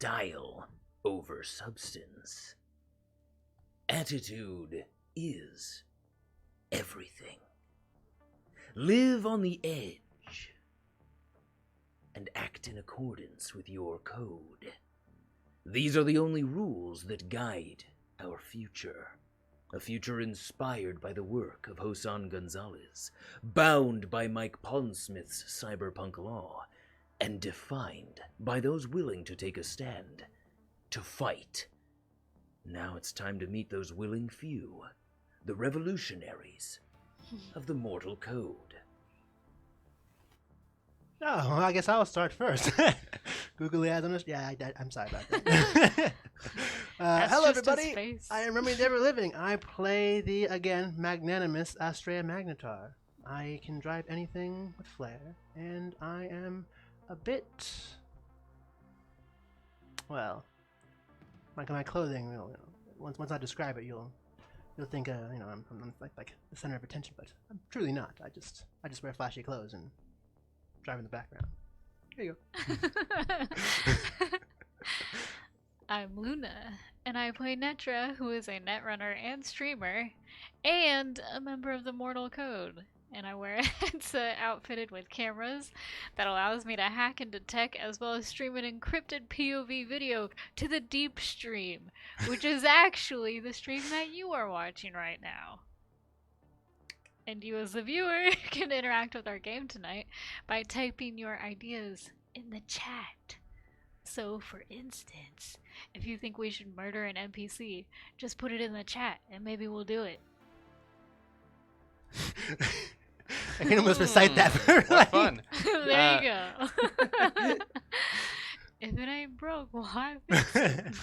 style over substance. Attitude is everything. Live on the edge and act in accordance with your code. These are the only rules that guide our future. A future inspired by the work of Josan Gonzalez, bound by Mike Pondsmith's cyberpunk law, and defined by those willing to take a stand, to fight. Now it's time to meet those willing few, the revolutionaries of the Mortal Code. Oh, well, I guess I'll start first. Googly eyes on us. Yeah, I'm sorry about that. Hello, everybody. I am Rummy the Ever Living. I play the, again, magnanimous Astraea Magnetar. I can drive anything with flair, and I am a bit, well, my clothing. Once I describe it, you'll think, I'm like the center of attention, but I'm truly not. I just wear flashy clothes and drive in the background. Here you go. I'm Luna, and I play Netra, who is a netrunner and streamer, and a member of the Mortal Code. And I wear a headset outfitted with cameras that allows me to hack and detect, as well as stream an encrypted POV video to the deep stream, which is actually the stream that you are watching right now. And you as the viewer can interact with our game tonight by typing your ideas in the chat. So, for instance, if you think we should murder an NPC, just put it in the chat and maybe we'll do it. I can almost recite that for What fun. There you go. If it ain't broke, why fix it?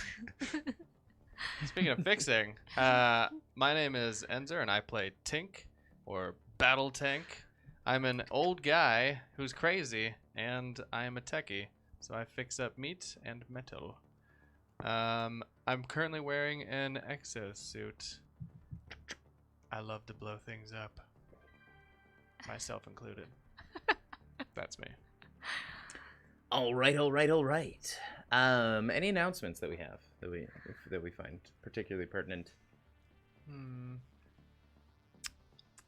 Speaking of fixing, my name is Enzer and I play Tink, or Battle Tank. I'm an old guy who's crazy, and I am a techie, so I fix up meat and metal. I'm currently wearing an exosuit. I love to blow things up. Myself included. That's me. All right. Any announcements that we have that we find particularly pertinent?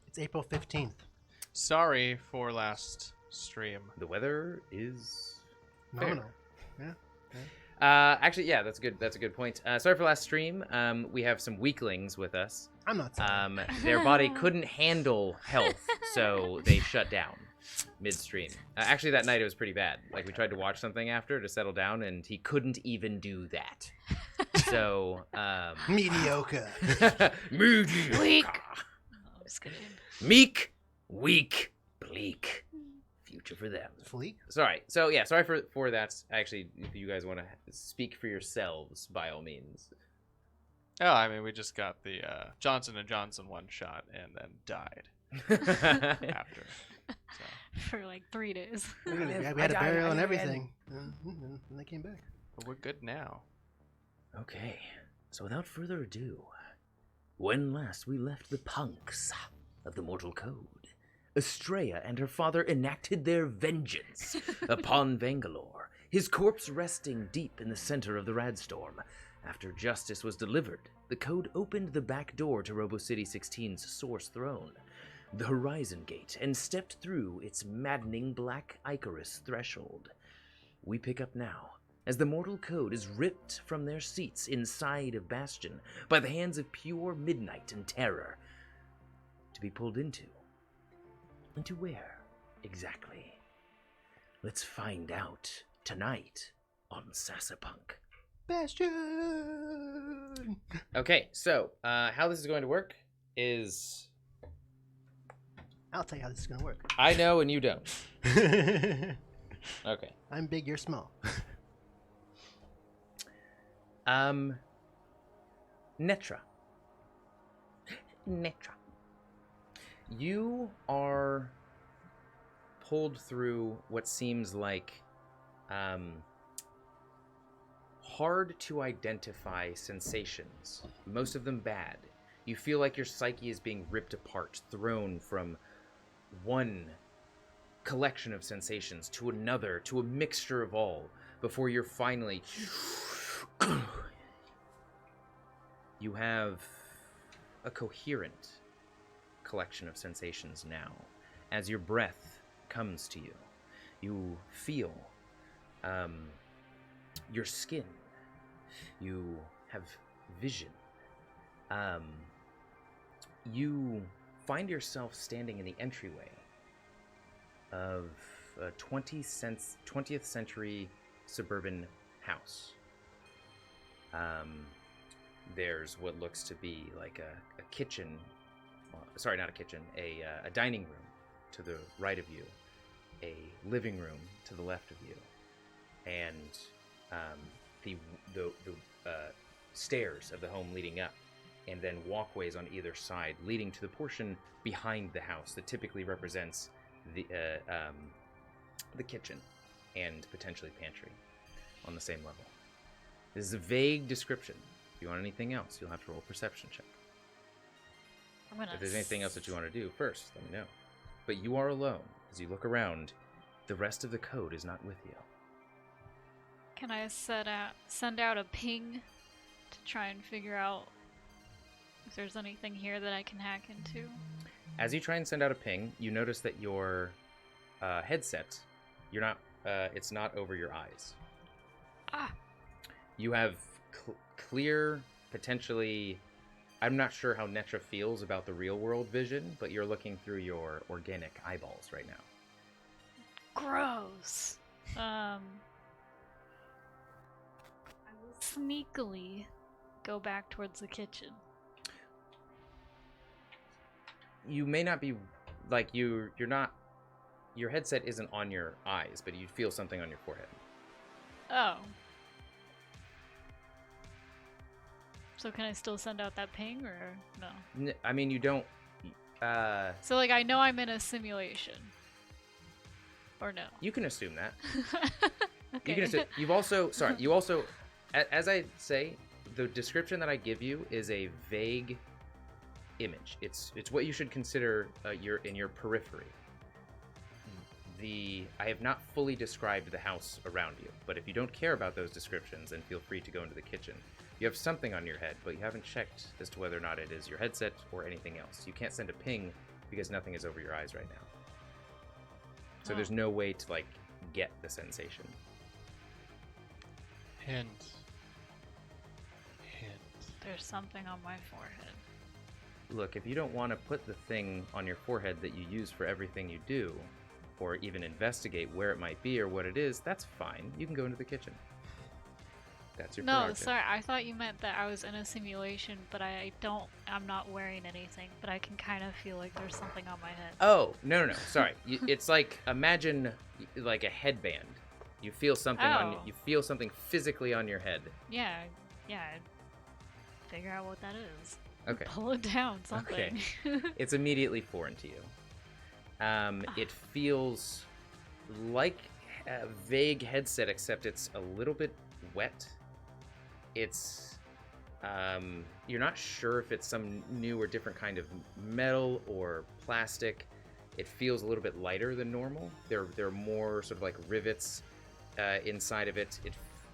It's April 15th. Sorry for last stream. The weather is Nominal. fair. Yeah. Actually, yeah, that's a good point. Sorry for last stream. We have some weaklings with us. I'm not sorry. Their body couldn't handle health, so they shut down midstream. Actually, that night it was pretty bad. Like, we tried to watch something after to settle down, and he couldn't even do that. So, Mediocre. mediocre. Weak. I'm just kidding. Meek, weak, bleak. Future for them. Fleek? Sorry. So, yeah, sorry for that. Actually, if you guys want to speak for yourselves, by all means. Oh, I mean, we just got the Johnson & Johnson one shot and then died after. So. For like 3 days. We had a burial and everything. And they came back. But we're good now. Okay, so without further ado, when last we left the punks of the Mortal Code, Astraea and her father enacted their vengeance upon Vaingalor, his corpse resting deep in the center of the Rad Storm. After justice was delivered, the Code opened the back door to Robo City 16's source throne, the Horizon Gate, and stepped through its maddening black ichorous threshold. We pick up now, as the Mortal Code is ripped from their seats inside of Bastion by the hands of pure midnight and terror, to be pulled into. Into where, exactly? Let's find out tonight on Sasapunk. Bastion! Okay, so how this is going to work is... I'll tell you how this is going to work. I know and you don't. Okay. I'm big, you're small. Netra. You are pulled through what seems like hard to identify sensations, most of them bad. You feel like your psyche is being ripped apart, thrown from one collection of sensations to another, to a mixture of all. before you're finally... You have a coherent collection of sensations now. As your breath comes to you, you feel your skin. You have vision. You find yourself standing in the entryway of a 20th century suburban house. There's what looks to be like a kitchen. Sorry, not a kitchen. A dining room to the right of you, a living room to the left of you, and the stairs of the home leading up, and then walkways on either side leading to the portion behind the house that typically represents the kitchen and potentially pantry on the same level. This is a vague description. If you want anything else, you'll have to roll a perception check. If there's anything else that you want to do, first, let me know. But you are alone. As you look around, the rest of the code is not with you. Can I send out a ping to try and figure out if there's anything here that I can hack into? As you try and send out a ping, you notice that your headset, it's not over your eyes. Ah. You have clear, potentially... I'm not sure how Netra feels about the real-world vision, but you're looking through your organic eyeballs right now. Gross. I will sneakily go back towards the kitchen. You may not be... Like, you're not... Your headset isn't on your eyes, but you feel something on your forehead. Oh. So can I still send out that ping, or no? I mean, you don't... So, like, I know I'm in a simulation. Or no? You can assume that. Okay. You can assume... You've also... Sorry, you also... As I say, the description that I give you is a vague image. It's what you should consider in your periphery. I have not fully described the house around you, but if you don't care about those descriptions, then feel free to go into the kitchen. You have something on your head, but you haven't checked as to whether or not it is your headset or anything else. You can't send a ping because nothing is over your eyes right now. So there's no way to, like, get the sensation. Hint. There's something on my forehead. Look, if you don't want to put the thing on your forehead that you use for everything you do, or even investigate where it might be or what it is, that's fine. You can go into the kitchen. That's your prerogative. No, sorry, I thought you meant that I was in a simulation, but I'm not wearing anything, but I can kind of feel like there's something on my head. Oh, no, sorry. It's like, imagine like a headband. You feel something you feel something physically on your head. Yeah, figure out what that is. Okay. Pull it down, something. Okay. It's immediately foreign to you. It feels like a vague headset, except it's a little bit wet. It's you're not sure if it's some new or different kind of metal or plastic. It feels a little bit lighter than normal. There are more sort of like rivets inside of it.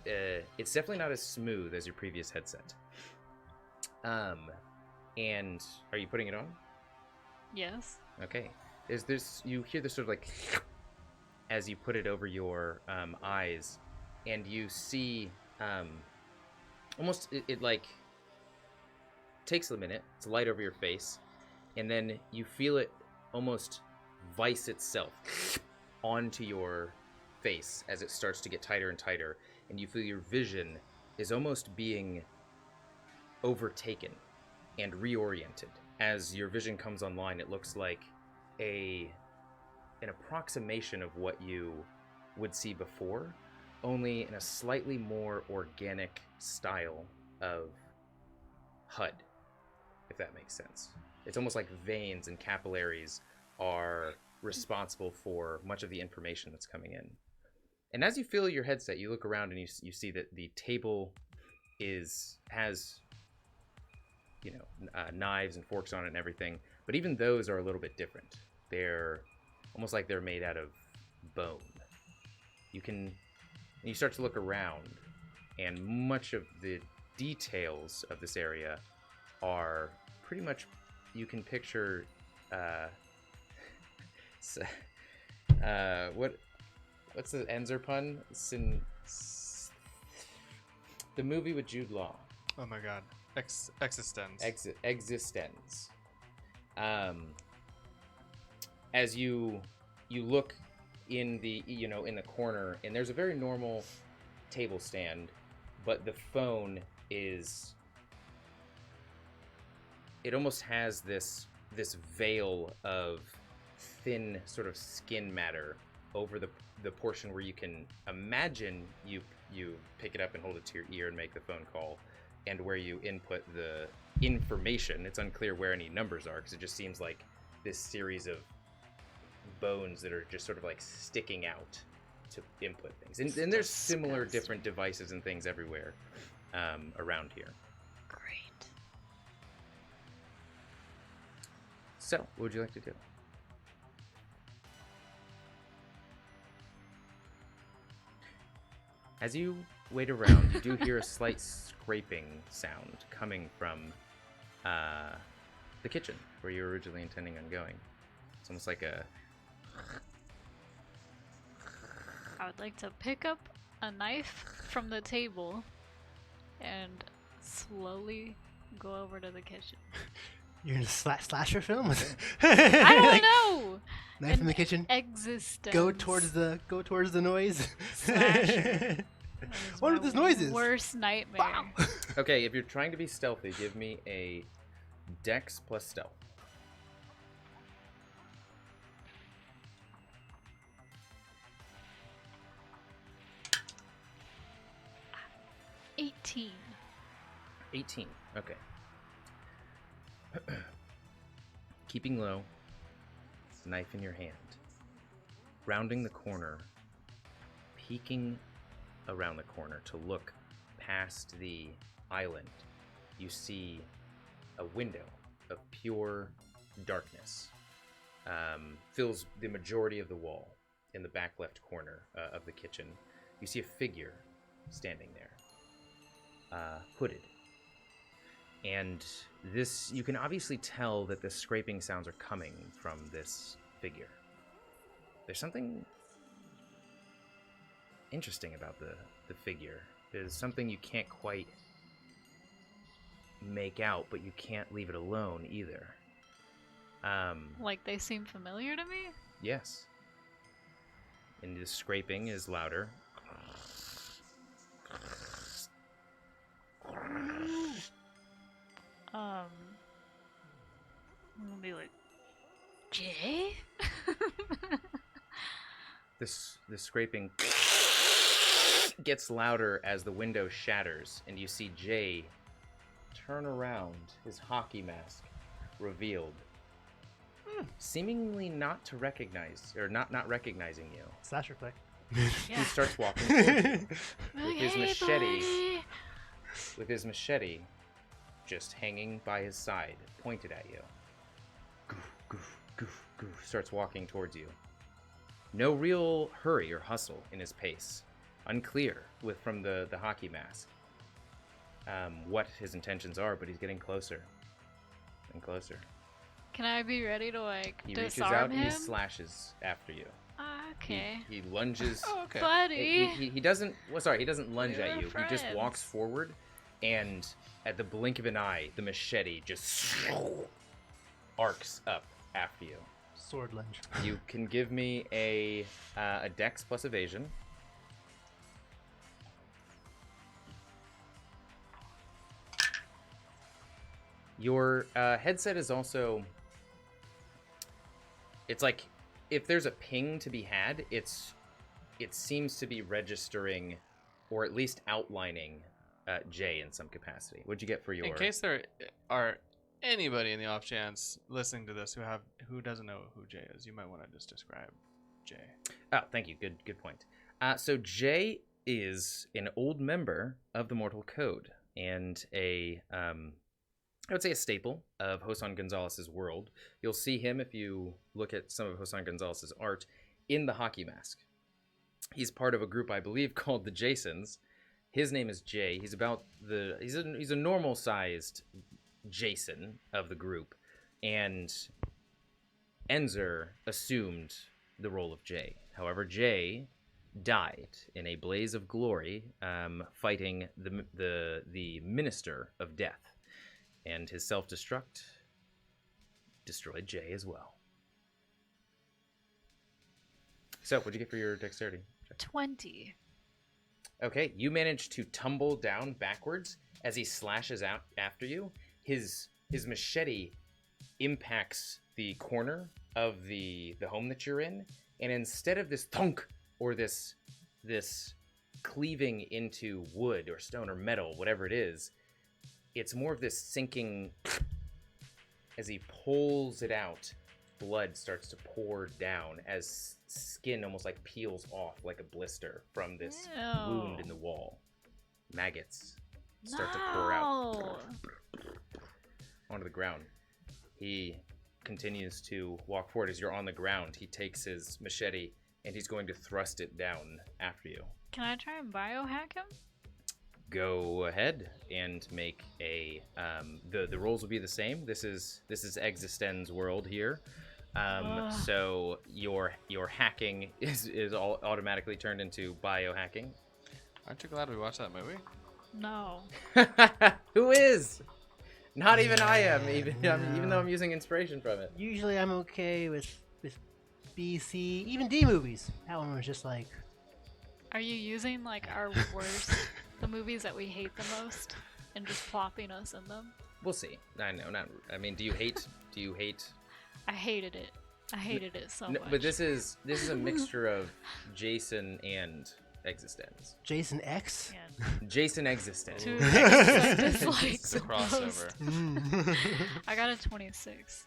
It's definitely not as smooth as your previous headset. And are you putting it on? Yes. Okay. You hear this sort of like as you put it over your eyes, and you see almost it like takes a minute. It's light over your face, and then you feel it almost vice itself onto your face as it starts to get tighter and tighter, and you feel your vision is almost being overtaken and reoriented. As your vision comes online, it looks like an approximation of what you would see before, only in a slightly more organic style of HUD, if that makes sense. It's almost like veins and capillaries are responsible for much of the information that's coming in. And as you feel your headset, you look around and you see that the table has knives and forks on it and everything, but even those are a little bit different. They're almost like they're made out of bone. You can And you start to look around, and much of the details of this area are pretty much, you can picture what's the Enzer pun? The movie with Jude Law. Oh my god. Existence. Existence. As you look in the in the corner, and there's a very normal table stand, but the phone is, it almost has this veil of thin sort of skin matter over the portion where you can imagine you pick it up and hold it to your ear and make the phone call, and where you input the information. It's unclear where any numbers are, because it just seems like this series of bones that are just sort of like sticking out to input things. And there's similar different devices and things everywhere around here. Great. So, what would you like to do? As you wait around, you do hear a slight scraping sound coming from the kitchen, where you were originally intending on going. It's almost like a... I would like to pick up a knife from the table and slowly go over to the kitchen. You're in a slasher film? I don't know! Knife in the kitchen. Existence. Go towards the noise. Slasher. What are those noises? Worst nightmare. Wow. Okay, if you're trying to be stealthy, give me a Dex plus stealth. 18. 18. Okay. Keeping low, knife in your hand, rounding the corner, peeking around the corner to look past the island, you see a window of pure darkness. Fills the majority of the wall in the back left corner of the kitchen. You see a figure standing there, hooded. And this, you can obviously tell that the scraping sounds are coming from this figure. There's something interesting about the figure. There's something you can't quite make out, but you can't leave it alone either. Like they seem familiar to me? Yes. And the scraping is louder. I'm gonna be like, Jay? This scraping gets louder as the window shatters, and you see Jay turn around, his hockey mask revealed, seemingly not to recognize, or not recognizing you. Slasher click. He starts walking towards you with his machete. Buddy. With his machete just hanging by his side, pointed at you. Goof, goof, goof, goof, starts walking towards you. No real hurry or hustle in his pace. Unclear from the hockey mask what his intentions are, but he's getting closer and closer. Can I be ready to like He reaches disarm out him? and he slashes after you. Okay. He lunges. Oh, okay. Buddy. He doesn't. Well, sorry, he doesn't lunge We at were you. He just friends. walks forward, and at the blink of an eye, the machete just arcs up after you. Sword lunge. You can give me a Dex plus evasion. Your headset is also. It's like if there's a ping to be had, it seems to be registering, or at least outlining, Jay in some capacity. What'd you get for your? In case there are anybody in the off chance listening to this who doesn't know who Jay is, you might want to just describe Jay. Oh, thank you. Good point. So Jay is an old member of the Mortal Code and I would say a staple of Josan Gonzalez's world. You'll see him if you look at some of Josan Gonzalez's art in the hockey mask. He's part of a group, I believe, called the Jasons. His name is Jay. He's a normal-sized Jason of the group, and Enzer assumed the role of Jay. However, Jay died in a blaze of glory, fighting the Minister of Death, and his self-destruct destroyed Jay as well. So, what'd you get for your dexterity? 20. Okay, you manage to tumble down backwards as he slashes out after you. His machete impacts the corner of the home that you're in, and instead of this thunk or this cleaving into wood or stone or metal, whatever it is, it's more of this sinking. As he pulls it out, blood starts to pour down as skin almost like peels off like a blister from this wound in the wall. Maggots start to pour out onto the ground. He continues to walk forward. As you're on the ground, he takes his machete and he's going to thrust it down after you. Can I try and biohack him? Go ahead and make a the rolls will be the same. This is Existen's world here. So your hacking is all automatically turned into biohacking. Aren't you glad we watched that movie? No. Who is? Not even I am, even though I'm using inspiration from it. Usually I'm okay with B, C, even D movies. That one was just like... Are you using like our worst, the movies that we hate the most, and just plopping us in them? We'll see. I know, not. I mean, do you hate? I hated it. I hated it so much. But this is a mixture of Jason and Existence. Jason X? Yeah. Jason Existence. Two things I dislike It's the the most. crossover. I got a 26.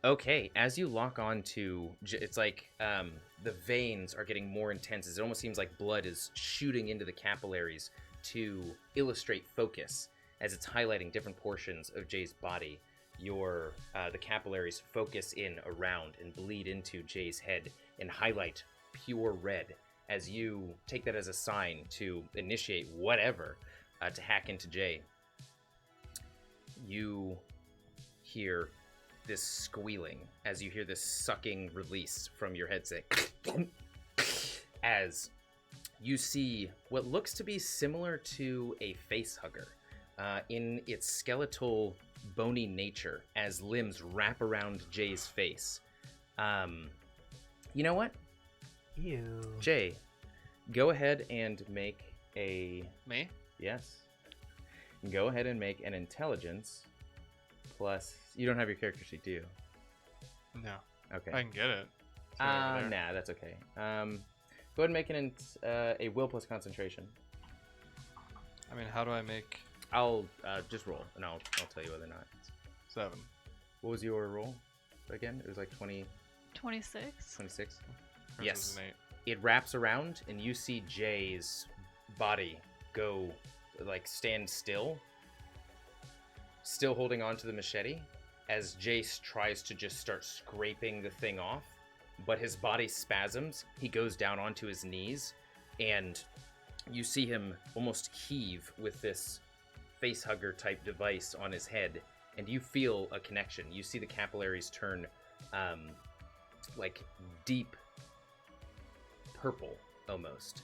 Okay, as you lock on to, it's like the veins are getting more intense. It almost seems like blood is shooting into the capillaries to illustrate focus as it's highlighting different portions of Jay's body. The capillaries focus in around and bleed into Jay's head and highlight pure red as you take that as a sign to initiate whatever to hack into Jay. You hear this squealing as you hear this sucking release from your head say as you see what looks to be similar to a face hugger in its skeletal bony nature as limbs wrap around Jay's face. You know what? Ew. Jay, go ahead and make a... Me? Yes. Go ahead and make an intelligence plus... You don't have your character sheet, do you? No. Okay. I can get it. It's right over there. Nah, that's okay. Go ahead and make a will plus concentration. I mean, how do I make I'll just roll, and I'll tell you whether or not. 7? What was your roll again? It was like 20... 26. 26? Hers Yes. was an 8. It wraps around, and you see Jay's body go, like, stand still holding onto the machete, as Jace tries to just start scraping the thing off, but his body spasms. He goes down onto his knees, and you see him almost heave with this facehugger type device on his head, and you feel a connection. You see the capillaries turn like deep purple almost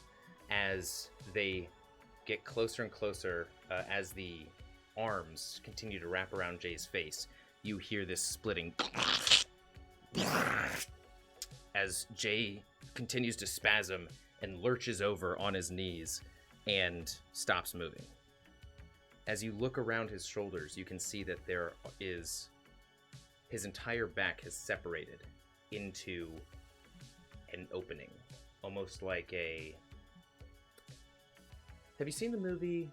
as they get closer and closer as the arms continue to wrap around Jay's face. You hear this splitting as Jay continues to spasm and lurches over on his knees and stops moving. As you look around his shoulders, you can see that there is his entire back has separated into an opening, almost like a... Have you seen the movie?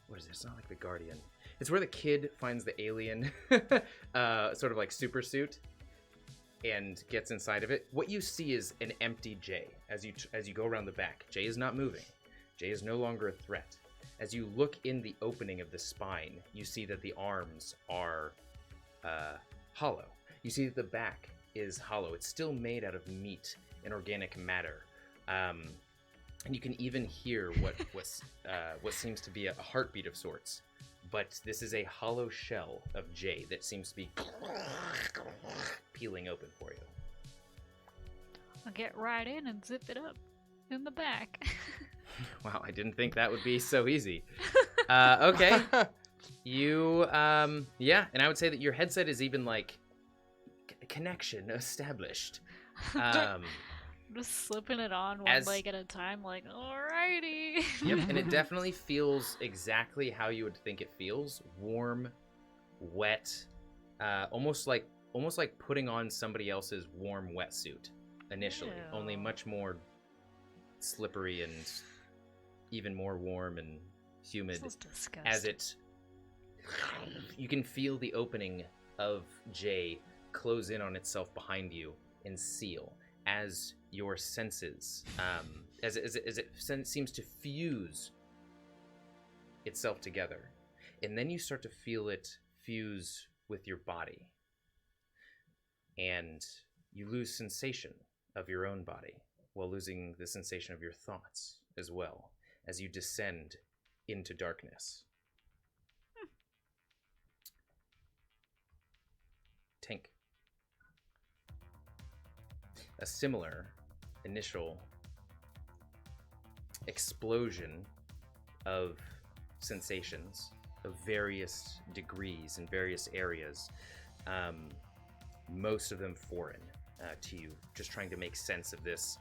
What is it? It's not like The Guardian. It's where the kid finds the alien sort of like super suit and gets inside of it. What you see is an empty Jay as you go around the back. Jay is not moving. Jay is no longer a threat. As you look in the opening of the spine, you see that the arms are hollow. You see that the back is hollow. It's still made out of meat inorganic matter. And you can even hear what seems to be a heartbeat of sorts. But this is a hollow shell of jade that seems to be peeling open for you. I'll get right in and zip it up in the back. Wow, I didn't think that would be so easy. Okay. You, yeah, and I would say that your headset is even like connection established. I'm just slipping it on one leg at a time, like, alrighty. Yep, and it definitely feels exactly how you would think it feels. Warm, wet, almost like putting on somebody else's warm wetsuit initially, Ew. only much more slippery and even more warm and humid. This is disgusting. As you can feel the opening of Jay close in on itself behind you and seal as your senses, as it seems to fuse itself together. And then you start to feel it fuse with your body. And you lose sensation of your own body while losing the sensation of your thoughts as well as you descend into darkness. Tink. A similar initial explosion of sensations of various degrees in various areas, most of them foreign to you, just trying to make sense of this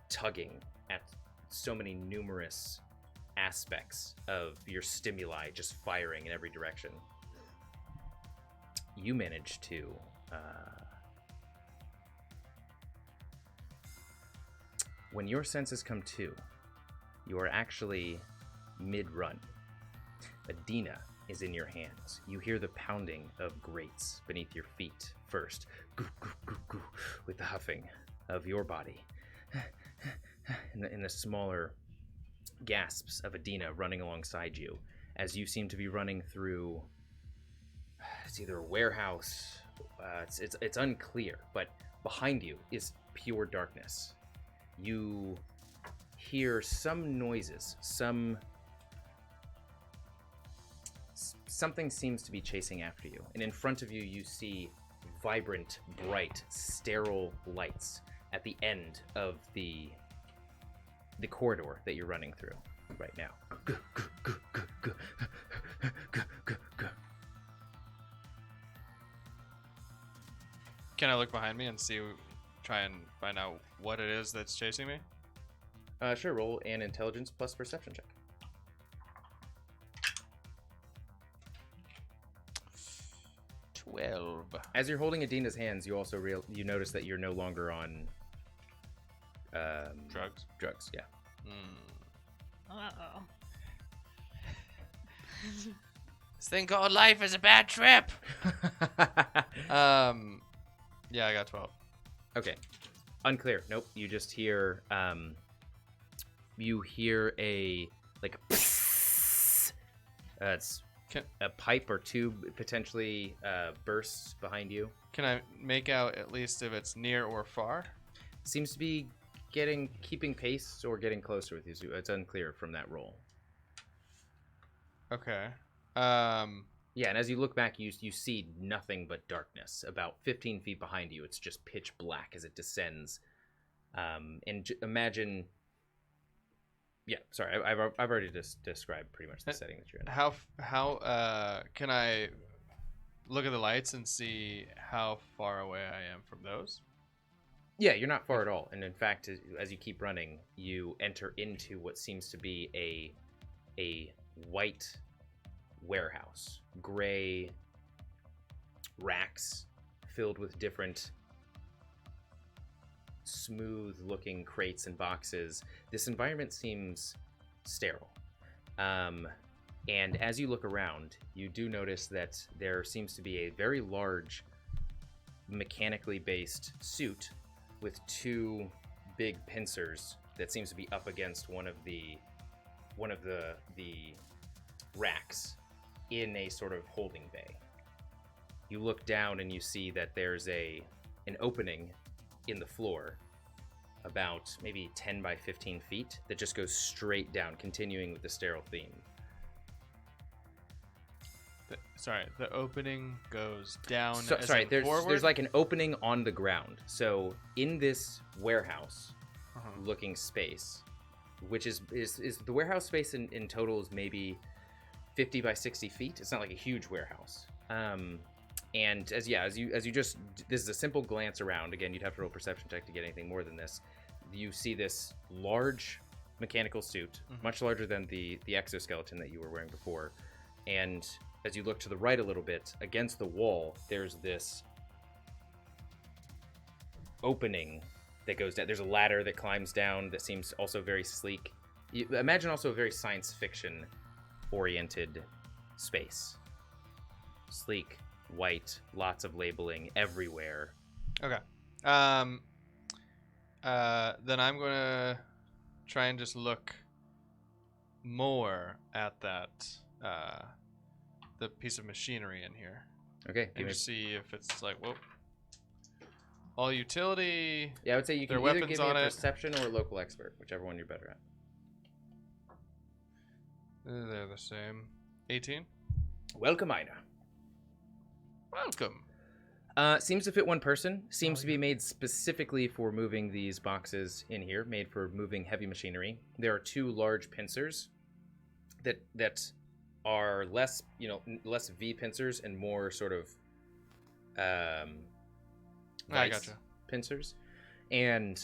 tugging at so many numerous aspects of your stimuli just firing in every direction. You manage to when your senses come to, you are actually mid-run. Adina is in your hands. You hear the pounding of grates beneath your feet first, goo, goo, goo, goo, with the huffing of your body, and the smaller gasps of Adina running alongside you as you seem to be running through. It's either a warehouse. It's unclear, but behind you is pure darkness. You hear some noises, something seems to be chasing after you, and in front of you you see vibrant, bright, sterile lights at the end of the corridor that you're running through right now. Can I look behind me and try and find out what it is that's chasing me? Sure, roll an intelligence plus perception check. 12. As you're holding Adina's hands, you also you notice that you're no longer on drugs. Drugs, yeah. Uh-oh. This thing called life is a bad trip. Yeah, I got 12. Okay. Unclear. Nope. You just hear you hear a like it's a pipe or tube potentially bursts behind you. Can I make out at least if it's near or far? Seems to be keeping pace or getting closer with you. It's unclear from that roll. Okay. Yeah, and as you look back, you see nothing but darkness. About 15 feet behind you, it's just pitch black as it descends. And imagine... Yeah, sorry, I've already described pretty much the setting that you're in. How can I look at the lights and see how far away I am from those? Yeah, you're not far at all. And in fact, as you keep running, you enter into what seems to be a white warehouse. Gray racks filled with different smooth-looking crates and boxes. This environment seems sterile. And as you look around, you do notice that there seems to be a very large mechanically based suit with two big pincers that seems to be up against one of the racks in a sort of holding bay. You look down and you see that there's an opening in the floor about maybe 10 by 15 feet that just goes straight down, continuing with the sterile theme. The opening goes down. There's like an opening on the ground. So in this warehouse looking space, which is the warehouse space in total is maybe 50 by 60 feet. It's not like a huge warehouse. And as you just, this is a simple glance around. Again, you'd have to roll a perception check to get anything more than this. You see this large mechanical suit, much larger than the exoskeleton that you were wearing before. And as you look to the right a little bit, against the wall, there's this opening that goes down. There's a ladder that climbs down that seems also very sleek. You imagine also a very science fiction oriented space. Sleek, white, lots of labeling everywhere. Okay. Then I'm gonna try and just look more at that the piece of machinery in here. Okay. And just see if it's like, whoop. All utility. Yeah, I would say you can either give me a perception or a local expert, whichever one you're better at. They're the same. 18. Welcome, Ina. Welcome. Seems to fit one person. Seems to be made specifically for moving these boxes in here, made for moving heavy machinery. There are two large pincers that are less V pincers and more sort of I gotcha. Pincers. And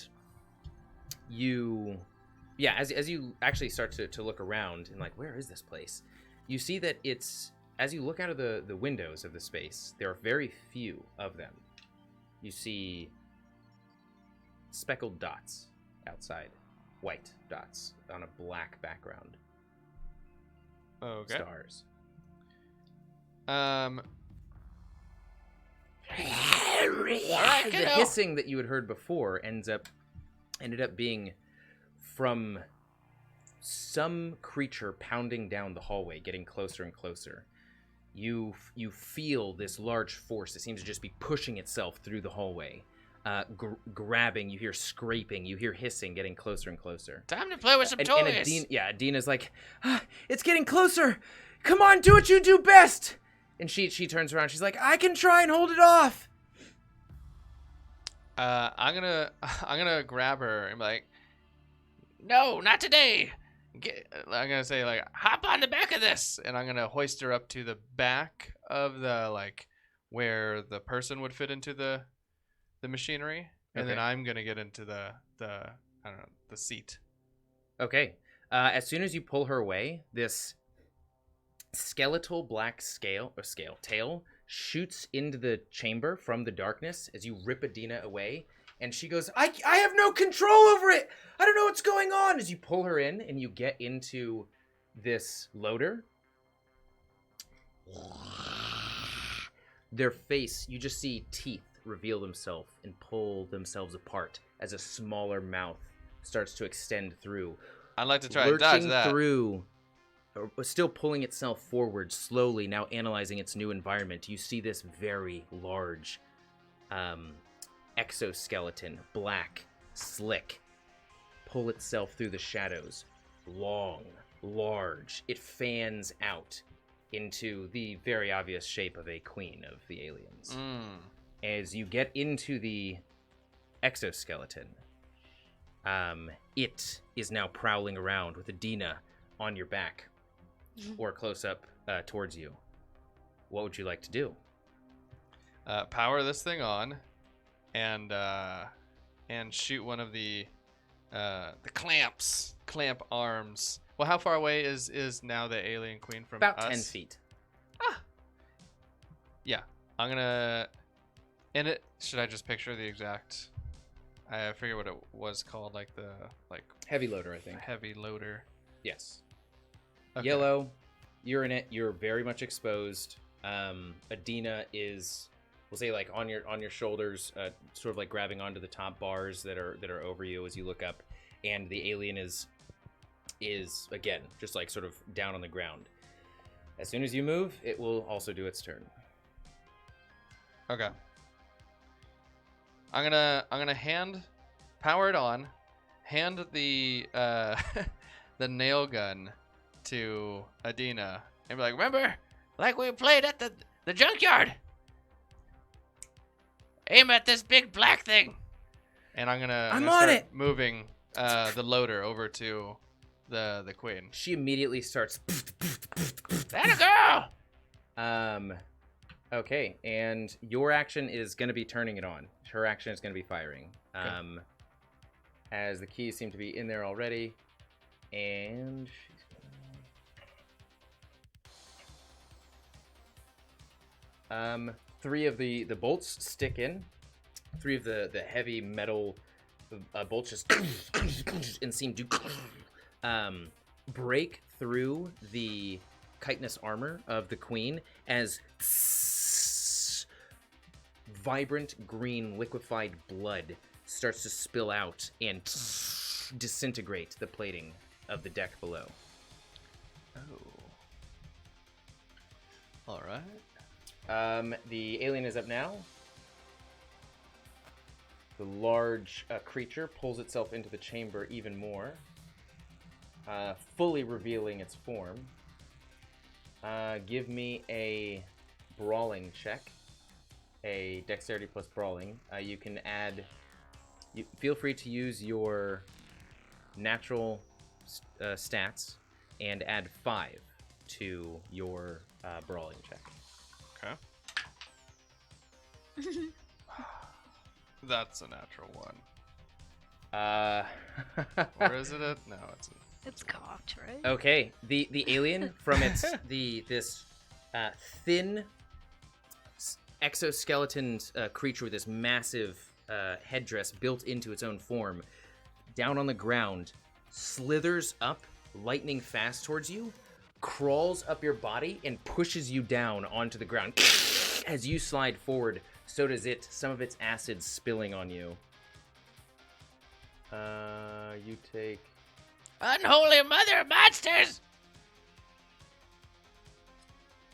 as you actually start to look around and like, where is this place? You see that it's, as you look out of the windows of the space, there are very few of them. You see speckled dots outside, white dots on a black background. Okay. Stars. Alright, The hissing that you had heard before ended up being from some creature pounding down the hallway, getting closer and closer. You feel this large force that seems to just be pushing itself through the hallway, grabbing. You hear scraping, you hear hissing, getting closer and closer. Time to play with some toys. And Adina's like, it's getting closer. Come on, do what you do best. And she turns around. She's like, I can try and hold it off. I'm gonna grab her and be like, no, not today. I'm gonna say like, hop on the back of this, and I'm gonna hoist her up to the back of the like where the person would fit into the machinery, and then I'm gonna get into the I don't know, the seat. Okay. As soon as you pull her away, this skeletal black tail shoots into the chamber from the darkness as you rip Adina away, and she goes, I have no control over it. I don't know what's going on. As you pull her in and you get into this loader, their face, you just see teeth reveal themselves and pull themselves apart as a smaller mouth starts to extend through. I'd like to try and dodge that. Through, still pulling itself forward slowly, now analyzing its new environment. You see this very large exoskeleton, black, slick, pull itself through the shadows. Long, large. It fans out into the very obvious shape of a queen of the aliens. As you get into the exoskeleton, it is now prowling around with Adina on your back or close up towards you. What would you like to do? Power this thing on and shoot one of the clamp arms. Well, how far away is now the alien queen from about us? 10 feet. Yeah, I'm gonna. And it should I just picture the exact? I forget what it was called, like the Heavy loader, I think. Heavy loader. Yes. Okay. Yellow. You're in it. You're very much exposed. Adina is, we'll say, like on your shoulders, sort of like grabbing onto the top bars that are over you as you look up, and the alien is again just like sort of down on the ground. As soon as you move, it will also do its turn. Okay. I'm gonna hand power it on, hand the the nail gun to Adina and be like, remember, like we played at the junkyard? Aim at this big black thing. And I'm gonna start moving the loader over to the queen. She immediately starts. That a girl! Okay, and your action is going to be turning it on. Her action is going to be firing. As the keys seem to be in there already. And she's gonna... 3 of the bolts stick in. 3 of the heavy metal bolts just and seem to break through the chitinous armor of the queen as vibrant green liquefied blood starts to spill out and disintegrate the plating of the deck below. Oh. All right. The alien is up now. The large creature pulls itself into the chamber even more, fully revealing its form. Give me a brawling check, a dexterity plus brawling. You can add. Feel free to use your natural stats and add 5 to your brawling check. Okay. That's a natural 1. Or is it a... No, it's a... It's cocked, right? Okay, the alien from its this thin exoskeleton creature with this massive headdress built into its own form, down on the ground, slithers up lightning fast towards you, crawls up your body, and pushes you down onto the ground. As you slide forward, so does it, some of its acid spilling on you. You take... Unholy mother of monsters!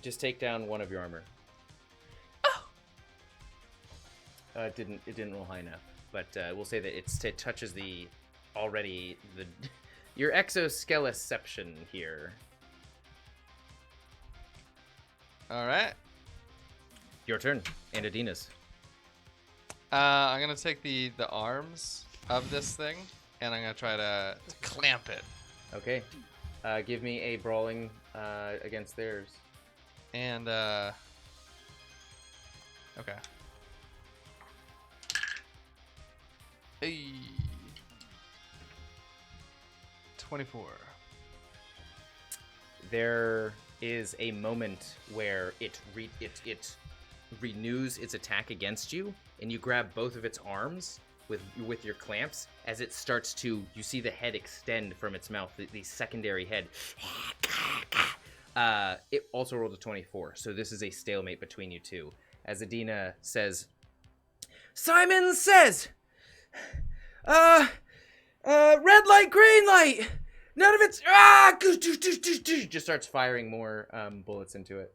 Just take down 1 of your armor. Oh! It didn't roll high enough, but we'll say that it touches your exoskeleception here. All right. Your turn, and Adina's. I'm gonna take the arms of this thing, and I'm gonna try to clamp it. Okay. Give me a brawling against theirs. And okay. Hey. 24. There is a moment where it renews its attack against you, and you grab both of its arms with your clamps. As it starts to, you see the head extend from its mouth, the secondary head. It also rolled a 24, so this is a stalemate between you two. As Adina says, Simon says, red light, green light, none of it's, just starts firing more bullets into it.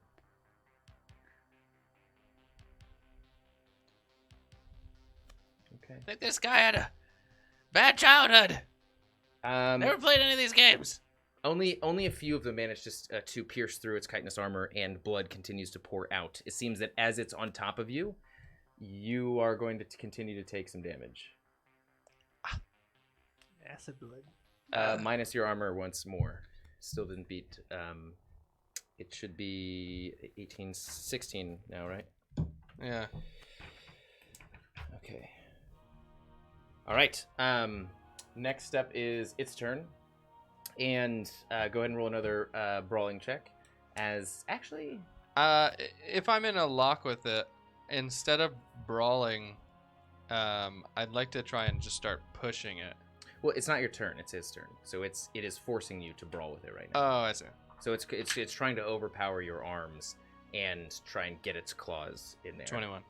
Okay. I think this guy had a bad childhood. Never played any of these games. Only a few of them manage to pierce through its chitinous armor, and blood continues to pour out. It seems that as it's on top of you, you are going to continue to take some damage. Acid blood. Minus your armor once more. Still didn't beat. It should be 18, 16 now, right? Yeah. Okay. All right. Next step is its turn. And go ahead and roll another brawling check. As actually... if I'm in a lock with it, instead of brawling, I'd like to try and just start pushing it. Well, it's not your turn. It's his turn. So it is forcing you to brawl with it right now. Oh, I see. So it's trying to overpower your arms and try and get its claws in there. 21.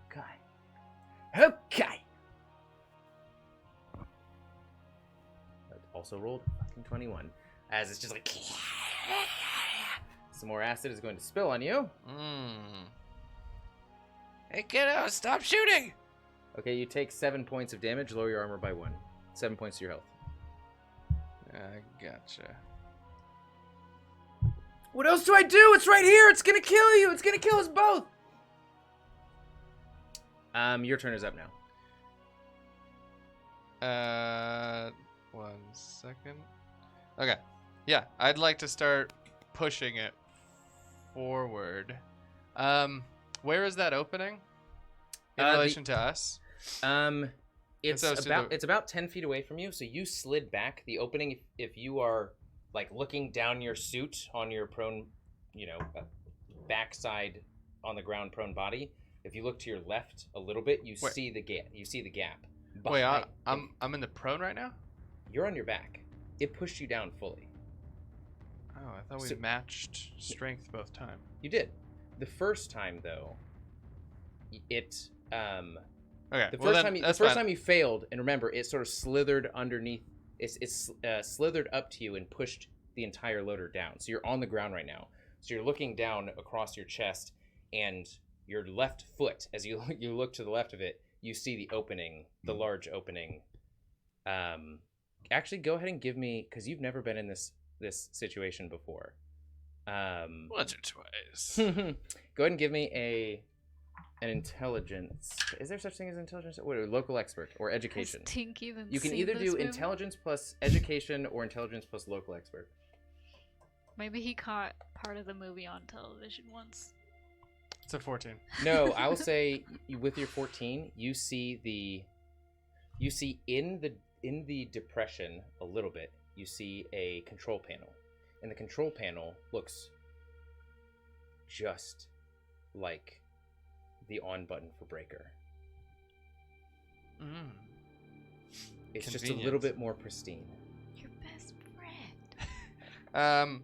Okay. Also rolled fucking 21. As it's just like... Some more acid is going to spill on you. Hey, kiddo, stop shooting! Okay, you take 7 points of damage. Lower your armor by 1. 7 points to your health. I gotcha. What else do I do? It's right here. It's gonna kill you. It's gonna kill us both. Your turn is up now. 1 second. Okay. Yeah, I'd like to start pushing it forward. Where is that opening in relation to us? It's about 10 feet away from you. So you slid back. The opening, if you are like looking down your suit on your prone, backside on the ground prone body. If you look to your left a little bit, you see the gap. You see the gap. Wait, I'm in the prone right now? You're on your back. It pushed you down fully. Oh, I thought we matched strength both times. You did. The first time though, it okay. The first time you failed, and remember, it sort of slithered underneath. It's slithered up to you and pushed the entire loader down. So you're on the ground right now. So you're looking down across your chest, and your left foot, as you look to the left of it, you see the opening, the large opening. Actually, go ahead and give me, because you've never been in this situation before. Once or twice. Go ahead and give me an intelligence. Is there such thing as intelligence? What, local expert or education? Has Tink even You can seen either this do movie? intelligence plus education or intelligence plus local expert. Maybe he caught part of the movie on television once. It's a 14. No, I will say with your 14, you see in the depression a little bit. You see a control panel, and the control panel looks just like the on button for breaker. It's just a little bit more pristine. Your best friend.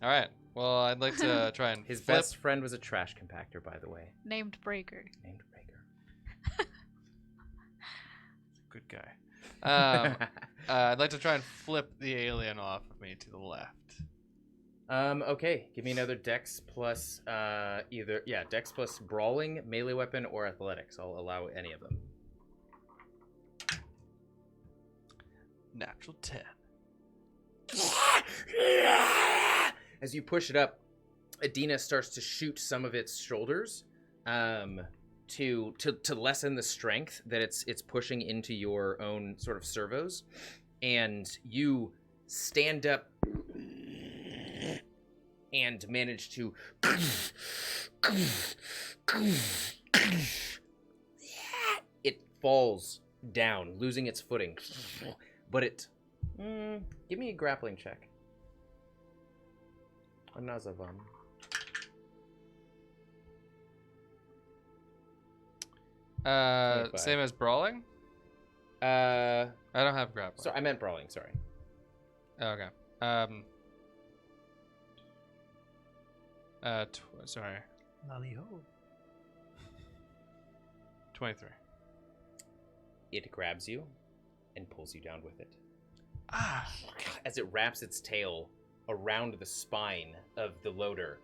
All right. Well, I'd like to try and His flip. best friend was a trash compactor, by the way. Named Breaker. Named Breaker. Good guy. I'd like to try and flip the alien off of me to the left. Okay. Give me another Dex plus Dex plus brawling, melee weapon, or athletics. I'll allow any of them. Natural 10. As you push it up, Adina starts to shoot some of its shoulders, to lessen the strength that it's pushing into your own sort of servos, and you stand up and manage to it falls down, losing its footing, but it give me a grappling check. Anazavam. Same as brawling? I don't have grappling. So I meant brawling, sorry. Okay. Sorry. Lally-ho. 23. It grabs you and pulls you down with it. Ah. As it wraps its tail around the spine of the loader,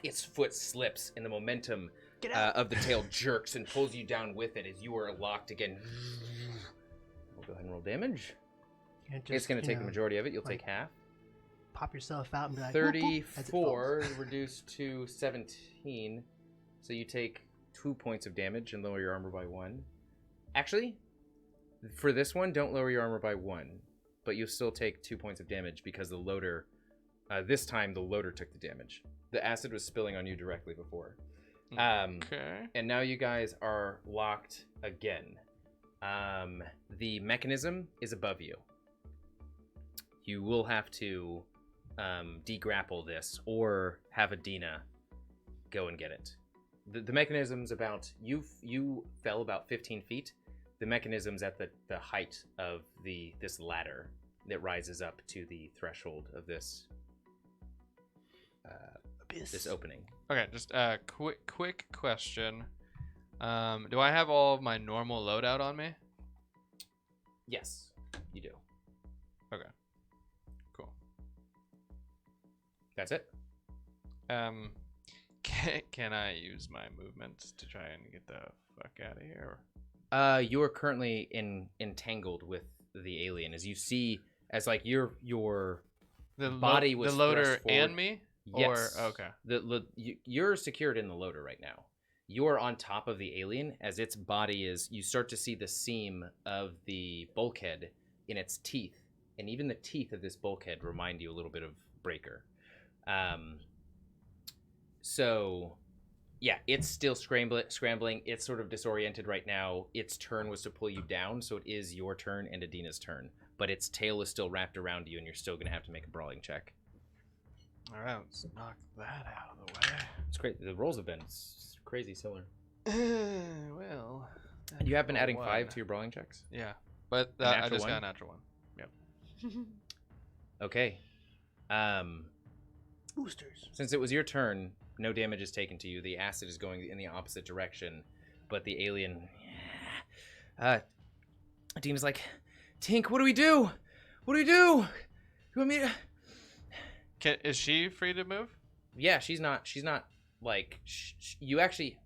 its foot slips and the momentum of the tail jerks and pulls you down with it as you are locked again. We'll go ahead and roll damage. It's going to take the majority of it. You'll take half. Pop yourself out and be like, 34 reduced to 17. So you take 2 points of damage and lower your armor by 1. Actually, for this one, don't lower your armor by 1. But you'll still take 2 points of damage because the loader, this time the loader took the damage. The acid was spilling on you directly before. Okay. And now you guys are locked again. The mechanism is above you. You will have to degrapple this or have Adina go and get it. The mechanism's about, you fell about 15 feet. The mechanism's at the height of this ladder that rises up to the threshold of this this opening. Okay, just a quick question. Do I have all of my normal loadout on me? Yes, you do. Okay. Cool. That's it? Can I use my movement to try and get the fuck out of here? You are currently entangled with the alien, as you see, as like your body was the loader thrust forward. and me. Yes. Or, okay. You're secured in the loader right now. You are on top of the alien, as its body is. You start to see the seam of the bulkhead in its teeth, and even the teeth of this bulkhead remind you a little bit of Breaker. So, yeah, it's still scrambling. It's sort of disoriented right now. Its turn was to pull you down, so it is your turn and Adina's turn. But its tail is still wrapped around you, and you're still going to have to make a brawling check. All right, let's knock that out of the way. It's great. The rolls have been crazy similar. Well, You have been adding 5 to your brawling checks? Yeah, but I natural just one? got a natural one. Yep. Okay. Boosters. Since it was your turn, no damage is taken to you. The acid is going in the opposite direction, but the alien... Adina's like, Tink, what do we do? What do we do? You want me to... Is she free to move? Yeah, she's not like... you actually...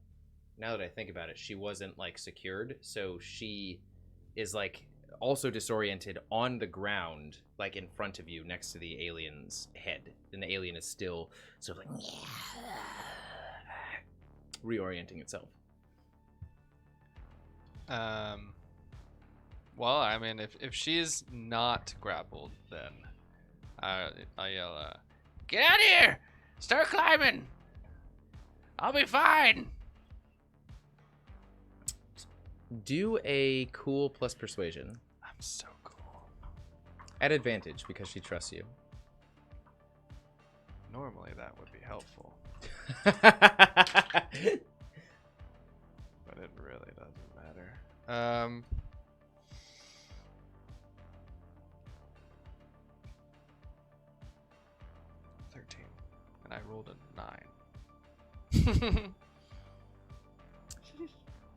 Now that I think about it, she wasn't, like, secured, so she is, like, also disoriented on the ground, like, in front of you, next to the alien's head. And the alien is still sort of, like, reorienting itself. Well, I mean, if she's not grappled, then I yell, "Get out of here! Start climbing! I'll be fine!" Do a cool plus persuasion. I'm so cool. At advantage, because she trusts you. Normally that would be helpful, but it really doesn't matter. 13, and I rolled a 9.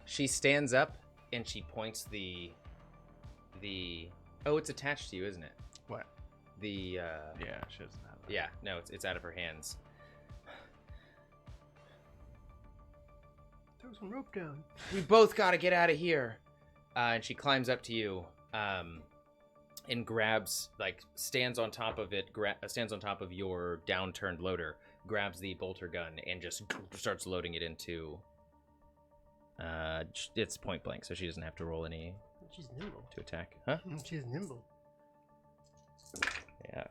She stands up and she points the oh, it's attached to you, isn't it? What? The Yeah, she doesn't have that. yeah, no, it's out of her hands. Throw some rope down. We both got to get out of here. And she climbs up to you, and grabs, like, stands on top of it, stands on top of your downturned loader, grabs the bolter gun, and just starts loading it into. It's point blank, so she doesn't have to roll any. She's nimble. To attack, huh? She's nimble. Yeah.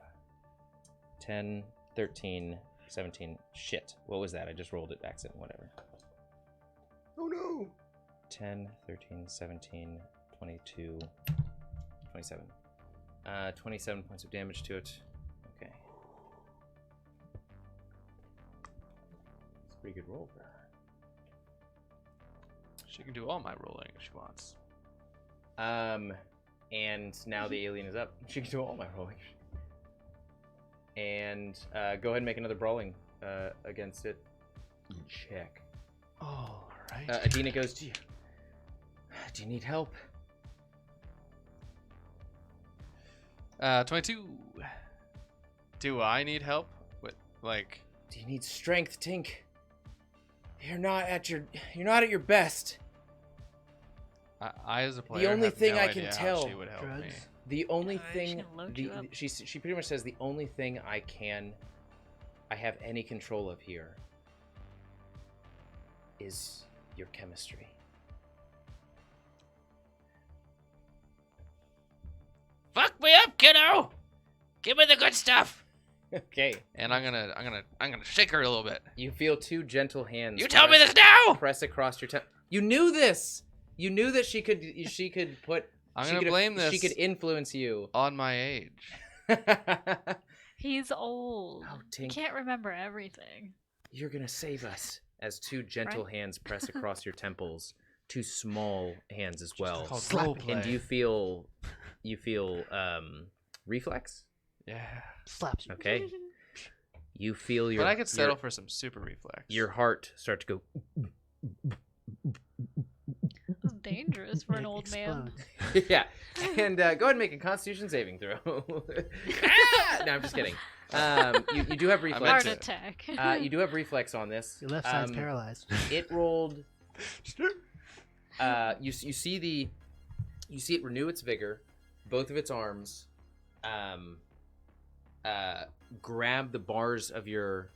10, 13, 17. Shit. What was that? I just rolled it accident. Whatever. Oh no! 10, 13, 17, 22, 27. 27 points of damage to it. Okay. It's a pretty good roll for her. She can do all my rolling if she wants. And now the alien is up. She can do all my rolling. And go ahead and make another brawling against it. Check. All right. Adina goes to you. Do you need help? 22. Do I need help? With, like... Do you need strength, Tink? You're not at your best. I as a player, the only have thing no I idea can how tell. she would help me. The only thing load you up. she pretty much says the only thing I have any control of here is your chemistry. Fuck me up, kiddo! Give me the good stuff. Okay. And I'm gonna shake her a little bit. You feel two gentle hands. You tell me this now. Press across your temple. You knew this. You knew that she could put. I'm gonna blame this. She could influence you. On my age. He's old. Oh, He Tink. can't remember everything. You're gonna save us. As two gentle hands press across your temples, two small hands as well. Called Slap role it. And play. you feel reflex? Yeah. Slaps you. Okay. You feel your But I could settle for some super reflex. your heart start to go. It's dangerous for an It old man. explodes. Yeah. And go ahead and make a Constitution saving throw. Ah! No, I'm just kidding. You do have reflex. Heart Reflex. attack. You do have reflex on this. Your left side's paralyzed. It rolled You see it renew its vigor. Both of its arms grab the bars of your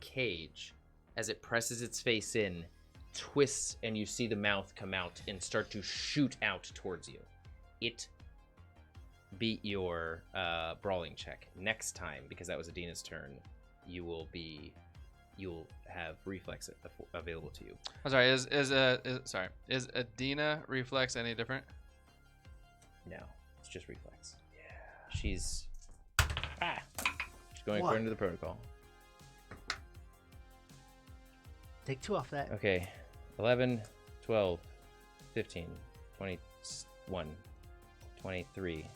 cage as it presses its face in, twists, and you see the mouth come out and start to shoot out towards you. It beat your brawling check. Next time, because that was Adina's turn, you'll have reflex available to you. I'm sorry. Is Adina reflex any different? No, it's just reflex. Yeah. She's going according to the protocol. Take 2 off that. Okay. 11, 12, 15, 21, 23,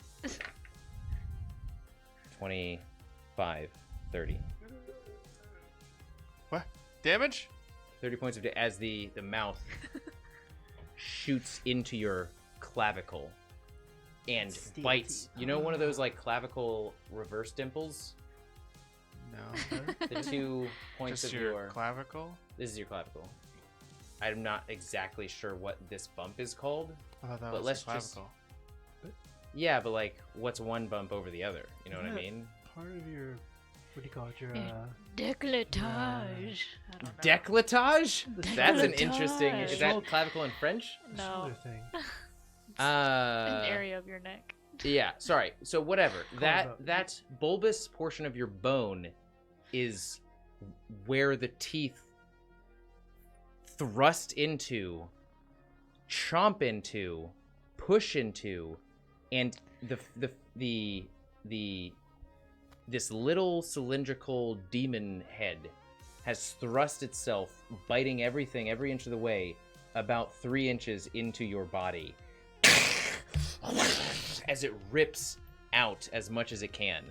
25, 30. What? Damage? 30 points of damage as the mouth shoots into your clavicle and bites. You know one of those like clavicle reverse dimples? No. The 2 points Just of your clavicle? This is your clavicle. I'm not exactly sure what this bump is called. I thought that But was let's the clavicle. Yeah, but like, what's one bump over the other? You know what I mean? Part of your, what do you call it? Your Décolletage. I don't know. Décolletage? That's an interesting. Décolletage. Is that clavicle in French? No. shoulder thing. An area of your neck. Yeah. Sorry. So whatever. Collarbone. That bulbous portion of your bone is where the teeth thrust into, chomp into, push into, and this little cylindrical demon head has thrust itself, biting everything every inch of the way, about 3 inches into your body, as it rips out as much as it can.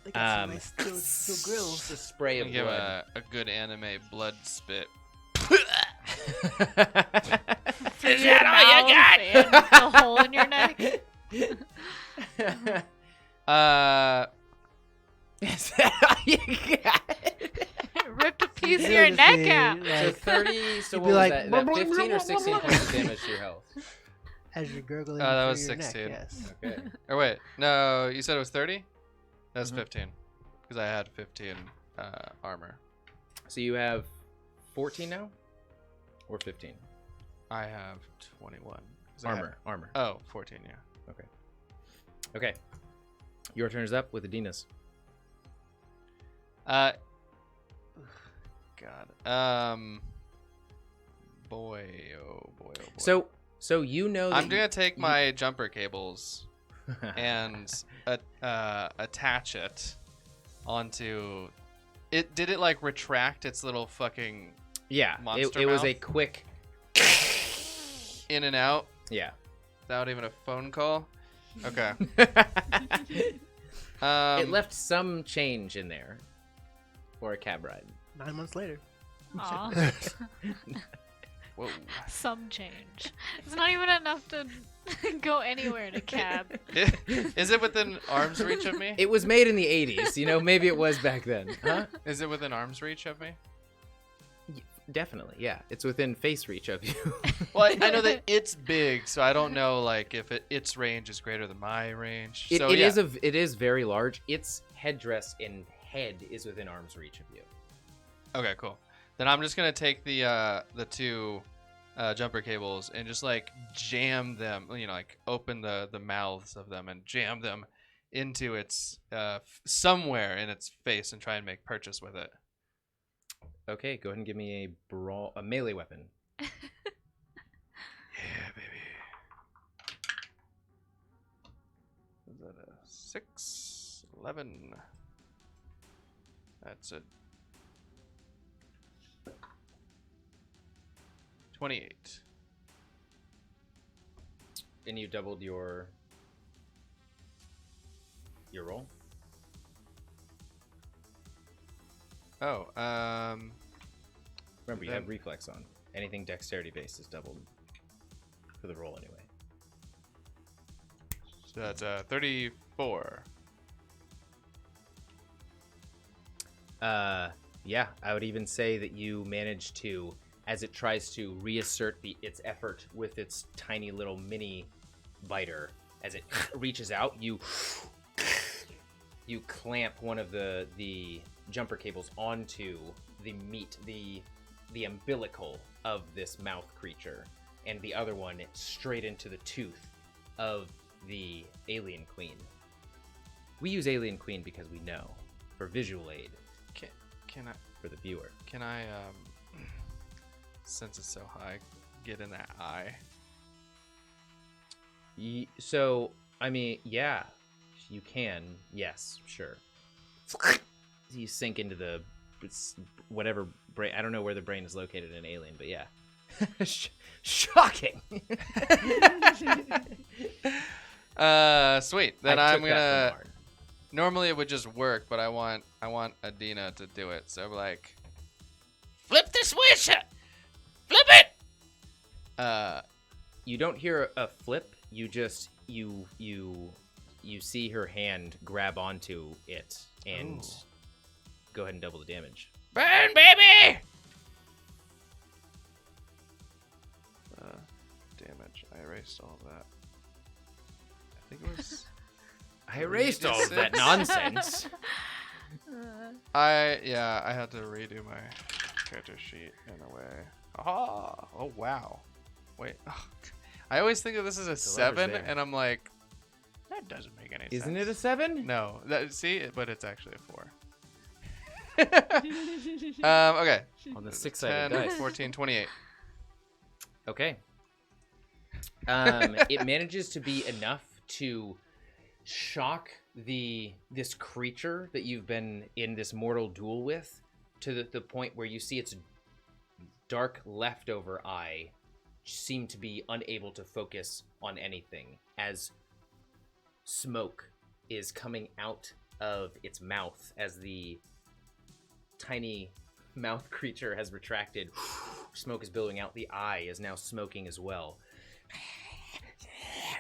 They got some nice steel grills. The spray of Give blood. a good anime blood spit. Is that all you got? And the hole in your neck. Is that all you got? Ripped a piece of your neck out. So 30, so You'd what be was like, that? Is that 15 or 16 points of damage to your health? As you're gurgling. That through was your 16. Neck, yes. Okay. Or wait, no, you said it was 30? That's Mhm. 15. Because I had 15 armor. So you have 14 now? Or 15? I have 21. 'Cause I had- Armor. Oh, 14, yeah. Okay. Your turn is up with Adina's. God. Boy, oh boy, oh boy. So you know that I'm gonna take my jumper cables and attach it onto it. Did it like retract its little fucking yeah, monster it was mouth? a quick in and out yeah. without even a phone call? Okay. It left some change in there for a cab ride. 9 months later. Aw. Whoa. Some change. It's not even enough to go anywhere in a cab. Is it within arm's reach of me? It was made in the 80s, you know, maybe it was back then. Huh? Is it within arm's reach of me? Definitely, yeah. It's within face reach of you. Well, I know that it's big, so I don't know like if its range is greater than my range. It So yeah. it is very large. Its headdress and head is within arm's reach of you. Okay, cool. Then I'm just gonna take the 2 jumper cables and just like jam them, you know, like open the mouths of them and jam them into its somewhere in its face and try and make purchase with it. Okay, go ahead and give me a melee weapon. Yeah, baby. Is that a 6, 11? That's it. 28. And you doubled your roll? Oh, Remember, you Then- have reflex on. Anything dexterity based is doubled for the roll anyway. so that's 34. Yeah, I would even say that you managed to, as it tries to reassert its effort with its tiny little mini biter. As it reaches out, you clamp one of the jumper cables onto the meat, the umbilical of this mouth creature, and the other one straight into the tooth of the alien queen. We use alien queen because we know, for visual aid. Can I, for the viewer? Can I, since it's so high, get in that eye? So, I mean, yeah, you can. Yes, sure. You sink into the whatever brain. I don't know where the brain is located in Alien, but yeah. Shocking. Sweet. Then I'm gonna. Normally it would just work, but I want Adina to do it. So like, flip the switch. Flip it. You don't hear a flip. You just you see her hand grab onto it and go ahead and double the damage. Burn, baby. Damage. I erased all of that. I think it was. I erased all of that nonsense. I had to redo my character sheet in a way. Oh wow. Wait. I always think of this as a 7, and I'm like, that doesn't make any sense. Isn't it a 7? No. See, but it's actually a 4. Okay. On the 6-sided 10, dice. 14, 28. Okay. It manages to be enough to shock this creature that you've been in this mortal duel with to the point where you see its dark leftover eye seem to be unable to focus on anything as smoke is coming out of its mouth as the tiny mouth creature has retracted. Smoke is billowing out. The eye is now smoking as well.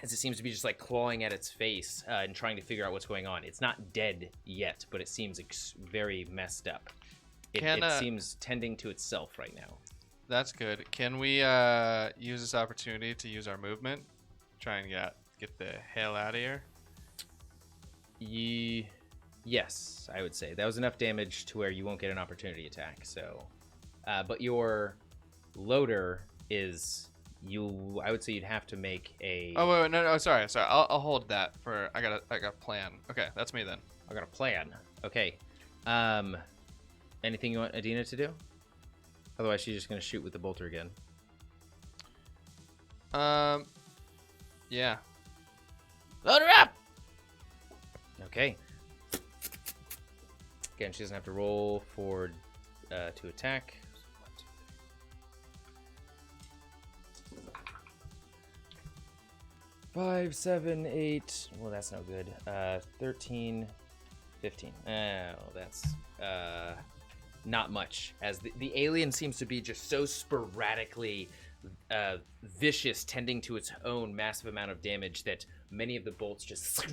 As it seems to be just like clawing at its face and trying to figure out what's going on. It's not dead yet, but it seems very messed up. It seems tending to itself right now. That's good. Can we use this opportunity to use our movement? Try and get the hell out of here? Yes, I would say. That was enough damage to where you won't get an opportunity attack. So, but your loader is... I would say you'd have to make a... Oh, wait, no, sorry. I'll hold that for... I got a plan. Okay, that's me then. I got a plan. Okay. Anything you want Adina to do? Otherwise, she's just going to shoot with the bolter again. Yeah. Load her up! Okay. Again, she doesn't have to roll for to attack. 5, 7, 8. Well, that's no good. 13, 15. Oh, that's not much. As the alien seems to be just so sporadically vicious, tending to its own massive amount of damage that many of the bolts just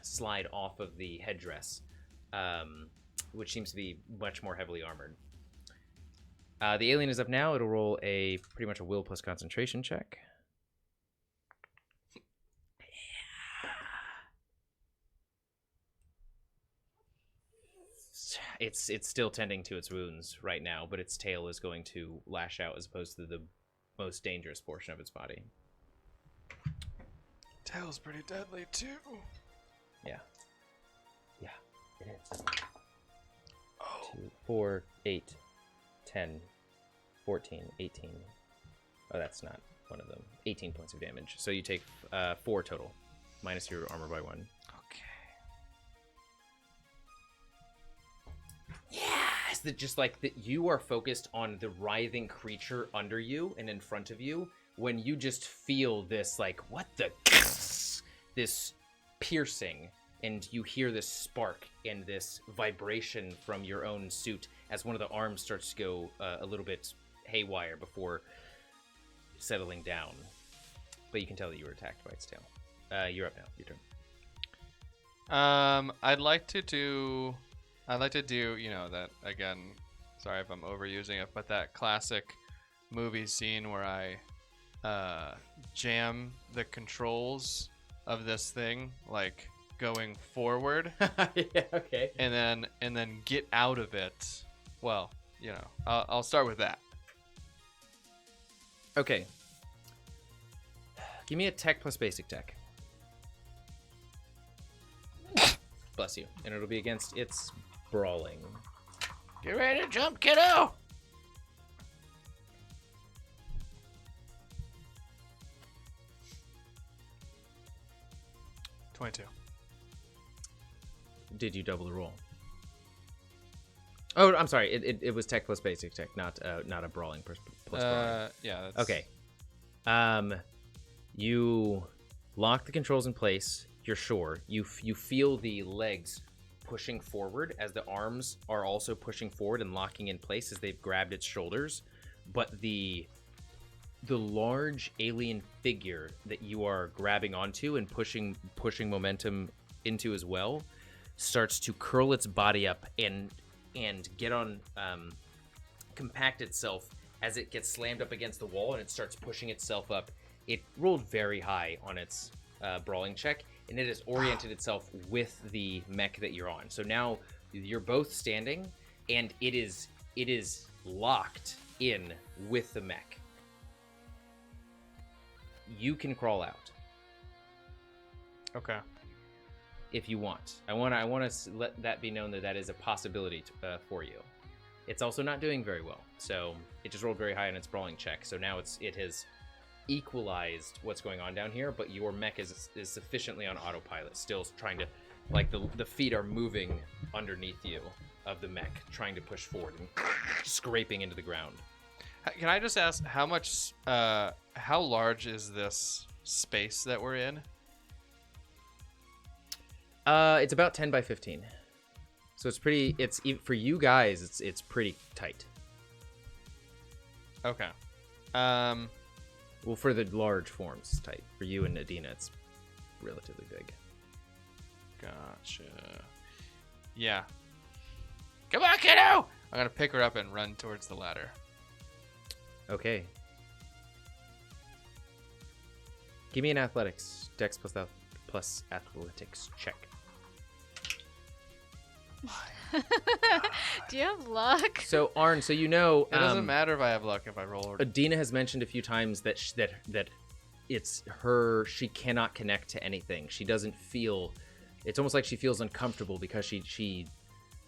slide off of the headdress, which seems to be much more heavily armored. The alien is up now. It'll roll pretty much a will plus concentration check. It's still tending to its wounds right now, but its tail is going to lash out as opposed to the most dangerous portion of its body. Tail's pretty deadly too. Yeah, it is. 2, 4, 8, 10, 14, 18. Oh, that's not one of them. 18 points of damage. So you take 4 total, minus your armor by 1. Yes, that just like that you are focused on the writhing creature under you and in front of you when you just feel this like this piercing, and you hear this spark and this vibration from your own suit as one of the arms starts to go a little bit haywire before settling down. But you can tell that you were attacked by its tail. You're up now. Your turn. I'd like to do, you know, that again, Sorry if I'm overusing it, but that classic movie scene where I jam the controls of this thing like going forward. Yeah, okay. And then get out of it. Well, you know, I'll start with that. Okay. Give me a tech plus basic tech. Bless you. And it'll be against its brawling. Get ready to jump, kiddo! $22. Did you double the roll? Oh, I'm sorry. It was tech plus basic tech, not a brawling plus brawling. Yeah. That's... Okay. You lock the controls in place. You're sure. You feel the legs pushing forward as the arms are also pushing forward and locking in place as they've grabbed its shoulders. But the large alien figure that you are grabbing onto and pushing momentum into as well starts to curl its body up and get on compact itself as it gets slammed up against the wall, and it starts pushing itself up. It rolled very high on its brawling check, and it has oriented itself with the mech that you're on. So now you're both standing, and it is locked in with the mech. You can crawl out. Okay. If you want. I want to let that be known that is a possibility for you. It's also not doing very well. So it just rolled very high on its brawling check. So now it has equalized what's going on down here, but your mech is sufficiently on autopilot, still trying to, like, the feet are moving underneath you of the mech, trying to push forward and scraping into the ground. Can I just ask how large is this space that we're in? It's about 10 by 15. So it's pretty, for you guys, it's pretty tight. Okay. Well, for the large forms, it's tight. For you and Adina, it's relatively big. Gotcha. Yeah. Come on, kiddo! I'm gonna pick her up and run towards the ladder. Okay. Give me an athletics, dex plus athletics check. Do you have luck? So Arn, so you know, it doesn't matter if I have luck if I roll. Adina has mentioned a few times that it's her. She cannot connect to anything. She doesn't feel. It's almost like she feels uncomfortable because she.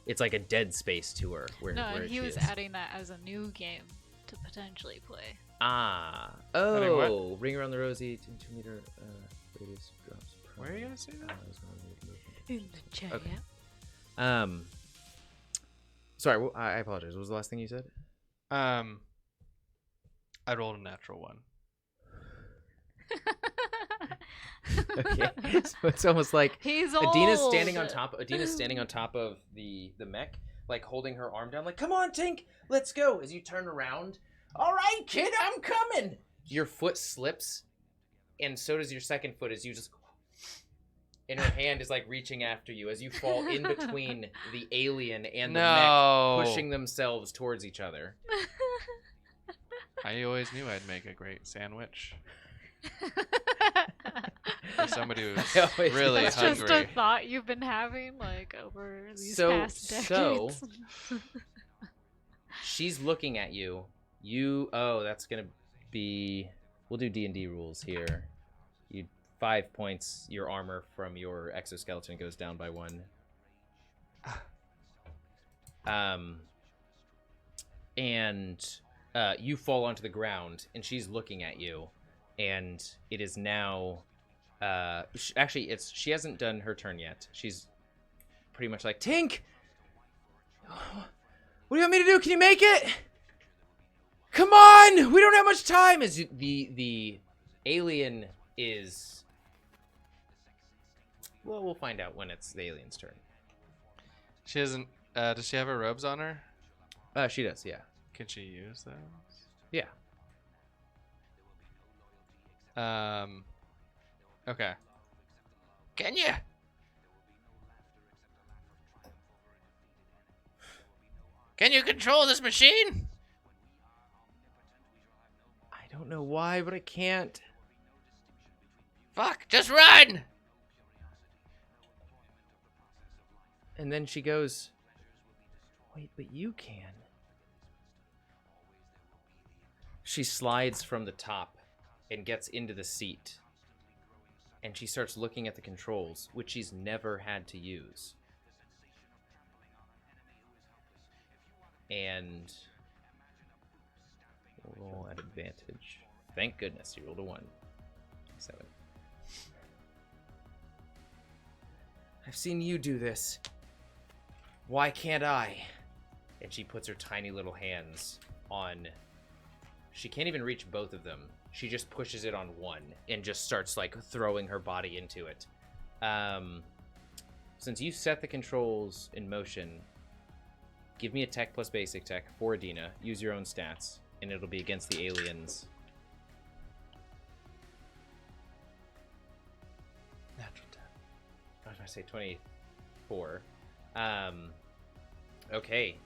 It's like a dead space to her. Where he was adding that as a new game to potentially play. Oh, ring around the rosy 2 meter radius drops. Where are you gonna see that? In the chat. Okay. Sorry, I apologize. What was the last thing you said? I rolled a natural one. Okay, so it's almost like He's Adina's old. standing on top. Adina's standing on top of the mech, like holding her arm down, like, "Come on, Tink, let's go." As you turn around, "All right, kid, I'm coming." Your foot slips, and so does your second foot as you just. And her hand is like reaching after you as you fall in between the alien and the mech, pushing themselves towards each other. I always knew I'd make a great sandwich. For somebody who's really That's hungry. just a thought you've been having, like, over these past decades. So she's looking at you. That's gonna be. We'll do D&D rules here. 5 points. Your armor from your exoskeleton goes down by 1. And you fall onto the ground, and she's looking at you, and it is now. She hasn't done her turn yet. She's pretty much like, "Tink, what do you want me to do? Can you make it? Come on, we don't have much time." As the alien is. Well, we'll find out when it's the alien's turn. She hasn't. Does she have her robes on her? She does, yeah. Can she use those? Yeah. Okay. Can you? Can you control this machine? I don't know why, but I can't. Fuck, just run! And then she goes, wait, but you can. She slides from the top and gets into the seat. And she starts looking at the controls, which she's never had to use. And roll at advantage. Thank goodness you rolled a 1. 7. I've seen you do this. Why can't I? And she puts her tiny little hands on... She can't even reach both of them. She just pushes it on one and just starts, like, throwing her body into it. Since you set the controls in motion, give me a tech plus basic tech for Adina. Use your own stats, and it'll be against the aliens. Natural 10. I was going to say 24. Okay.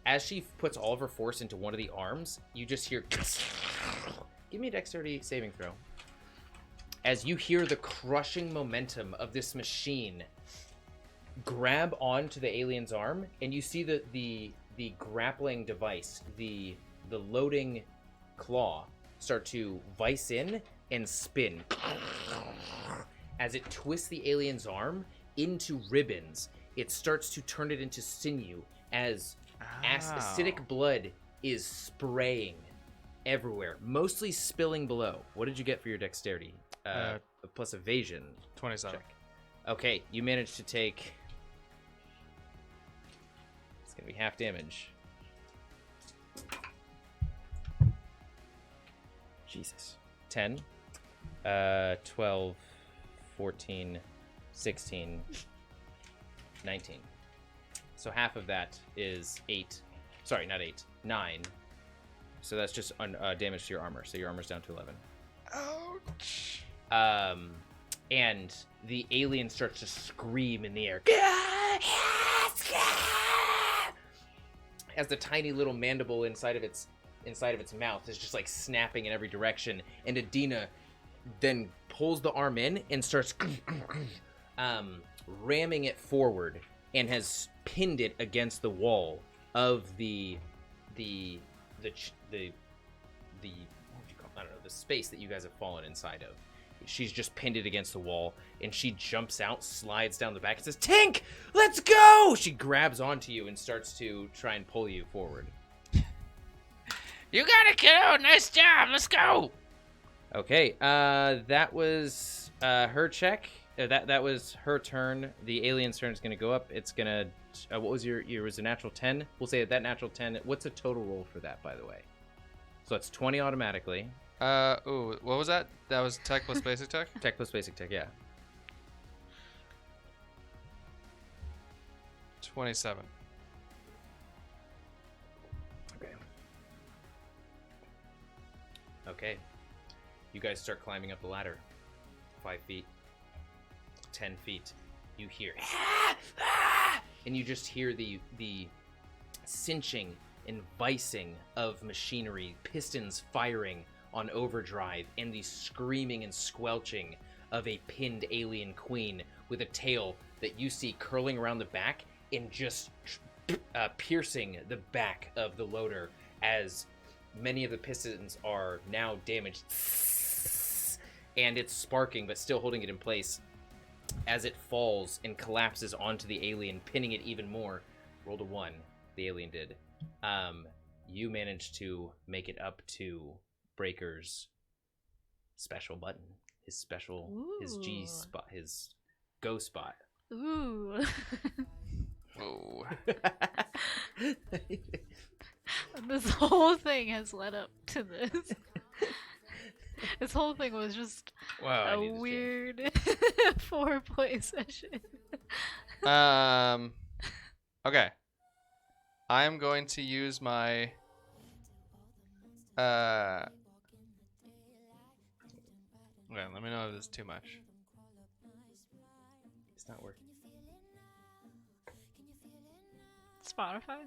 As she puts all of her force into one of the arms, you just hear... Give me a dexterity saving throw. As you hear the crushing momentum of this machine grab onto the alien's arm, and you see the grappling device, the loading claw, start to vice in and spin. As it twists the alien's arm into ribbons, it starts to turn it into sinew as acidic blood is spraying everywhere, mostly spilling below. What did you get for your dexterity? Plus evasion. 27. Check. Okay, you managed to take... It's going to be half damage. Jesus. 10, 12, 14, 16, 19. So half of that is 8. Sorry, not 8. 9. So that's just damage to your armor. So your armor's down to 11. Ouch. And the alien starts to scream in the air. As the tiny little mandible inside of its mouth is just like snapping in every direction. And Adina then pulls the arm in and starts ramming it forward and has pinned it against the wall of the what would you call it? I don't know, the space that you guys have fallen inside of. She's just pinned it against the wall, and she jumps out, slides down the back, and says, "Tink, let's go!" She grabs onto you and starts to try and pull you forward. You got it, kiddo! Nice job! Let's go! Okay, that was her check. That was her turn. The alien's turn is going to go up. It's going to... what was your... It was a natural 10? We'll say that natural 10... What's the total roll for that, by the way? So it's 20 automatically. Ooh, what was that? That was tech plus basic tech? Tech plus basic tech, yeah. 27. Okay. You guys start climbing up the ladder. 5 feet. 10 feet. You hear... And you just hear the cinching and vicing of machinery, pistons firing on overdrive, and the screaming and squelching of a pinned alien queen with a tail that you see curling around the back and just piercing the back of the loader as many of the pistons are now damaged. And it's sparking, but still holding it in place as it falls and collapses onto the alien, pinning it even more. Rolled a 1. The alien did. You managed to make it up to Breaker's special button. His special... Ooh. His G spot. His go spot. Ooh. Oh. This whole thing has led up to this. This whole thing was just Wow, a weird foreplay session. Okay. I'm going to use my okay, let me know if this is too much. It's not working. Spotify?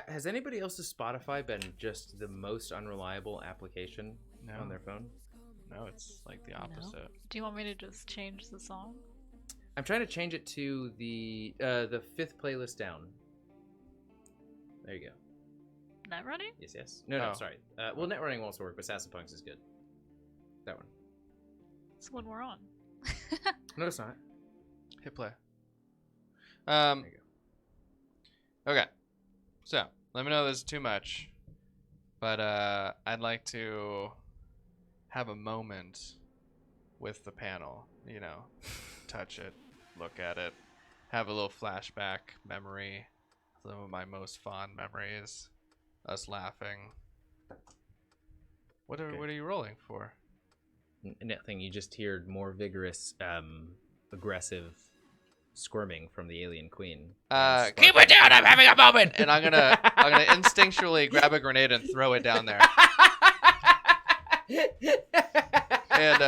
Has anybody else's Spotify been just the most unreliable application on their phone? No, it's like the opposite. No. Do you want me to just change the song? I'm trying to change it to the 5th playlist down. There you go. Net running? Yes. No, sorry. Well, net running will also work, but Sasapunks is good. That one. It's the one we're on. No, it's not. Hit play. There you go. Okay. So, let me know if this is too much. But I'd like to have a moment with the panel. You know, touch it, look at it, have a little flashback memory. Some of my most fond memories. Us laughing. What are you rolling for? Nothing. You just heard more vigorous, aggressive squirming from the alien queen. Keep it down! I'm having a moment. And I'm gonna instinctually grab a grenade and throw it down there. And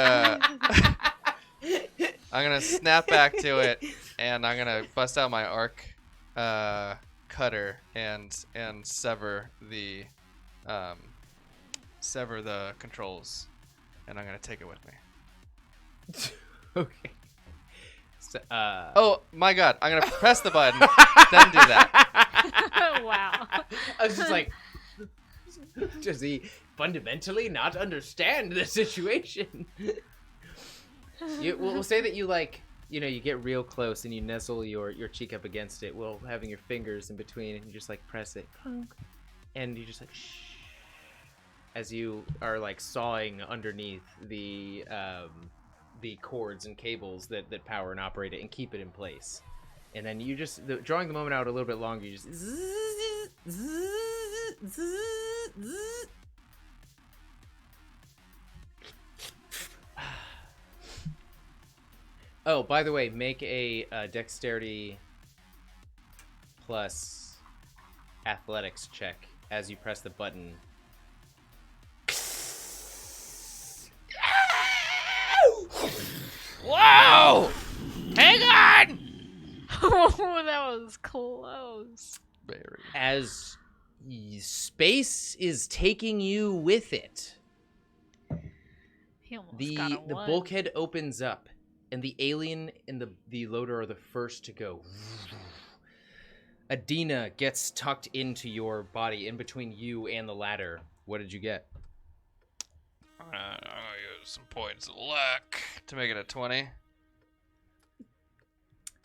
I'm gonna snap back to it, and I'm gonna bust out my arc cutter and sever the controls, and I'm gonna take it with me. Okay. So, oh my god! I'm gonna press the button, then do that. Wow. I was just like, does he fundamentally not understand the situation? We'll say that you you get real close and you nestle your cheek up against it while having your fingers in between, and you just like press it, and you just like shh, as you are like sawing underneath the cords and cables that power and operate it and keep it in place. And then you just drawing the moment out a little bit longer, you just oh, by the way, make a dexterity plus athletics check as you press the button. Whoa! Hang on! Oh, that was close. Very. As space is taking you with it, He almost the got a one. bulkhead opens up, and the alien and the loader are the first to go. Adina gets tucked into your body, in between you and the ladder. What did you get? I'm gonna use some points of luck to make it a 20.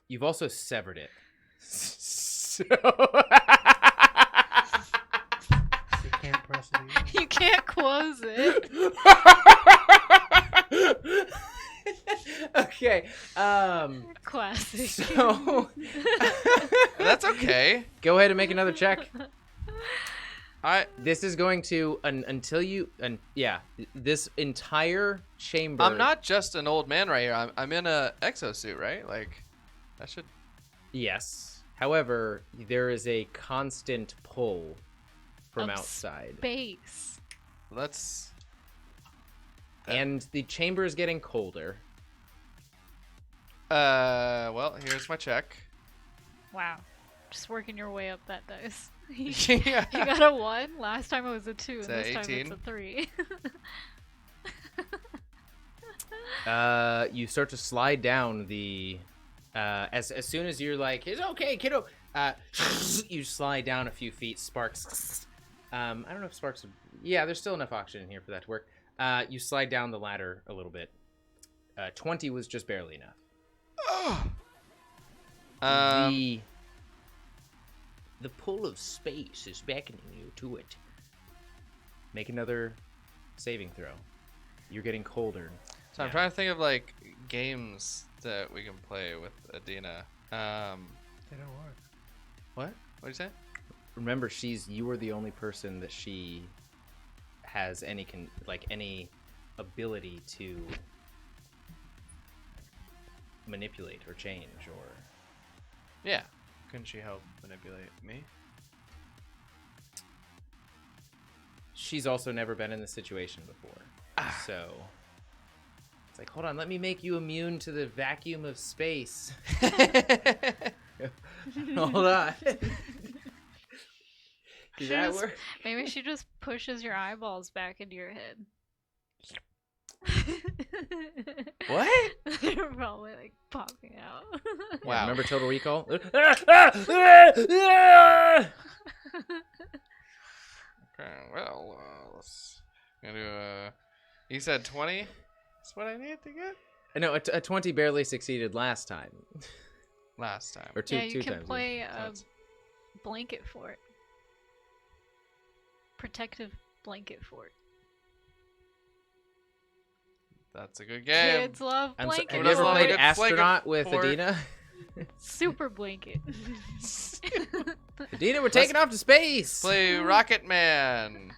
You've also severed it. So You can't press it again. You can't close it. Okay. Classic. So That's okay. go ahead and make another check. I This is going to this entire chamber. I'm not just an old man right here. I'm in a exosuit, right? Like, that should. Yes. However, there is a constant pull from Of outside. Base. Let's. And the chamber is getting colder. Well, here's my check. Wow. Just working your way up that dice. Yeah. You got a 1. Last time it was a 2, It's and a this time 18. it's a 3. You start to slide down the as soon as you're like, it's okay, kiddo. You slide down a few feet. Sparks. I don't know if sparks. Yeah, there's still enough oxygen in here for that to work. You slide down the ladder a little bit. 20 was just barely enough. The pull of space is beckoning you to it. Make another saving throw. You're getting colder. So I'm trying to think of like games that we can play with Adina. They don't work. What? What'd you say? Remember, you are the only person that she has any ability to manipulate or change or. Yeah. Couldn't she help manipulate me? She's also never been in this situation before. So it's like, hold on, let me make you immune to the vacuum of space. Hold on. Does She that just- work? Maybe she just pushes your eyeballs back into your head. What? They're probably like popping out. Yeah, Wow. remember Total Recall? Okay, well, let's gonna do you said 20? That's what I need to get No, a 20 barely succeeded last time. last time. Or two yeah, you can times. play a That's- blanket fort. Protective blanket fort. That's a good game. Kids love I'm so, blanket have you ever Love played it. Astronaut with Fort. Adina? Super blanket. Adina, we're taking off to space! Play Rocket Man.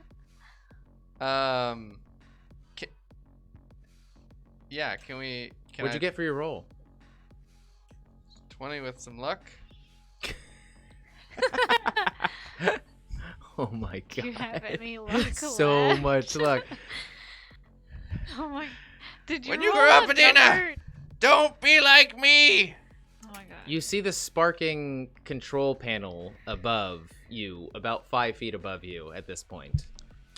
Yeah, can we? Can What'd I you get for your roll? 20 with some luck? Oh my god. Do you have any luck So left? much luck. Oh my! Did you? When you roll grow up, a Adina! number? Don't be like me. Oh my god! You see the sparking control panel above you, about 5 feet above you at this point.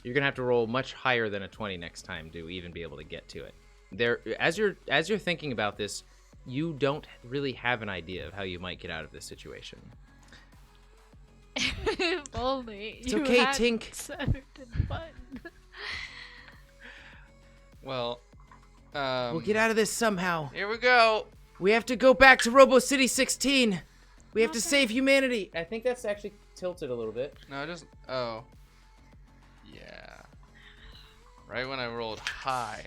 You're gonna have to roll much higher than a 20 next time to even be able to get to it. There, as you're thinking about this, you don't really have an idea of how you might get out of this situation. If only It's you okay, had Tink. centered button. Well, We'll get out of this somehow. here we go. We have to go back to Robo City 16. We have to Okay. save humanity. I think that's actually tilted a little bit. No, just oh, yeah. Right when I rolled high.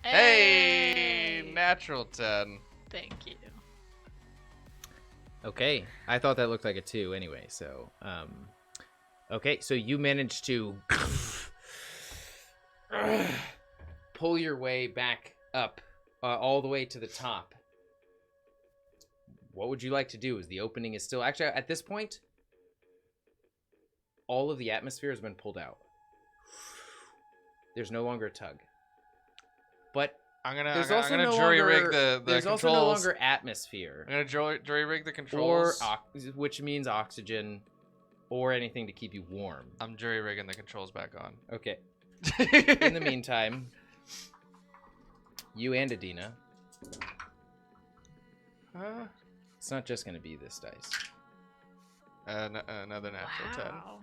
Hey, natural 10. Thank you. Okay, I thought that looked like a 2 anyway, so, okay, so you managed to pull your way back up, all the way to the top. What would you like to do? Is the opening is still, actually, at this point, all of the atmosphere has been pulled out. There's no longer a tug. But I'm gonna no jury rig longer- the there's controls. also no longer atmosphere. I'm gonna jury rig the Or controls. which means oxygen, or anything to keep you warm. I'm jury rigging the controls back on. Okay. In the meantime, you and Adina, it's not just gonna be this dice. Another natural 10. Wow.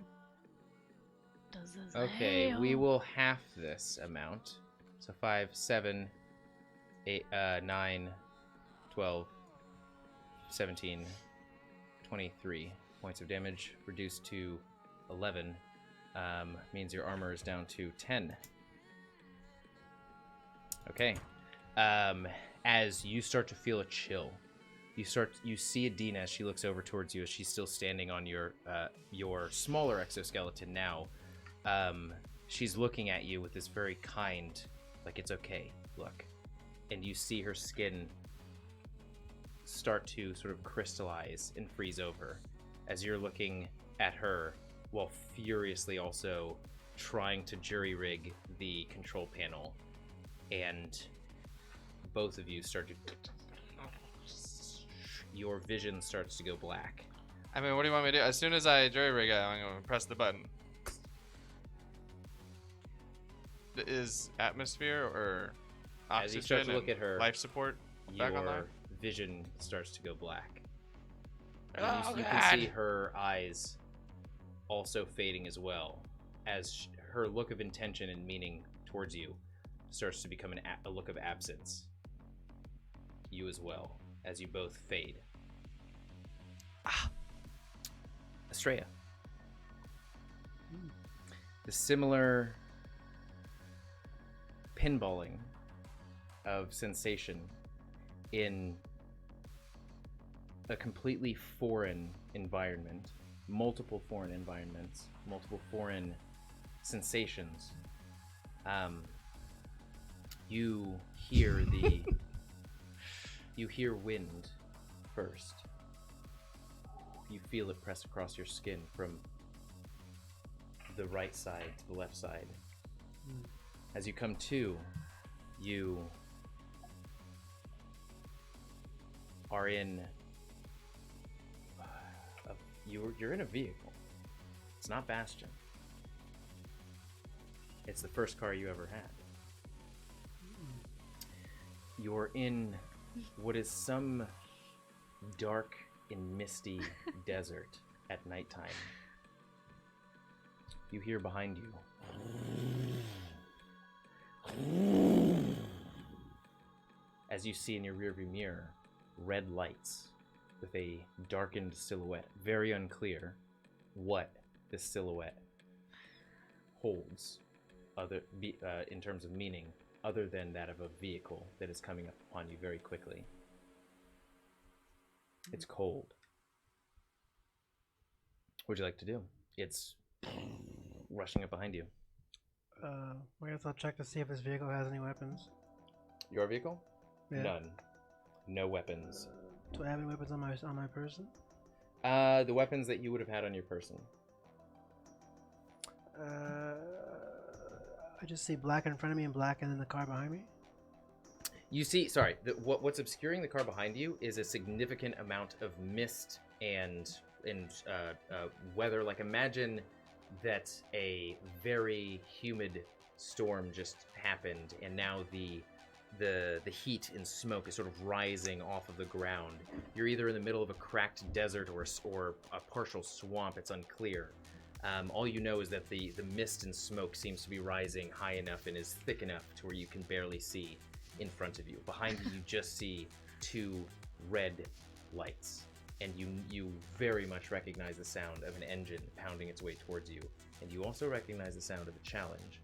Does this Okay, we hail? will half this amount. So 5, 7, 8, 9, 12, 17, 23 points of damage, reduced to 11. Means your armor is down to 10. Okay. As you start to feel a chill, you see Adina as she looks over towards you as she's still standing on your smaller exoskeleton now. She's looking at you with this very kind, like it's okay look. And you see her skin start to sort of crystallize and freeze over as you're looking at her while furiously also trying to jury rig the control panel. And both of you start to... Your vision starts to go black. I mean, what do you want me to do? As soon as I jury rig it, I'm gonna press the button. Is atmosphere or As you oxygen start to look and at her, life support back on your there? vision starts to go black. And Oh, you God. can see her eyes also fading as well, as her look of intention and meaning towards you starts to become a look of absence. You as well, as you both fade. Astraea. The similar pinballing of sensation in a completely foreign environment, multiple foreign environments, multiple foreign sensations. You hear you hear wind first. You feel it press across your skin from the right side to the left side. As you come to, you are in you're in a vehicle. It's not Bastion. It's the first car you ever had. You're in what is some dark and misty desert at nighttime. You hear behind you. As you see in your rearview mirror, red lights with a darkened silhouette. Very unclear what this silhouette holds in terms of meaning, other than that of a vehicle that is coming up upon you very quickly. It's cold. What would you like to do? It's rushing up behind you. I guess I'll check to see if this vehicle has any weapons. Your vehicle? Yeah. None. No weapons. Do I have any weapons on my person? The weapons that you would have had on your person. I just see black in front of me and black in the car behind me. You see, what's obscuring the car behind you is a significant amount of mist and weather. Like, imagine that a very humid storm just happened, and now the heat and smoke is sort of rising off of the ground. You're either in the middle of a cracked desert or a partial swamp. It's unclear. All you know is that the mist and smoke seems to be rising high enough and is thick enough to where you can barely see in front of you. Behind you, you just see two red lights, and you very much recognize the sound of an engine pounding its way towards you, and you also recognize the sound of a challenge.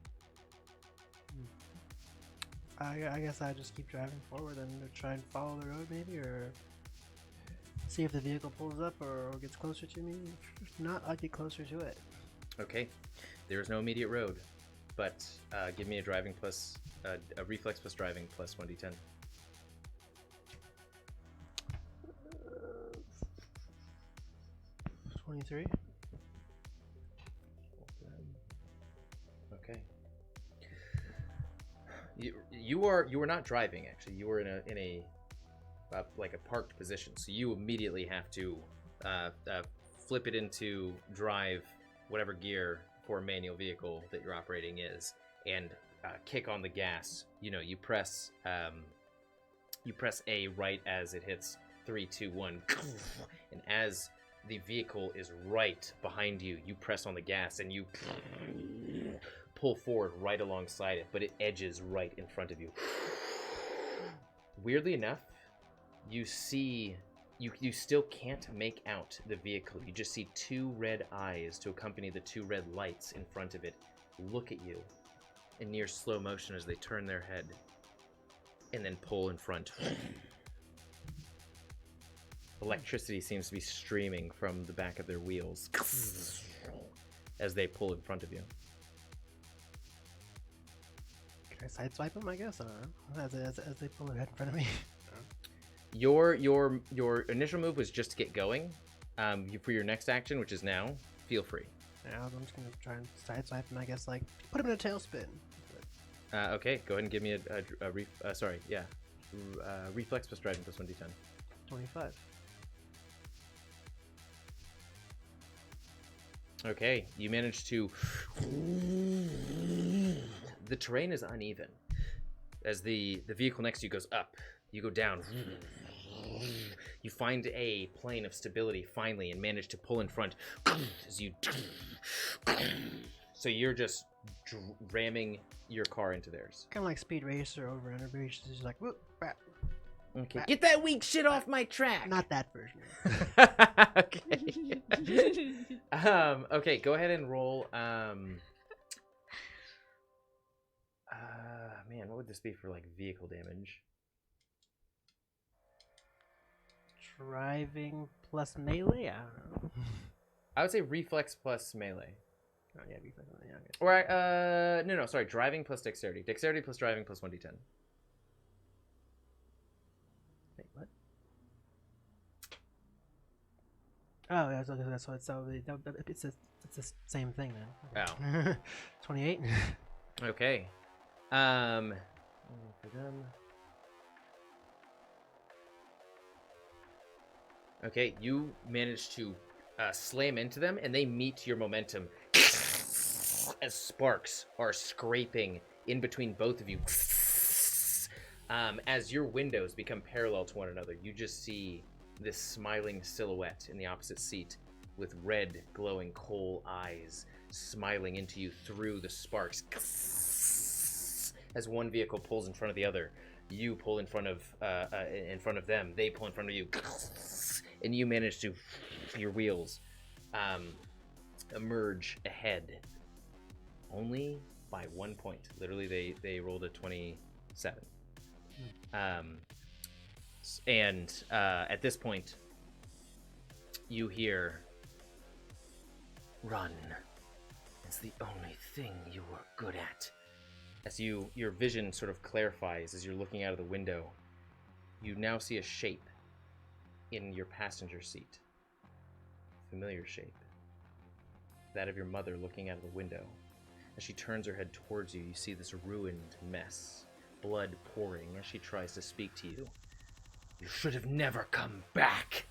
I guess I just keep driving forward and try and follow the road, maybe, or see if the vehicle pulls up or gets closer to me. If not, I'll get closer to it. Okay, there is no immediate road, but give me a driving plus a reflex plus driving plus 1d10. 23. Okay. You were not driving, actually. You were in a like a parked position, so you immediately have to flip it into drive, whatever gear for a manual vehicle that you're operating is, and kick on the gas. You press A right as it hits 3, 2, 1, and as the vehicle is right behind you, you press on the gas and you pull forward right alongside it, but it edges right in front of you. Weirdly enough, you still can't make out the vehicle. You just see two red eyes to accompany the two red lights in front of it look at you in near slow motion as they turn their head and then pull in front. Electricity seems to be streaming from the back of their wheels as they pull in front of you. Can I sideswipe them, I guess? I don't know. As they pull their head in front of me. Your initial move was just to get going. For your next action, which is now, feel free. Yeah, I'm just gonna try and sideswipe and I guess like put him in a tailspin. Okay, go ahead and give me reflex plus driving plus 1d10. 25. Okay, you managed to. The terrain is uneven. As the vehicle next to you goes up, you go down. You find a plane of stability finally and manage to pull in front as you. So you're just ramming your car into theirs. Kind of like Speed Racer over Under Bridge. It's just like whoop, bap. Okay, get that weak shit off my track. Not that version. Okay. Okay, go ahead and roll. Man, what would this be for like vehicle damage? Driving plus melee? I don't know. I would say reflex plus melee. Oh yeah, reflex. Yeah, okay. Or no, sorry, driving plus dexterity. Dexterity plus driving plus 1d10. Wait, what? Oh, yeah, that's what it's the same thing then. Oh. 28. Okay. For them. Okay, you managed to slam into them, and they meet your momentum as sparks are scraping in between both of you. As your windows become parallel to one another, you just see this smiling silhouette in the opposite seat with red glowing coal eyes smiling into you through the sparks. As one vehicle pulls in front of the other, you pull in front of them, they pull in front of you, and you manage to, your wheels, emerge ahead only by 1 point. Literally, they rolled a 27. And at this point, you hear, "Run. It's the only thing you were good at." As your vision sort of clarifies as you're looking out of the window, you now see a shape in your passenger seat. Familiar shape. That of your mother looking out of the window. As she turns her head towards you, you see this ruined mess, blood pouring as she tries to speak to you. "You should have never come back!"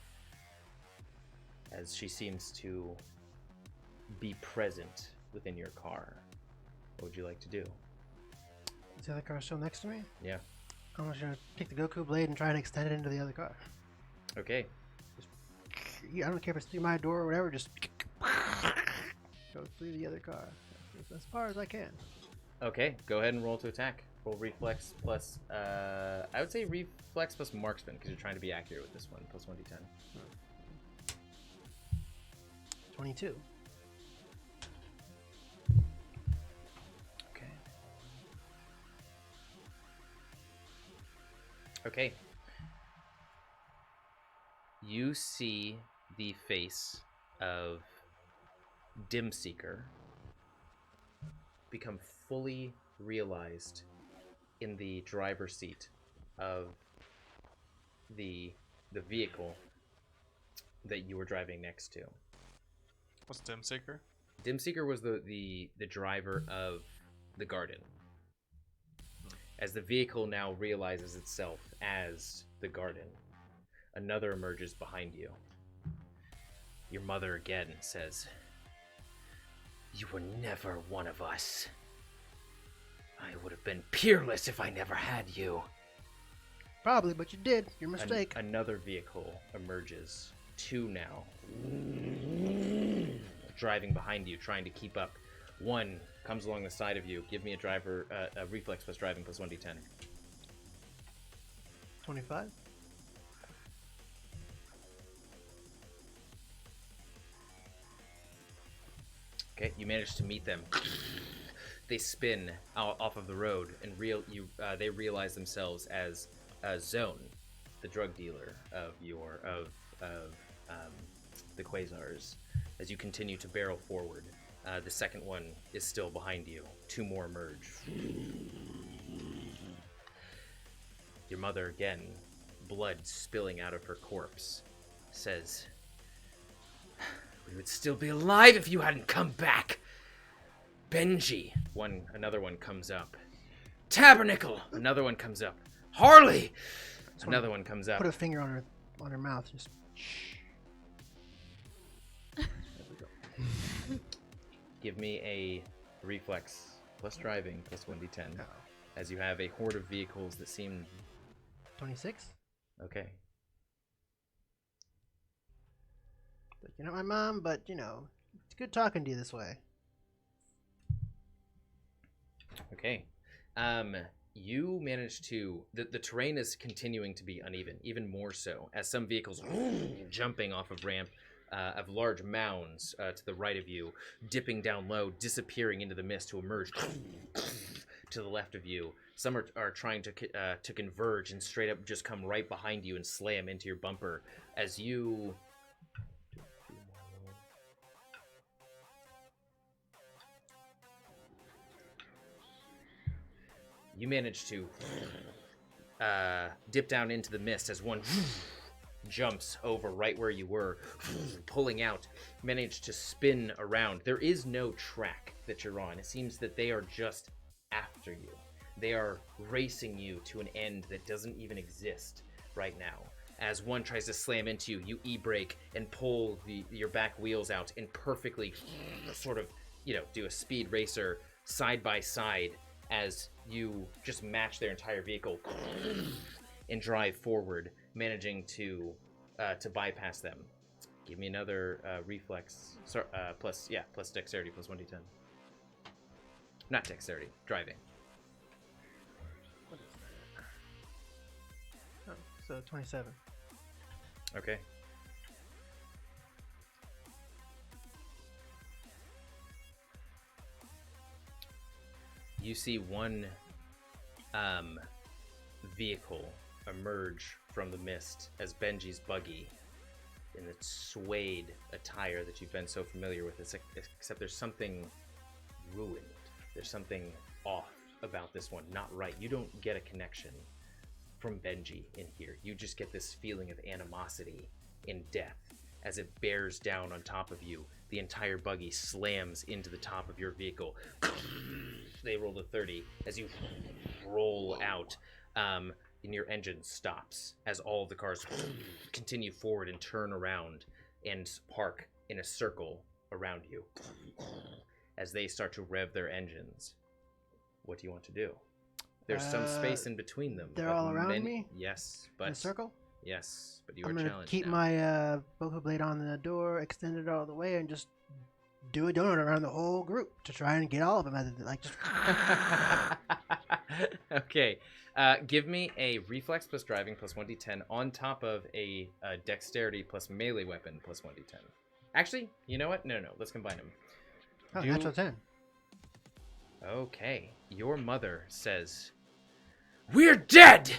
As she seems to be present within your car. What would you like to do? Is the other car still next to me? Yeah. I'm just gonna take the Goku blade and try and extend it into the other car. Okay. I don't care if it's through my door or whatever, just go through the other car as far as I can. Okay, go ahead and roll to attack. Roll reflex plus, I would say reflex plus marksman, because you're trying to be accurate with this one, plus 1d10. 22. Okay. Okay. You see the face of Dimseeker become fully realized in the driver's seat of the vehicle that you were driving next to. What's Dimseeker? Dimseeker was the driver of the garden. As the vehicle now realizes itself as the garden, another emerges behind you. Your mother again says, "You were never one of us. I would have been peerless if I never had you." Probably, but you did. Your mistake. Another vehicle emerges. Two now. Driving behind you, trying to keep up. One comes along the side of you. Give me a reflex plus driving plus 1d10. 25. Okay, you manage to meet them. They spin off of the road, and they realize themselves as Zone, the drug dealer of the Quasars. As you continue to barrel forward, the second one is still behind you. Two more emerge. Your mother again, blood spilling out of her corpse, says, "We would still be alive if you hadn't come back. Benji," another one comes up. "Tabernacle," another one comes up. "Harley," another one comes up. Put a finger on her mouth. Just shh. There we go. Give me a reflex plus driving plus 1d10. Uh-oh. As you have a horde of vehicles that seem 26. okay. Like, you're not my mom, but it's good talking to you this way. Okay. You managed to... The terrain is continuing to be uneven, even more so, as some vehicles jumping off of ramp of large mounds to the right of you, dipping down low, disappearing into the mist to emerge to the left of you. Some are trying to converge and straight up just come right behind you and slam into your bumper as you... You manage to dip down into the mist as one jumps over right where you were, pulling out, manage to spin around. There is no track that you're on. It seems that they are just after you. They are racing you to an end that doesn't even exist right now. As one tries to slam into you, you e-brake and pull your back wheels out and perfectly sort of, do a speed racer side by side as you just match their entire vehicle and drive forward, managing to bypass them. Give me another reflex, plus dexterity, plus 1d10. Not dexterity, driving. What is that? Oh, so 27. Okay. You see one vehicle emerge from the mist as Benji's buggy in its suede attire that you've been so familiar with, except there's something ruined. There's something off about this one, not right. You don't get a connection from Benji in here. You just get this feeling of animosity and death as it bears down on top of you. The entire buggy slams into the top of your vehicle. They roll a 30 as you roll out, and your engine stops as all of the cars continue forward and turn around and park in a circle around you as they start to rev their engines. What do you want to do? There's some space in between them. They're all around me? Yes, but... In a circle? Yes, but you are I'm challenged going to keep now. my Bofa blade on the door, extend it all the way, and just do a donut around the whole group to try and get all of them. Just... Okay. Give me a reflex plus driving plus 1d10 on top of a dexterity plus melee weapon plus 1d10. Actually, you know what? No. Let's combine them. Oh, natural 10. Okay. Your mother says, "We're dead!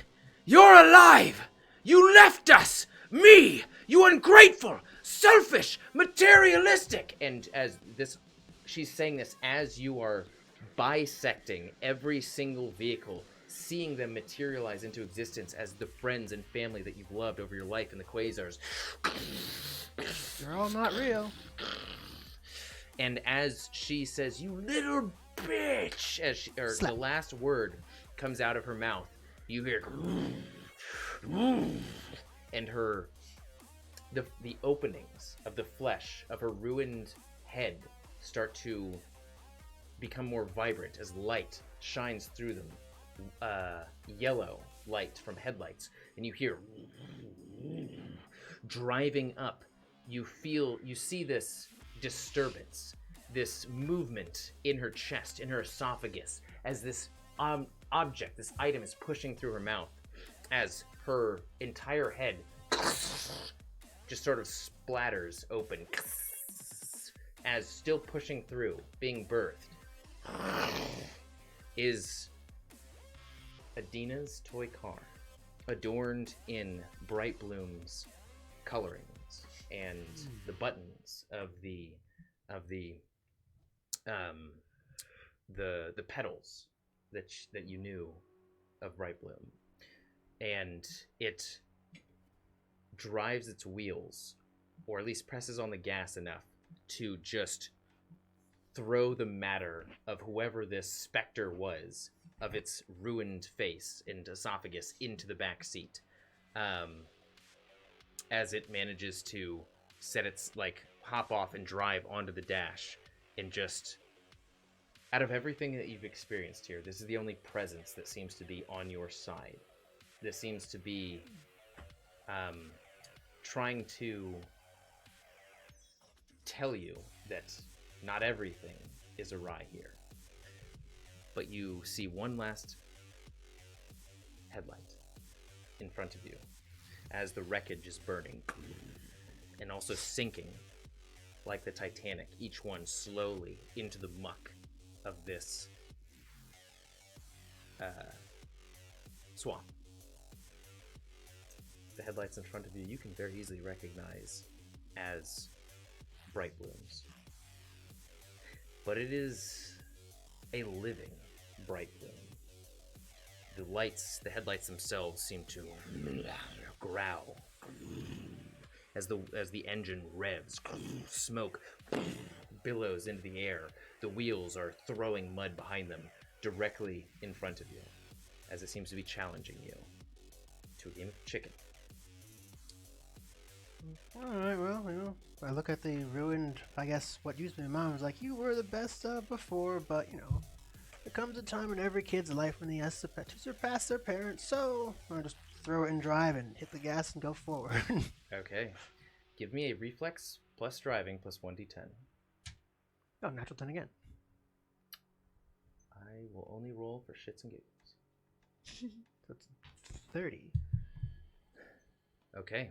You're alive! You left us! Me! You ungrateful, selfish, materialistic!" And as this, she's saying this as you are bisecting every single vehicle, seeing them materialize into existence as the friends and family that you've loved over your life in the Quasars. They're all not real. And as she says, "You little bitch," the last word comes out of her mouth, you hear, and the openings of the flesh of her ruined head start to become more vibrant as light shines through them. Yellow light from headlights, and you hear driving up. You see this disturbance, this movement in her chest, in her esophagus, as this object, this item is pushing through her mouth, as her entire head just sort of splatters open, as still pushing through, being birthed, is Adina's toy car, adorned in bright blooms, colorings, and the buttons of the petals that you knew of bright bloom, and it drives its wheels, or at least presses on the gas enough to just throw the matter of whoever this specter was, of its ruined face and esophagus, into the back seat, as it manages to set its, hop off and drive onto the dash. And just, out of everything that you've experienced here, this is the only presence that seems to be on your side. This seems to be trying to tell you that not everything is awry here. But you see one last headlight in front of you as the wreckage is burning and also sinking like the Titanic, each one slowly into the muck of this swamp. The headlights in front of you can very easily recognize as bright blooms. But it is a living bright bloom. The headlights themselves seem to growl as the engine revs. Smoke billows into the air. The wheels are throwing mud behind them directly in front of you, as it seems to be challenging you to a game of chicken. Alright, well, I look at the ruined, I guess what used to be mom was like, you were the best before, but, there comes a time in every kid's life when he has to surpass their parents, so I'll just throw it in drive and hit the gas and go forward. Okay. Give me a reflex plus driving plus 1d10. Oh, natural 10 again. I will only roll for shits and giggles. So it's 30. Okay.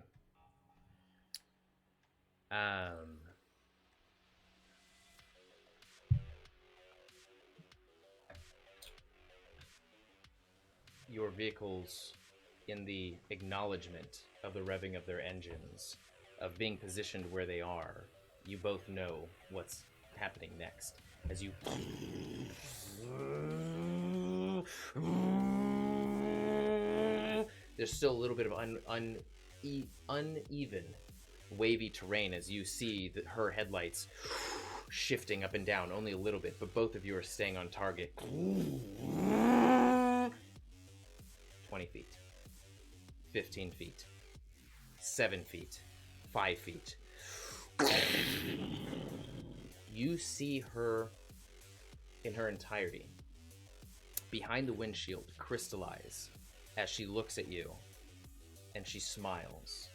Your vehicles, in the acknowledgement of the revving of their engines, of being positioned where they are, you both know what's happening next. As you... There's still a little bit of uneven, wavy terrain as you see her headlights shifting up and down only a little bit, but both of you are staying on target. 20 feet, 15 feet, 7 feet, 5 feet. You see her in her entirety, behind the windshield, crystallize as she looks at you, and she smiles,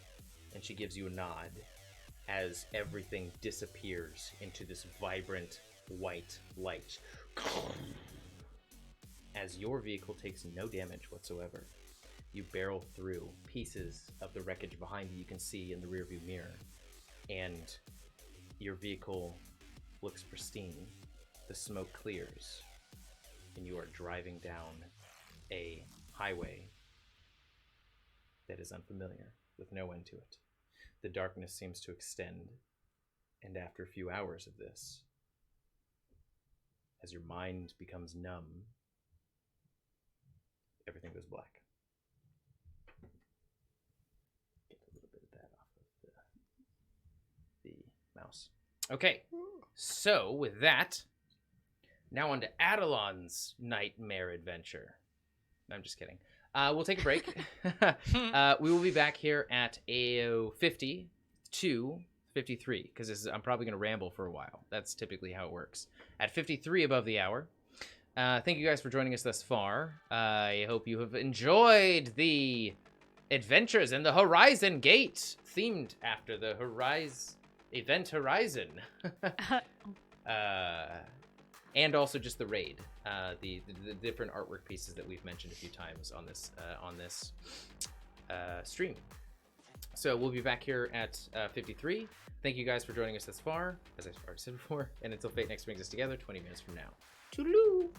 and she gives you a nod as everything disappears into this vibrant white light. As your vehicle takes no damage whatsoever, you barrel through pieces of the wreckage behind you can see in the rearview mirror, and your vehicle looks pristine. The smoke clears, and you are driving down a highway that is unfamiliar, with no end to it. The darkness seems to extend, and after a few hours of this, as your mind becomes numb, everything goes black. Get a little bit of that off of the mouse. Okay, so with that, now on to Adelon's nightmare adventure. I'm just kidding. We'll take a break. We will be back here at 50 to 53, because I'm probably going to ramble for a while. That's typically how it works. At 53 above the hour. Thank you guys for joining us thus far. I hope you have enjoyed the adventures in the Horizon Gate, themed after the Event Horizon. And also just the raid, the different artwork pieces that we've mentioned a few times on this stream. So we'll be back here at 53. Thank you guys for joining us thus far, as I already said before, and until fate next brings us together 20 minutes from now. Toodaloo!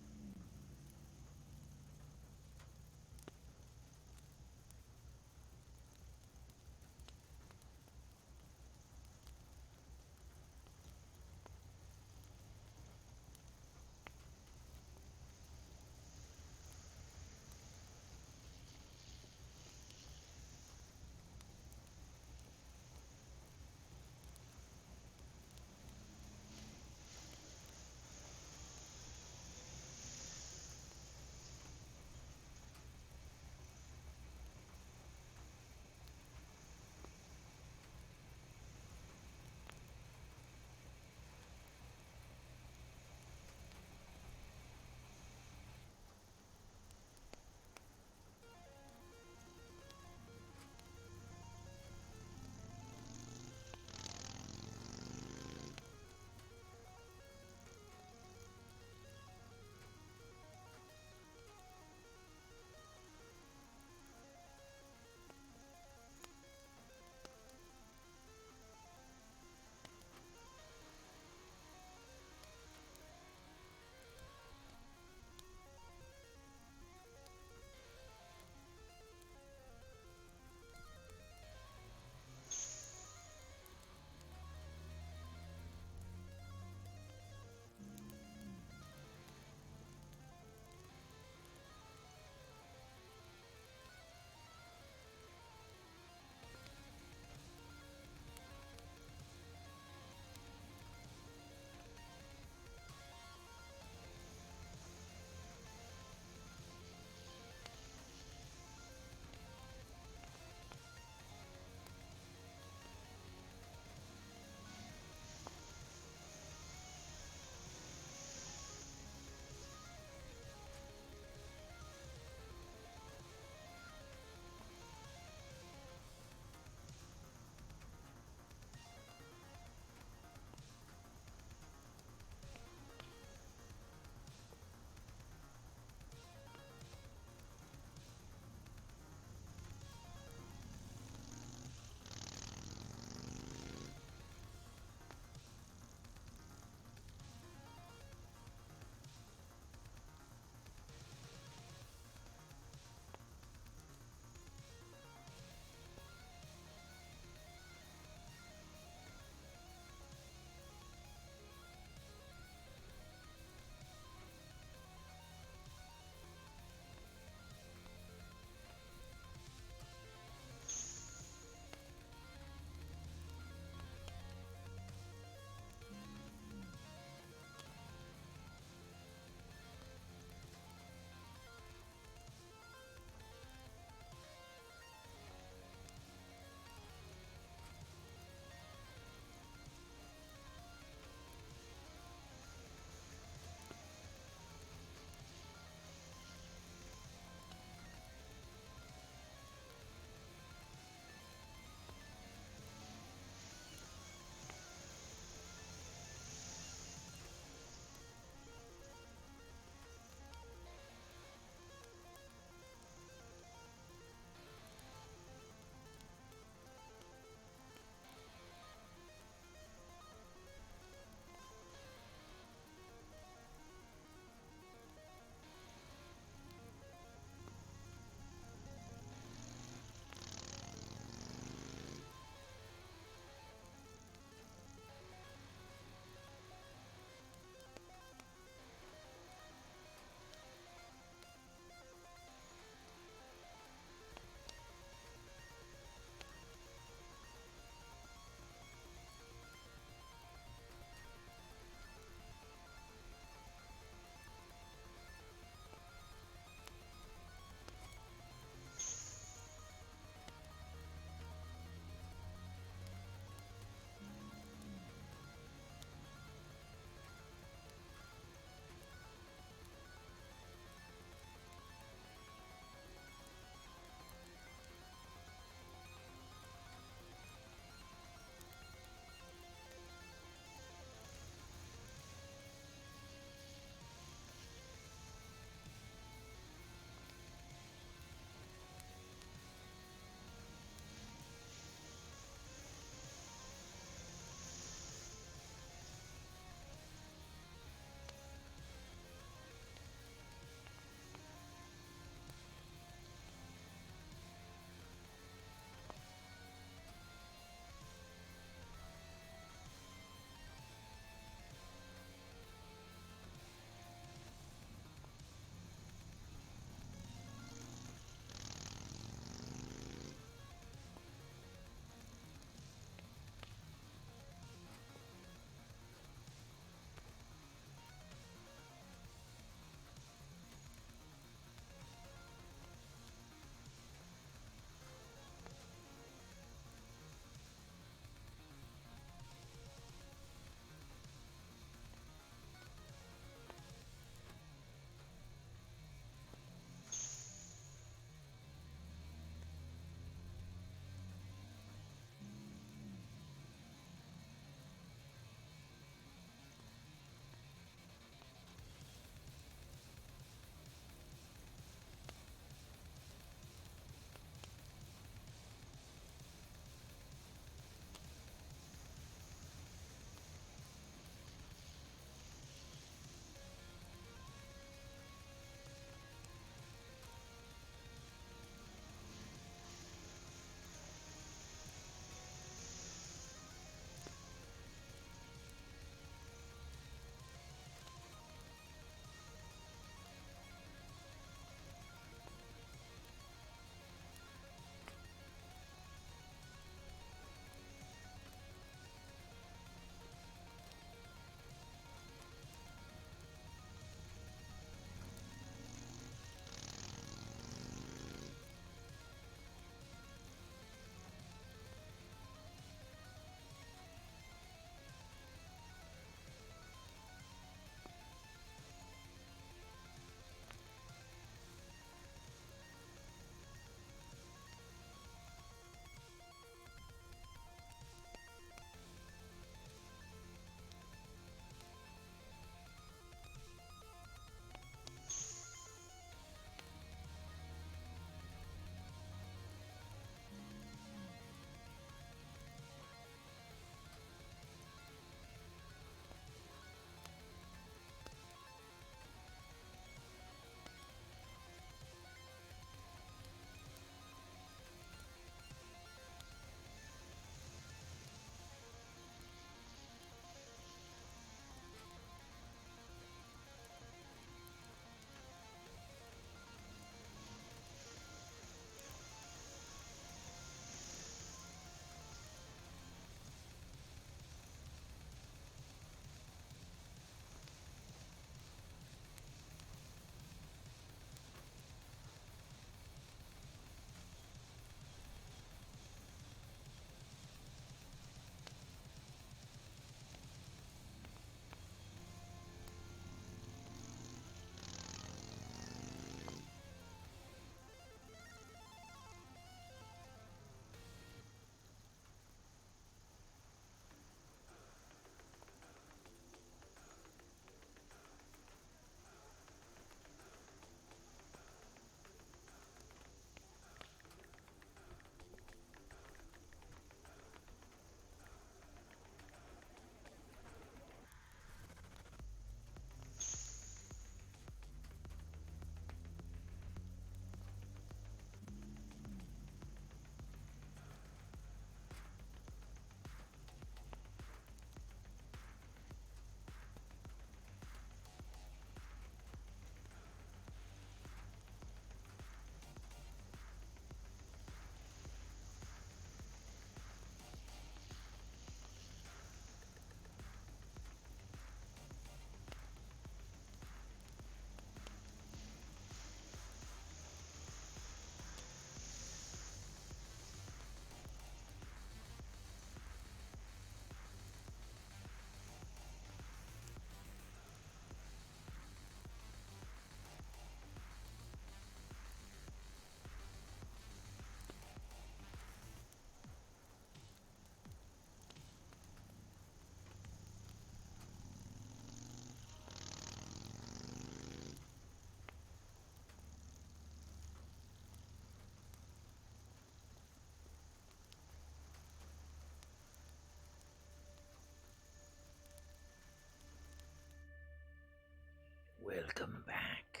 Welcome back.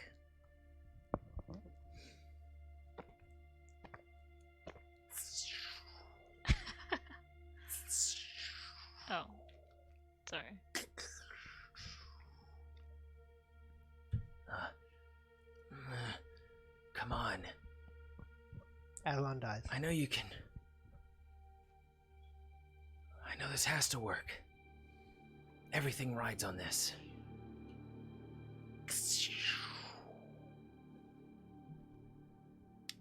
Oh, sorry. Come on. Adelon dies. I know you can. I know this has to work. Everything rides on this.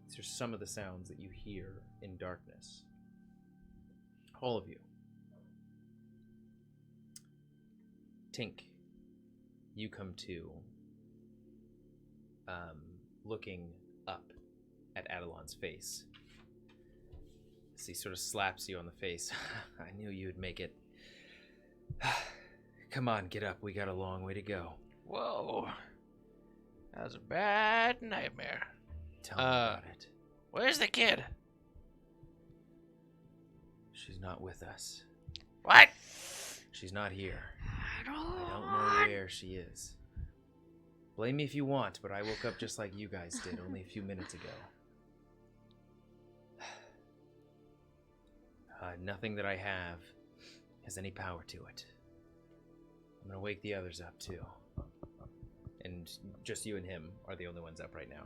These are some of the sounds that you hear in darkness. All of you. Tink, you come to, looking up at Adelon's face. As he sort of slaps you on the face. I knew you'd make it. Come on, get up. We got a long way to go. Whoa. That was a bad nightmare. Tell me about it. Where's the kid? She's not with us. What? She's not here. I don't know where she is. Blame me if you want, but I woke up just like you guys did only a few minutes ago. Nothing that I have has any power to it. I'm gonna wake the others up too. And just you and him are the only ones up right now.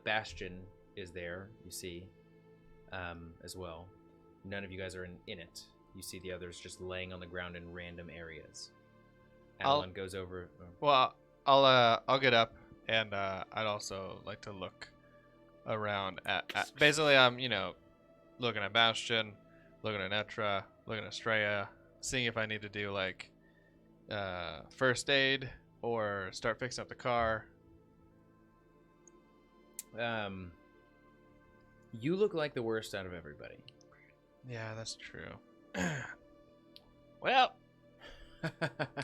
Bastion is there, you see, as well. None of you guys are in it. You see the others just laying on the ground in random areas. Adelon goes over. Well, I'll get up, and I'd also like to look around at basically I'm looking at Bastion, looking at Netra, looking at Astraea, seeing if I need to do like first aid or start fixing up the car. You look like the worst out of everybody. Yeah, that's true. Well,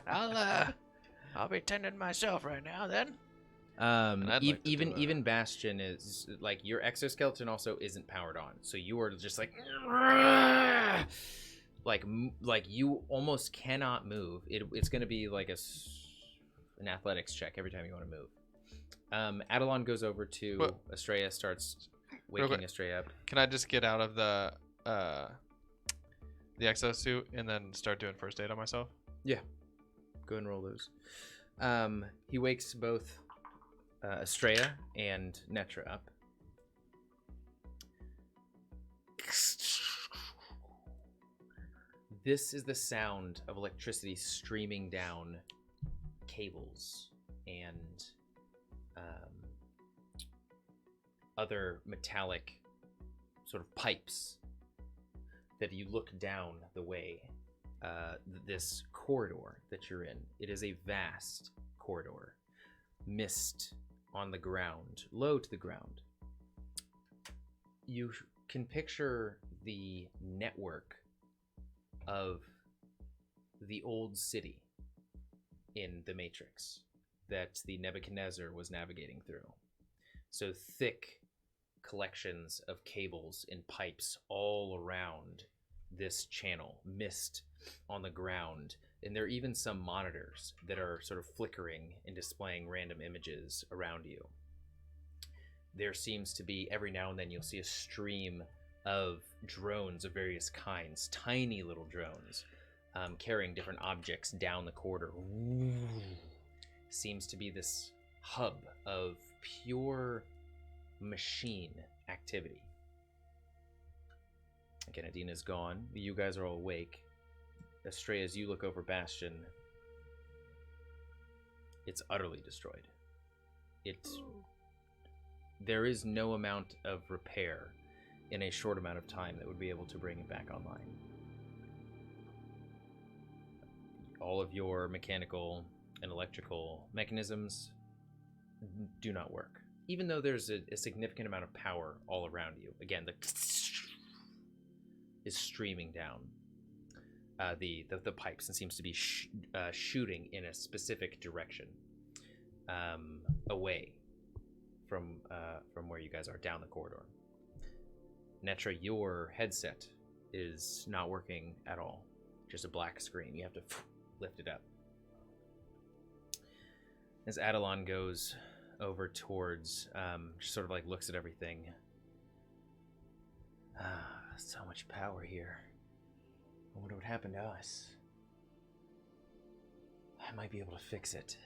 I'll be tending myself right now then. Even Bastion is like, your exoskeleton also isn't powered on, so you are just like you almost cannot move. It's going to be like an athletics check every time you want to move. Adelon goes over to Astraea, starts waking Astraea up. Can I just get out of the exosuit and then start doing first aid on myself? Yeah, go and roll those. He wakes both Astraea and Netra up. This is the sound of electricity streaming down cables and other metallic sort of pipes that you look down the way. This corridor that you're in, it is a vast corridor. Mist on the ground, low to the ground. You can picture the network of the old city in the Matrix that the Nebuchadnezzar was navigating through. So thick collections of cables and pipes all around this channel, mist on the ground, and there are even some monitors that are sort of flickering and displaying random images around you. There seems to be, every now and then you'll see a stream of drones of various kinds, tiny little drones, carrying different objects down the corridor. Ooh. Seems to be this hub of pure machine activity. Again, Adina's gone. You guys are all awake. Astraea, as you look over Bastion, it's utterly destroyed. There is no amount of repair in a short amount of time that would be able to bring it back online. All of your mechanical and electrical mechanisms do not work, even though there's a significant amount of power all around you. Again, the is streaming down the pipes and seems to be shooting in a specific direction, away from where you guys are, down the corridor. Netra, your headset is not working at all. Just a black screen. You have to lift it up. As Adelon goes over towards, just sort of like looks at everything. So much power here. I wonder what happened to us. I might be able to fix it.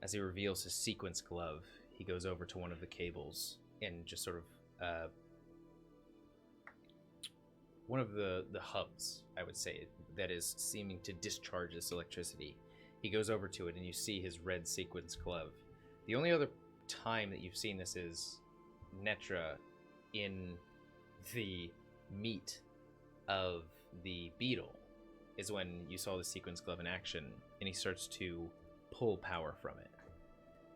As he reveals his sequence glove, he goes over to one of the cables and just sort of one of the hubs, I would say, that is seeming to discharge this electricity. He goes over to it, and you see his red sequence glove. The only other time that you've seen this is Netra in the meat of the beetle is when you saw the sequence glove in action, and he starts to pull power from it.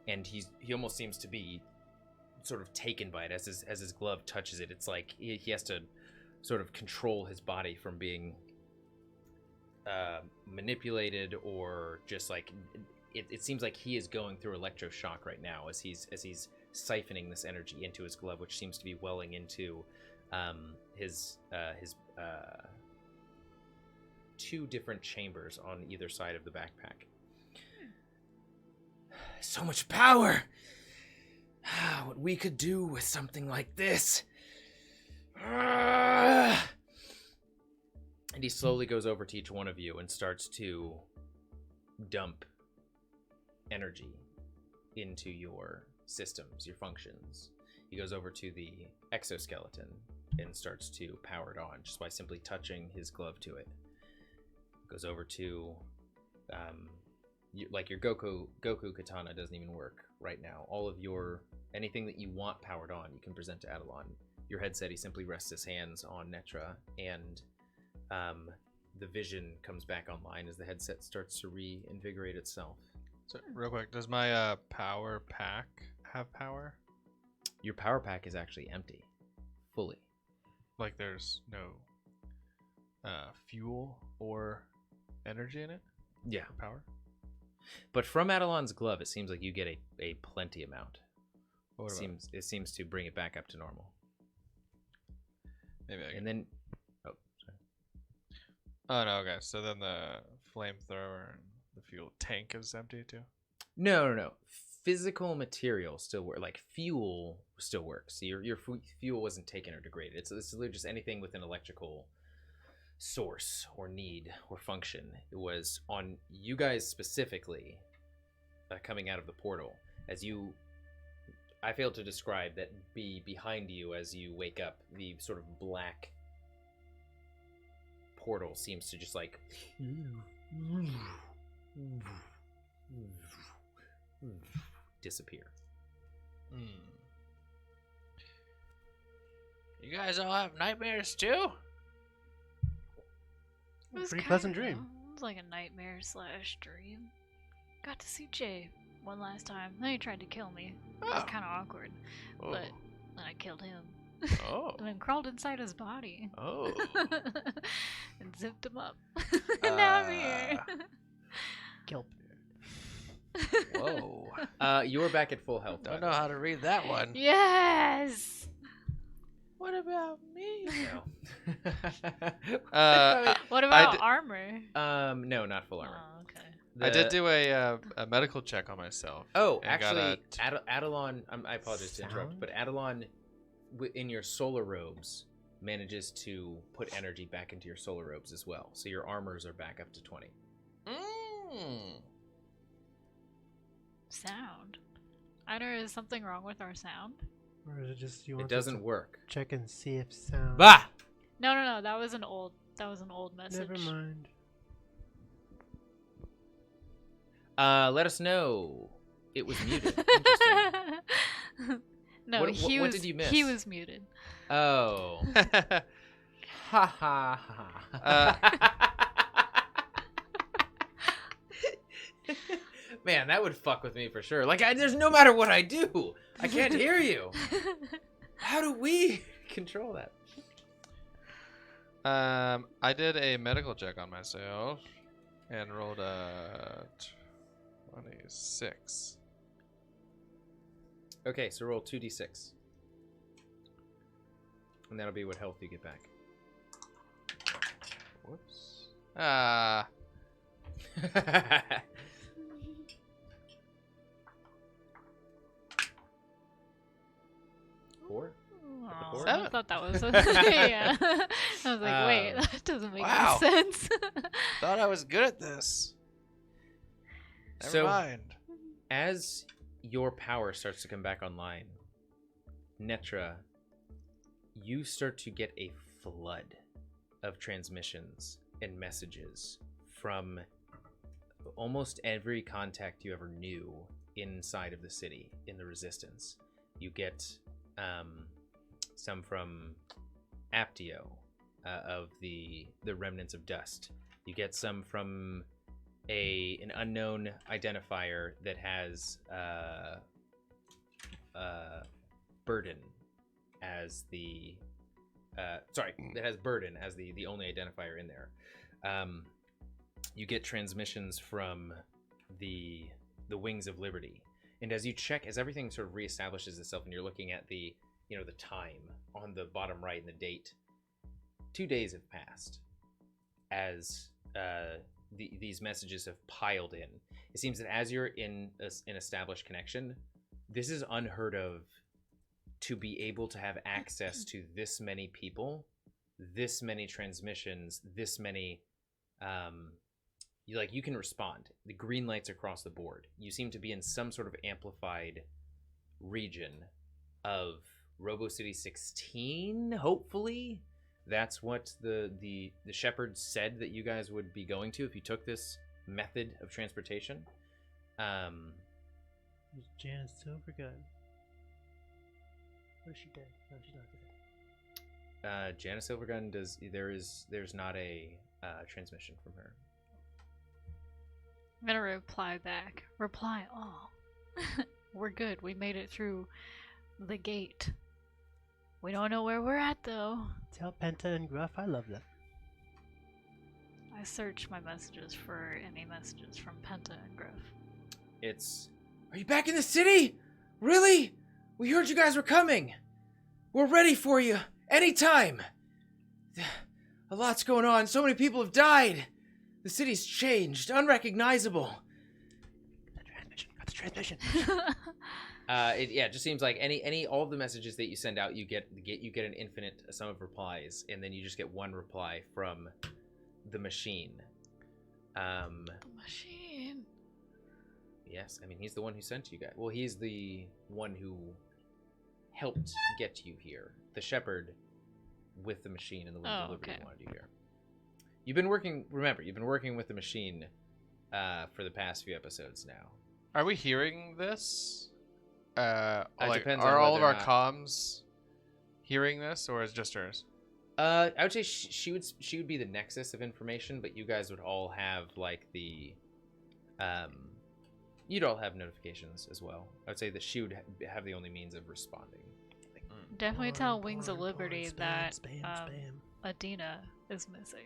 And he almost seems to be sort of taken by it as his glove touches it. It's like he has to sort of control his body from being manipulated, or just like it seems like he is going through electroshock right now as he's siphoning this energy into his glove, which seems to be welling into his two different chambers on either side of the backpack. So much power! What we could do with something like this. And he slowly goes over to each one of you and starts to dump energy into your systems, your functions. He goes over to the exoskeleton and starts to power it on just by simply touching his glove to it. Goes over to your Goku katana doesn't even work right now. All of your anything that you want powered on, you can present to Adelon. Your headset, he simply rests his hands on Netra, and the vision comes back online as the headset starts to reinvigorate itself. So, real quick, does my power pack have power? Your power pack is actually empty, fully. Like there's no fuel or energy in it? Yeah. Power? But from Adelon's glove, it seems like you get a plenty amount. It seems to bring it back up to normal. Maybe I can... And then... Oh, sorry. Oh, no, okay. So then the flamethrower and the fuel tank is empty, too? No. Physical material still works. Like, fuel still works. So your fuel wasn't taken or degraded. It's literally just anything with an electrical source or need or function. It was on you guys specifically coming out of the portal. I failed to describe that behind you as you wake up, the sort of black portal seems to just like disappear. You guys all have nightmares too? Pretty pleasant dream. It was like a nightmare / dream. Got to see Jay one last time. Then he tried to kill me. It was kind of awkward. Oh. But then I killed him. Oh. And then crawled inside his body. Oh. And zipped him up. And now I'm here. Kelp. Whoa. You're back at full health. Don't know how to read that one. Yes! What about me? No. What about armor? No, not full armor. Oh, okay. I did do a medical check on myself. Oh, and actually, Adelon, I apologize to interrupt, but Adelon, in your solar robes, manages to put energy back into your solar robes as well. So your armors are back up to 20. Sound. Either is something wrong with our sound? Or is it just you want It doesn't work. check and see if sound... Bah! No. That was an old message. Never mind. Let us know. It was muted. Interesting. No, what did you miss? He was muted. Oh. Ha ha ha. Man, that would fuck with me for sure. Like, there's no matter what I do, I can't hear you. How do we control that? I did a medical check on myself and rolled a 26. Okay, so roll 2d6. And that'll be what health you get back. Whoops. 4? Oh, Seven. I thought that was yeah. I was like, wait, that doesn't make Wow. any sense. Thought I was good at this. Never mind. As your power starts to come back online, Netra, you start to get a flood of transmissions and messages from almost every contact you ever knew inside of the city in the Resistance. You get some from Aptio of the remnants of dust. You get some from an unknown identifier that has Burden as the that has Burden as the only identifier in there. You get transmissions from the Wings of Liberty, and as you check, as everything sort of reestablishes itself, and you're looking at the time on the bottom right and the date, 2 days have passed as these messages have piled in. It seems that as you're in an established connection, this is unheard of, to be able to have access to this many people, this many transmissions, this many you can respond. The green lights across the board. You seem to be in some sort of amplified region of Robo City 16, hopefully. That's what the shepherds said that you guys would be going to if you took this method of transportation. Who's Janice Silvergun? Where's she dead? No, she's not dead. Janice Silvergun there's not a transmission from her. I'm gonna reply back. Reply all. We're good. We made it through the gate. We don't know where we're at though. Tell Penta and Gruff I love them. I searched my messages for any messages from Penta and Gruff. Are you back in the city? Really? We heard you guys were coming. We're ready for you anytime. A lot's going on. So many people have died. The city's changed, unrecognizable. Got the transmission. It just seems like all of the messages that you send out, you get an infinite sum of replies, and then you just get one reply from the machine. The machine. Yes, I mean he's the one who sent you guys. Well, he's the one who helped get you here. The shepherd with the machine and the Wings of Liberty wanted you here. You've been working with the machine for the past few episodes now. Are we hearing this? Depends are on all of whether or our not- comms hearing this, or is it just hers? I would say she would be the nexus of information, but you guys would all have like the you'd all have notifications as well. I would say that she would have the only means of responding. Definitely tell Wings of Liberty spam, that spam. Adina is missing.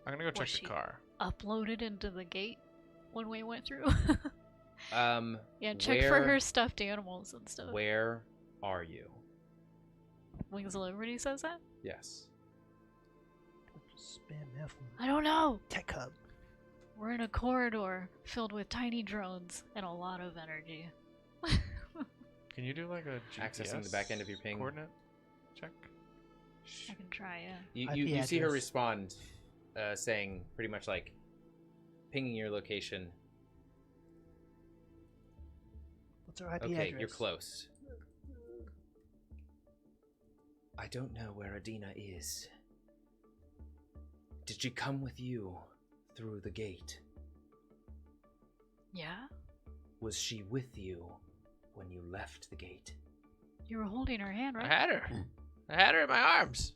I'm gonna go check Was the she car. uploaded into the gate when we went through? Yeah, check for her stuffed animals and stuff. Where are you? Wings of Liberty says that? Yes. Spam F. I don't know. Tech hub. We're in a corridor filled with tiny drones and a lot of energy. Can you do like a GPS Accessing the back end of your ping. coordinate check? I can try, yeah. You see her address. respond, saying pretty much like pinging your location. What's our IP Okay, address? you're close. I don't know where Adina is. Did she come with you through the gate? Yeah? Was she with you when you left the gate? You were holding her hand, I right? had her. I had her in my arms.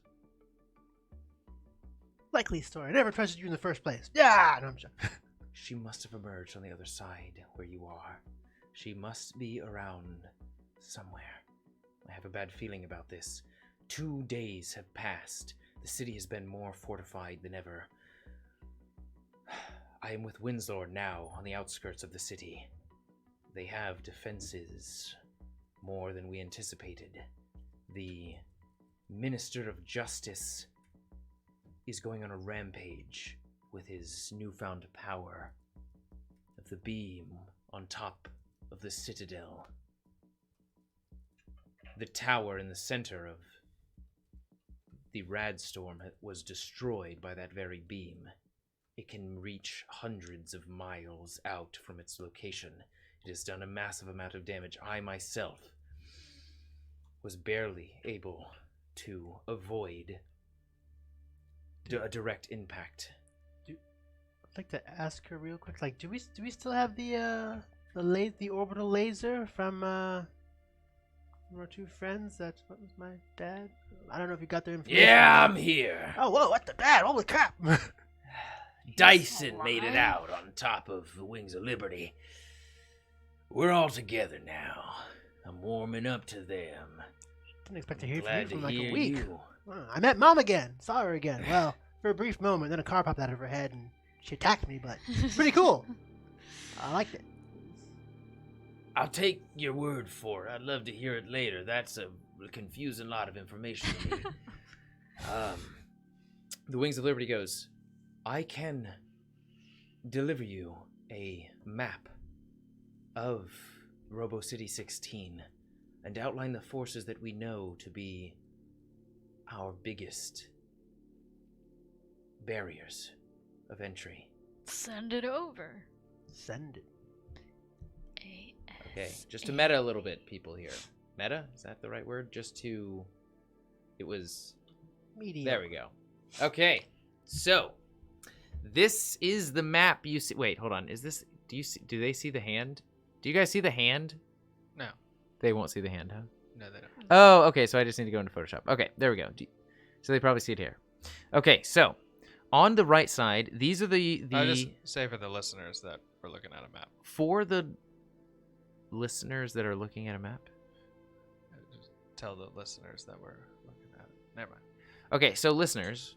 Likely story. I never trusted you in the first place. Yeah! No, I'm joking. She must have emerged on the other side where you are. She must be around somewhere. I have a bad feeling about this. 2 days have passed. The city has been more fortified than ever. I am with Winslow now on the outskirts of the city. They have defenses more than we anticipated. The Minister of Justice is going on a rampage with his newfound power of the beam on top of the citadel. The tower in the center of the Rad Storm was destroyed by that very beam. It can reach hundreds of miles out from its location. It has done a massive amount of damage. I myself was barely able to avoid a direct impact. I'd like to ask her real quick. Like, do we still have the orbital laser from our two friends? That was my dad. I don't know if you got their information. Yeah, I'm here. Oh, whoa! What the dad? Holy crap! Dyson made it out on top of the Wings of Liberty. We're all together now. I'm warming up to them. Didn't expect to hear from you Glad for to like hear a week. you. I met Mom again. Saw her again. Well, for a brief moment, then a car popped out of her head and she attacked me, but it's pretty cool. I liked it. I'll take your word for it. I'd love to hear it later. That's a confusing lot of information to me. The Wings of Liberty goes, I can deliver you a map of Robo City 16 and outline the forces that we know to be our biggest barriers of entry. Send it over. Send it. Okay, just to meta a little bit, people here. Meta? Is that the right word? Just to... It was... Medium. There we go. Okay, so... This is the map you see... Wait, hold on. Is this... Do they see the hand? Do you guys see the hand? No. They won't see the hand, huh? No, they don't. Oh, okay, so I just need to go into Photoshop. Okay, there we go. So they probably see it here. Okay, so... On the right side, these are the... I'll just say for the listeners that we're looking at a map. For the listeners that are looking at a map? Just tell the listeners that we're looking at it. Never mind. Okay, so listeners,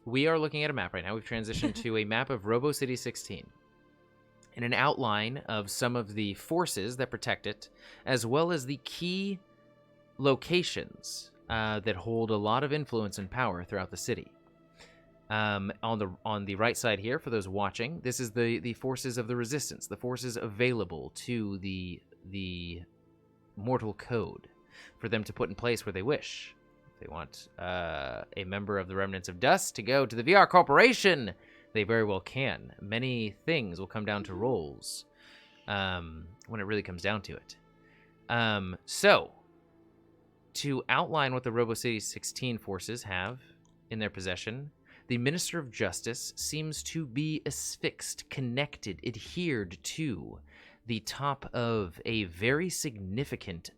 we are looking at a map right now. We've transitioned to a map of Robo City 16 and an outline of some of the forces that protect it, as well as the key locations that hold a lot of influence and power throughout the city. On the right side here, for those watching, this is the forces of the Resistance, the forces available to the Mortal Code for them to put in place where they wish. If they want a member of the Remnants of Dust to go to the VR Corporation, they very well can. Many things will come down to roles when it really comes down to it. So, to outline what the Robo City 16 forces have in their possession, the Minister of Justice seems to be asphyxed, connected, adhered to the top of a very significant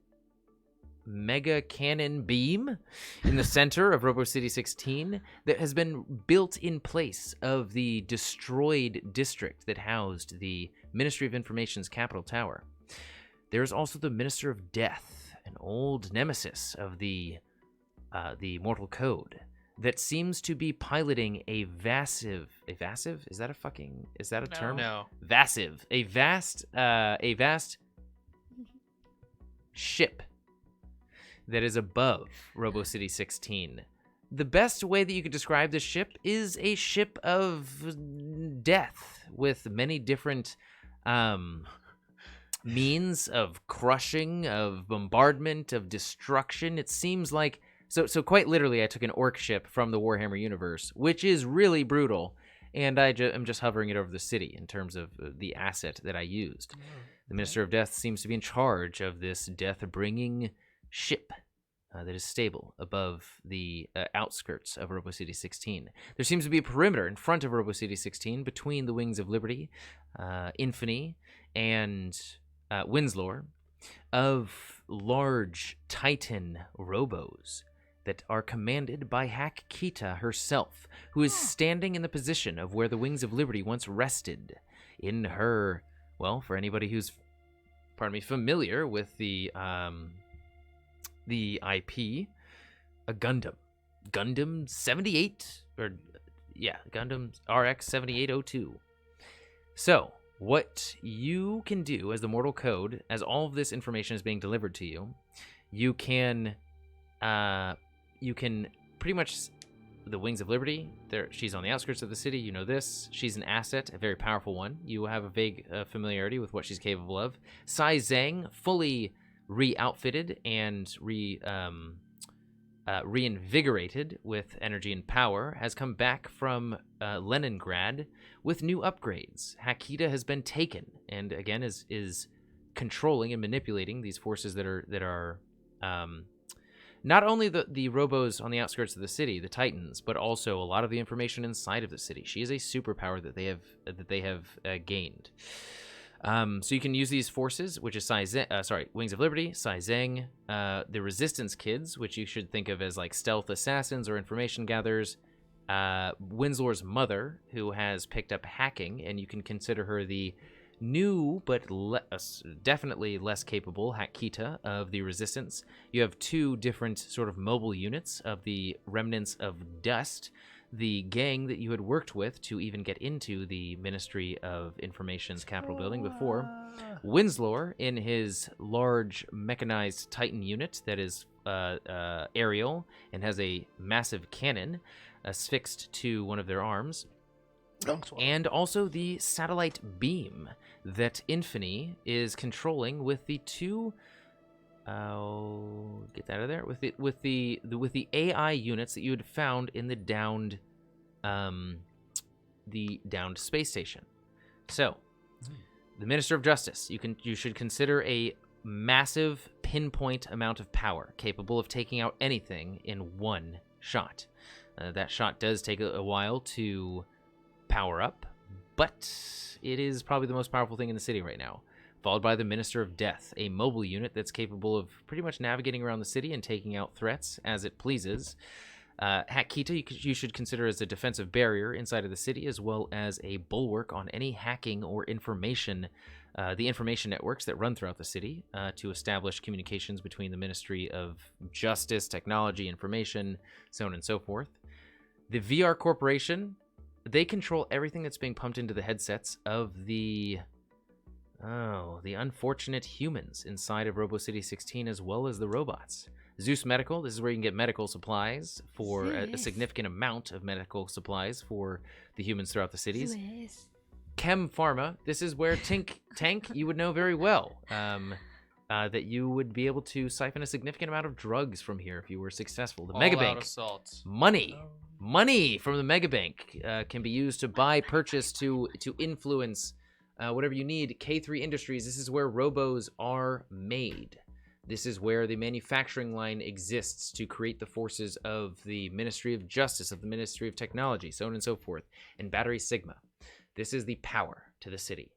mega cannon beam in the center of Robo City 16 that has been built in place of the destroyed district that housed the Ministry of Information's Capital Tower. There's also the Minister of Death, an old nemesis of the Mortal Code, that seems to be piloting a vassive? Is that a term? No. Vassive. A vast ship that is above Robo City 16. The best way that you could describe this ship is a ship of death with many different means of crushing, of bombardment, of destruction. It seems like So quite literally, I took an orc ship from the Warhammer universe, which is really brutal, and I'm just hovering it over the city in terms of the asset that I used. The Minister of Death seems to be in charge of this death-bringing ship that is stable above the outskirts of Robo City 16. There seems to be a perimeter in front of Robo City 16 between the Wings of Liberty, Infamy, and Winslow of large Titan robos that are commanded by Hack Kita herself, who is standing in the position of where the Wings of Liberty once rested in her, well, for anybody who's, familiar with the IP, a Gundam. Gundam 78, Gundam RX 7802. So, what you can do as the Mortal Code, as all of this information is being delivered to you, you can pretty much the Wings of Liberty. She's on the outskirts of the city. You know this. She's an asset, a very powerful one. You have a vague familiarity with what she's capable of. Sai Zhang, fully re-outfitted and reinvigorated with energy and power, has come back from Leningrad with new upgrades. Hakita has been taken, and again is controlling and manipulating these forces that are not only the robos on the outskirts of the city, the Titans, but also a lot of the information inside of the city. She is a superpower that they have gained. So you can use these forces, which is Wings of Liberty, Sai Zhang, the Resistance Kids, which you should think of as like stealth assassins or information gatherers. Winslow's mother, who has picked up hacking, and you can consider her the new but definitely less capable Hakita of the Resistance. You have two different sort of mobile units of the Remnants of Dust, the gang that you had worked with to even get into the Ministry of Information's Capitol building before. Winslow, in his large mechanized Titan unit that is aerial and has a massive cannon affixed to one of their arms. And also the satellite beam that Infini is controlling with the two. Get that out of there. With the AI units that you had found in the downed space station. So, the Minister of Justice. You should consider a massive pinpoint amount of power, capable of taking out anything in one shot. That shot does take a while to power up, but it is probably the most powerful thing in the city right now, followed by the Minister of Death, a mobile unit that's capable of pretty much navigating around the city and taking out threats as it pleases. Hakita you should consider as a defensive barrier inside of the city, as well as a bulwark on any hacking or information, the information networks that run throughout the city, to establish communications between the Ministry of Justice, Technology, Information, so on and so forth. The VR Corporation, they control everything that's being pumped into the headsets of the unfortunate humans inside of Robo City 16, as well as the robots. Zeus Medical, this is where you can get medical supplies for a significant amount of medical supplies for the humans throughout the cities. Zeus. Chem Pharma, this is where Tank, you would know very well, that you would be able to siphon a significant amount of drugs from here if you were successful. The Mega Bank, money from the Mega Bank can be used to buy, purchase, to influence whatever you need. K3 Industries, this is where robos are made. This is where the manufacturing line exists to create the forces of the Ministry of Justice, of the Ministry of Technology, so on and so forth. And Battery Sigma, this is the power to the city.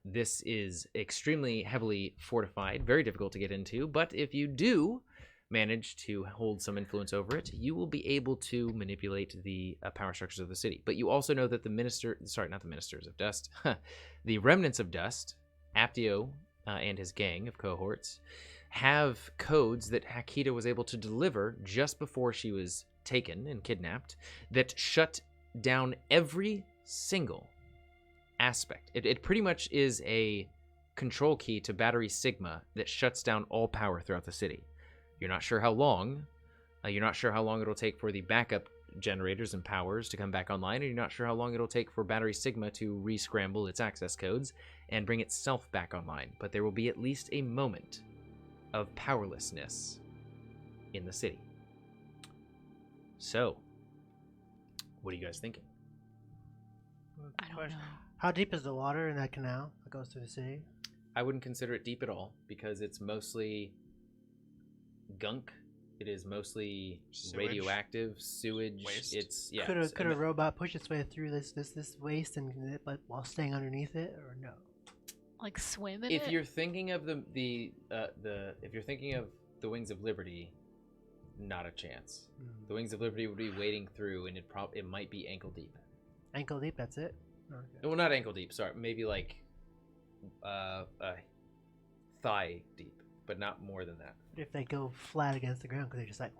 This is extremely heavily fortified, very difficult to get into, but if you do manage to hold some influence over it, you will be able to manipulate the power structures of the city. But you also know that the Ministers of Dust, the Remnants of Dust, Aptio and his gang of cohorts, have codes that Hakita was able to deliver just before she was taken and kidnapped that shut down every single aspect. It pretty much is a control key to Battery Sigma that shuts down all power throughout the city. You're not sure how long. You're not sure how long it'll take for the backup generators and powers to come back online, and you're not sure how long it'll take for Battery Sigma to re-scramble its access codes and bring itself back online. But there will be at least a moment of powerlessness in the city. So, what are you guys thinking? I don't know. How deep is the water in that canal that goes through the city? I wouldn't consider it deep at all because it's mostly gunk. It is mostly radioactive sewage. Waste. It's Could a robot push its way through this waste and but while staying underneath it, or no? Like swim in if it? you're thinking of if you're thinking of the Wings of Liberty, not a chance. The Wings of Liberty would be wading through, and it might be ankle deep. Ankle deep, that's it? Okay. Well, not ankle deep. Sorry, maybe like thigh deep, but not more than that. If they go flat against the ground, because they're just like.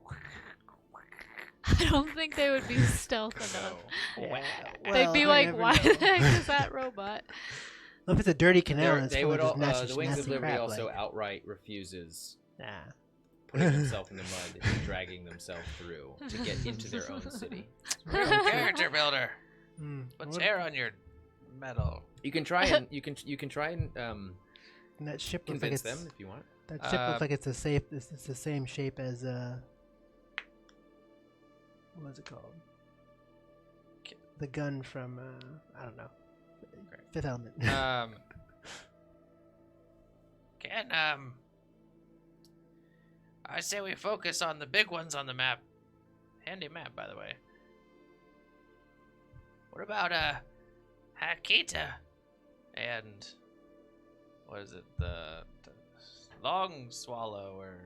I don't think they would be stealth enough. Yeah. They'd be like, why the heck is that robot? Well, if it's a dirty canal, it's they full would of just the Wings of nasty Liberty crap, also like, outright refuses putting themselves in the mud and dragging themselves through to get into their own city. Character builder. What's What- hair on your metal? You can try and And that ship looks like convince it's them if you want. that ship looks like it's the same shape as what was it called? The gun from I don't know. Fifth Element. I say we focus on the big ones on the map. Handy map, by the way. What about Hakita and what is it? The long swallow or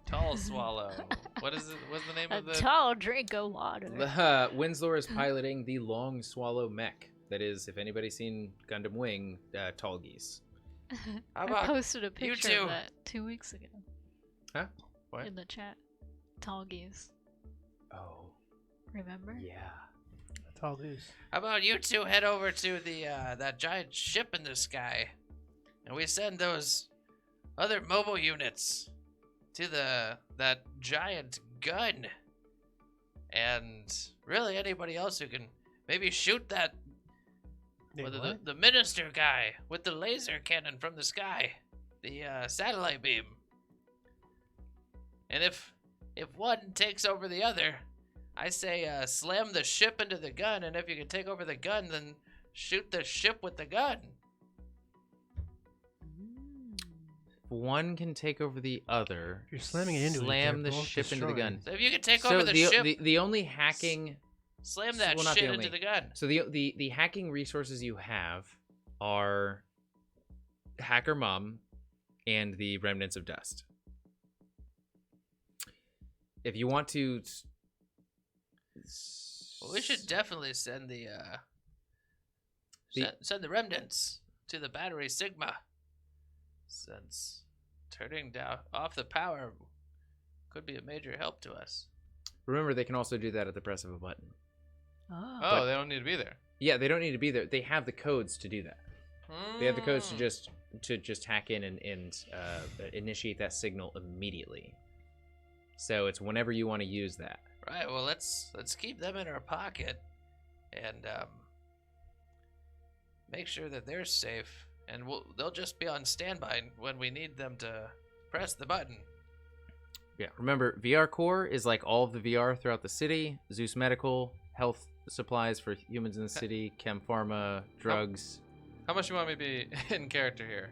tall swallow? What is it? What's the name A of the? tall drink of water. Winslow is piloting the Long Swallow mech. That is, if anybody's seen Gundam Wing, tall geese. How I about posted a picture two? of that 2 weeks ago. Huh? What? In the chat. Tall geese. Oh, Remember? yeah. That's all goose. How about you two head over to the that giant ship in the sky, and we send those other mobile units to that giant gun, and really anybody else who can maybe shoot that the minister guy with the laser cannon from the sky, the satellite beam. And if one takes over the other, I say slam the ship into the gun, and if you can take over the gun, then shoot the ship with the gun. One can take over the other. You're slamming it into it, Slam they're the both ship into the gun. So if you can take So over the ship, the only hacking. slam that well, not shit the into only. the gun. So the hacking resources you have are Hacker Mom and the Remnants of Dust. If you want to, Well, we should definitely send send the remnants to the battery Sigma, since turning off the power could be a major help to us. remember they can also do that at the press of a button. Oh. Oh, they don't need to be there. Yeah, they don't need to be there. They have the codes to do that. They have the codes to just hack in and initiate that signal immediately. So it's whenever you want to use that. Right. Well, let's keep them in our pocket, and make sure that they're safe, and they'll just be on standby when we need them to press the button. Yeah, remember, VR Core is like all of the VR throughout the city. Zeus Medical, health supplies for humans in the city, Chem Pharma, drugs. How much you want me to be in character here?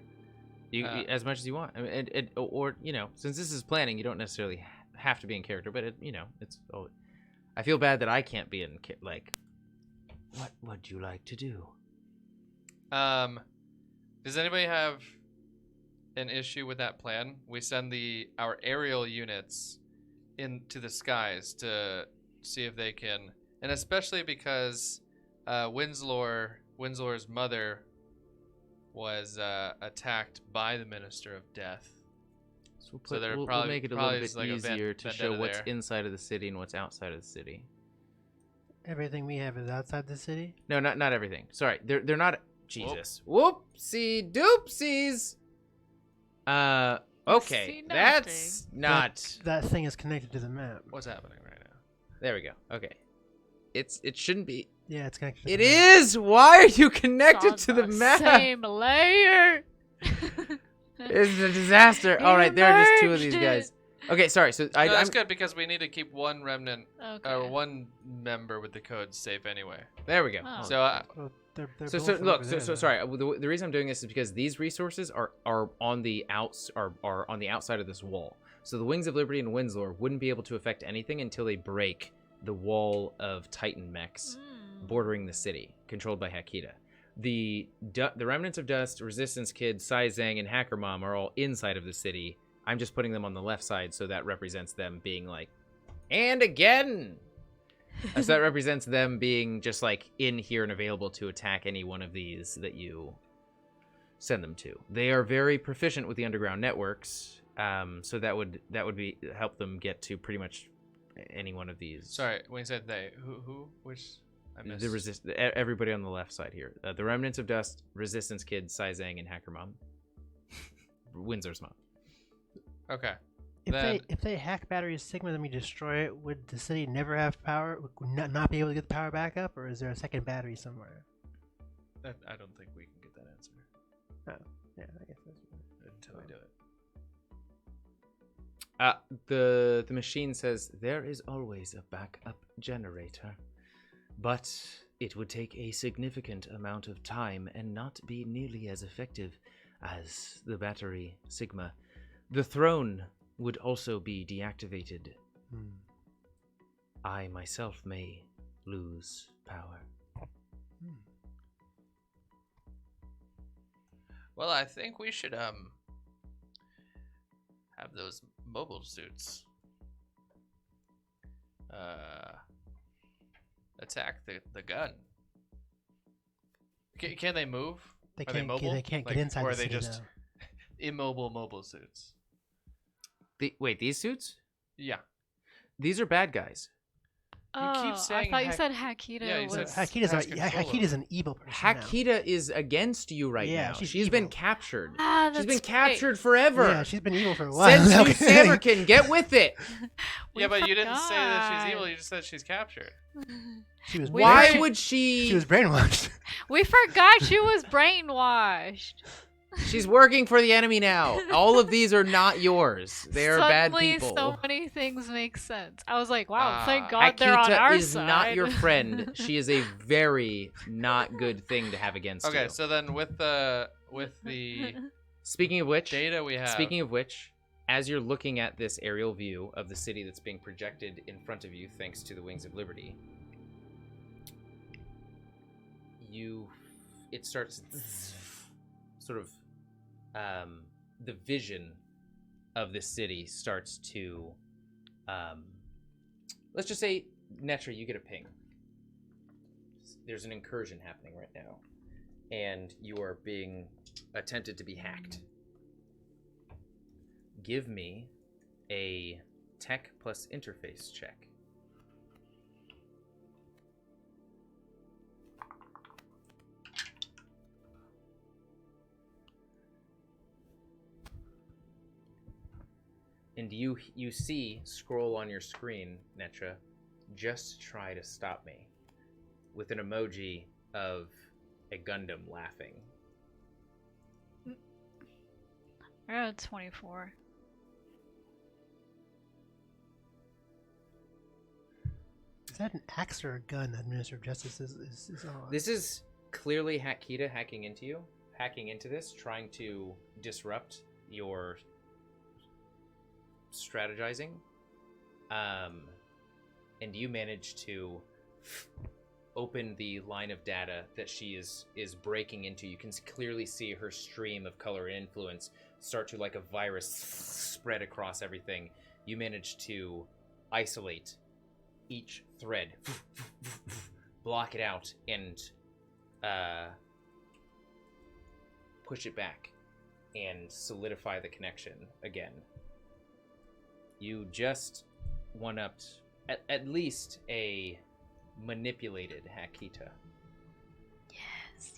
You as much as you want. I mean, or you know, since this is planning, you don't necessarily have to be in character, but it's. Oh, I feel bad that I can't be in like. What would you like to do? Does anybody have an issue with that plan? We send our aerial units into the skies to see if they can, and especially because Winslow's mother was attacked by the Minister of Death. So we'll we'll make it a little bit like easier to show vendetta what's there. inside of the city and what's outside of the city. Everything we have is outside the city. No, not everything. Sorry, they're not. Jesus. Whoopsie doopsies. Okay, Whoopsie that's not. That thing is connected to the map. What's happening right now? There we go. Okay, it shouldn't be. Yeah, it's connected. To It the map. is. Why are you connected It's to on the map? Same layer. It's a disaster. All right, there are just two of these Merged guys. Okay, sorry. So No, I'm that's good because we need to keep one remnant Okay. or one member with the code safe anyway. there we go. Oh. So Well, they're So both look. over So there, though. sorry. The reason I'm doing this is because these resources are on the are on the outside of this wall. So the Wings of Liberty and Winslow wouldn't be able to affect anything until they break the wall of Titan mechs bordering the city, controlled by Hakita. The Remnants of Dust, Resistance Kid, Sai Zhang, and Hacker Mom are all inside of the city. I'm just putting them on the left side, so that represents them being like, and again. So that represents them being just like in here and available to attack any one of these that you send them to. They are very proficient with the underground networks, so that would be help them get to pretty much any one of these. sorry, when you said they, which I missed. Everybody on the left side here. The Remnants of Dust, Resistance Kid, Sai Zhang, and Hacker Mom. Windsor's mom. Okay. If they hack Battery Sigma, then we destroy it. Would the city never have power? Would not be able to get the power back up, or is there a second battery somewhere? I don't think we can get that answer. Oh, yeah, I guess that's Until we do it. The machine says there is always a backup generator, but it would take a significant amount of time and not be nearly as effective as the Battery Sigma. The throne would also be deactivated. I myself may lose power. Well, I think we should have those mobile suits attack the gun. Can they move? They Are can't. mobile? They can't get inside. Or are the they city, just though. immobile mobile suits? Wait, these suits? Yeah. These are bad guys. Oh, saying I thought you said Hakita Yeah, you was... said- Hakita's an evil person. Hakita is against you right Yeah, now. she's She's been evil. captured. Ah, She's that's been right. captured forever. Yeah, she's been evil for a while. Sensu Samerkin, get with it. We Yeah, but you didn't say that she's forgot. evil. You just said she's captured. She was. Why she, would she? She was brainwashed. We forgot she was brainwashed. She's working for the enemy now. All of these are not yours. They are bad Suddenly, people. so many things make sense. I was like, wow, thank God they're on Akita our is side. not your friend. She is a very not good thing to have against you. Okay, so then with the Speaking of which, data we have. Speaking of which, as you're looking at this aerial view of the city that's being projected in front of you thanks to the Wings of Liberty, it starts sort of the vision of the city starts to let's just say, Netra, you get a ping. There's an incursion happening right now, and you are being attempted to be hacked. Give me a tech plus interface check. And you see, scroll on your screen, Netra, just try to stop me, with an emoji of a Gundam laughing. I got a 24. Is that an axe or a gun that Minister of Justice is on? This is clearly Hakita hacking into this, trying to disrupt your strategizing. And you manage to open the line of data that she is breaking into. You can clearly see her stream of color and influence start to, like a virus, spread across everything. You manage to isolate each thread, block it out, and push it back and solidify the connection again. You just one-upped at least a manipulated Hakita.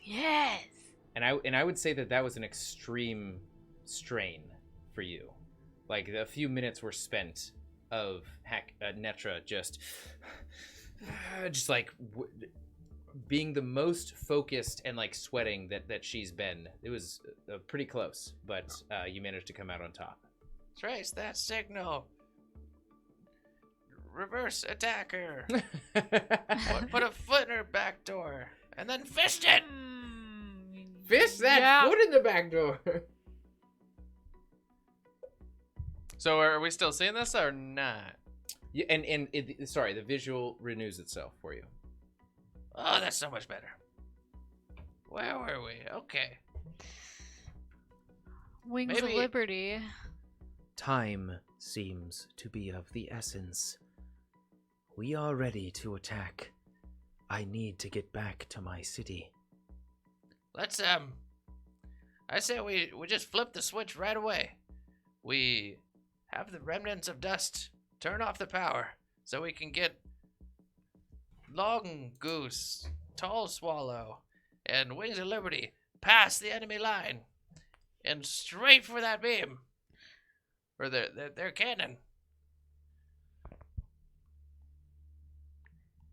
Yes. And I would say that was an extreme strain for you. Like, a few minutes were spent of Netra just like being the most focused and like sweating that she's been. It was pretty close, but you managed to come out on top. Trace that signal. Reverse attacker. Put a foot in her back door, and then fist it. Fish that foot in the back door. So are we still seeing this or not? Yeah, and sorry, the visual renews itself for you. Oh, that's so much better. Where were we? Okay. Wings of Liberty. Time seems to be of the essence. We are ready to attack. I need to get back to my city. Let's I say we just flip the switch right away. We have the remnants of dust turn off the power so we can get Long Goose, Tall Swallow, and Wings of Liberty past the enemy line and straight for that beam. Or they're canon.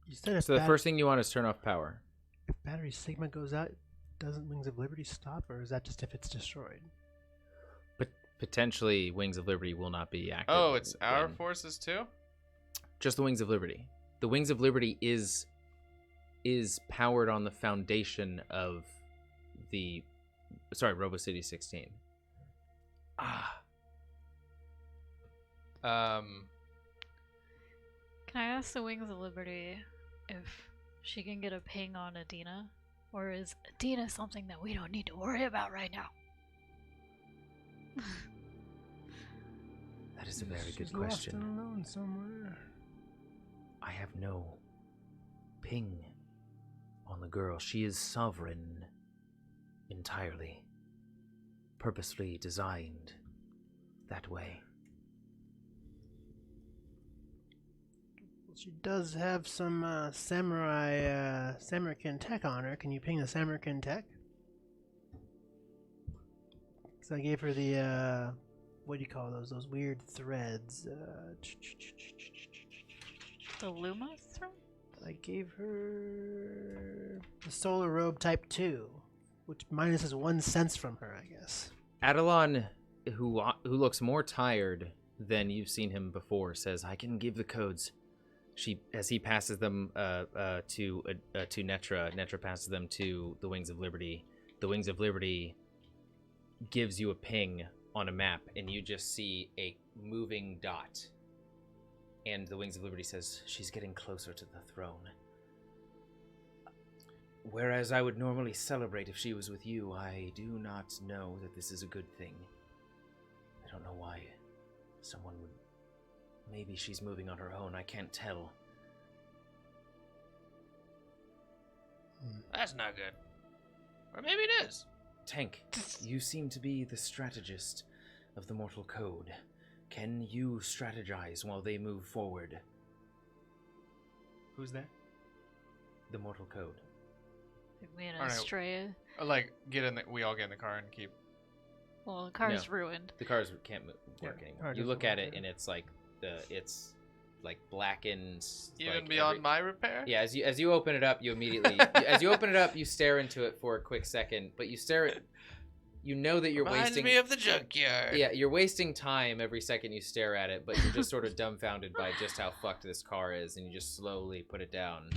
You said if So the first thing you want is turn off power. if battery Sigma goes out, doesn't Wings of Liberty stop, or is that just if it's destroyed? But potentially Wings of Liberty will not be active. Oh, it's our forces too? Just the Wings of Liberty. The Wings of Liberty is powered on the foundation of the Robo City 16. Can I ask the Wings of Liberty if she can get a ping on Adina? Or is Adina something that we don't need to worry about right now? That is a very good She's lost question. and alone somewhere. I have no ping on the girl. She is sovereign entirely. Purposefully designed that way. She does have some Samarkand tech on her. Can you ping the Samarkand tech? Because I gave her the, what do you call those? Those weird threads. The Luma thread? I gave her the Solar Robe Type 2, which minuses 1 sense from her, I guess. Adelon, who looks more tired than you've seen him before, says, "I can give the codes." As he passes them to Netra, Netra passes them to the Wings of Liberty. The Wings of Liberty gives you a ping on a map, and you just see a moving dot. And the Wings of Liberty says, "She's getting closer to the throne. Whereas I would normally celebrate if she was with you, I do not know that this is a good thing. I don't know why someone would... Maybe she's moving on her own, I can't tell." That's not good. Or maybe it is. Tank, you seem to be the strategist of the Mortal Code. Can you strategize while they move forward? Who's that? The Mortal Code. Me and Alright. Astraea. Like, we all get in the car and keep... Well, the car's No. ruined. The cars can't work car anymore. You doesn't look at work, it yeah. and it's like blackened. Even like beyond my repair? Yeah, as you open it up, you immediately you stare into it for a quick second, but you stare at... You know that you're Reminds wasting... me of the junkyard. Yeah, you're wasting time every second you stare at it, but you're just sort of dumbfounded by just how fucked this car is, and you just slowly put it down.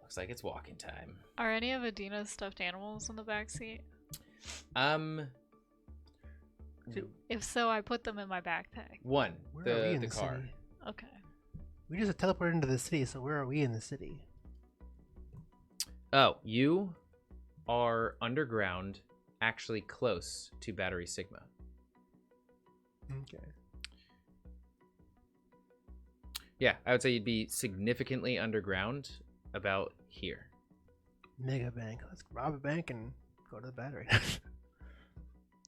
Looks like it's walking time. Are any of Adina's stuffed animals in the backseat? If so, I put them in my backpack. One, Where are we in the car. city? Okay. We just teleported into the city, so where are we in the city? Oh, you are underground, actually close to Battery Sigma. Okay. Yeah, I would say you'd be significantly underground, about here. Mega bank. Let's rob a bank and go to the battery.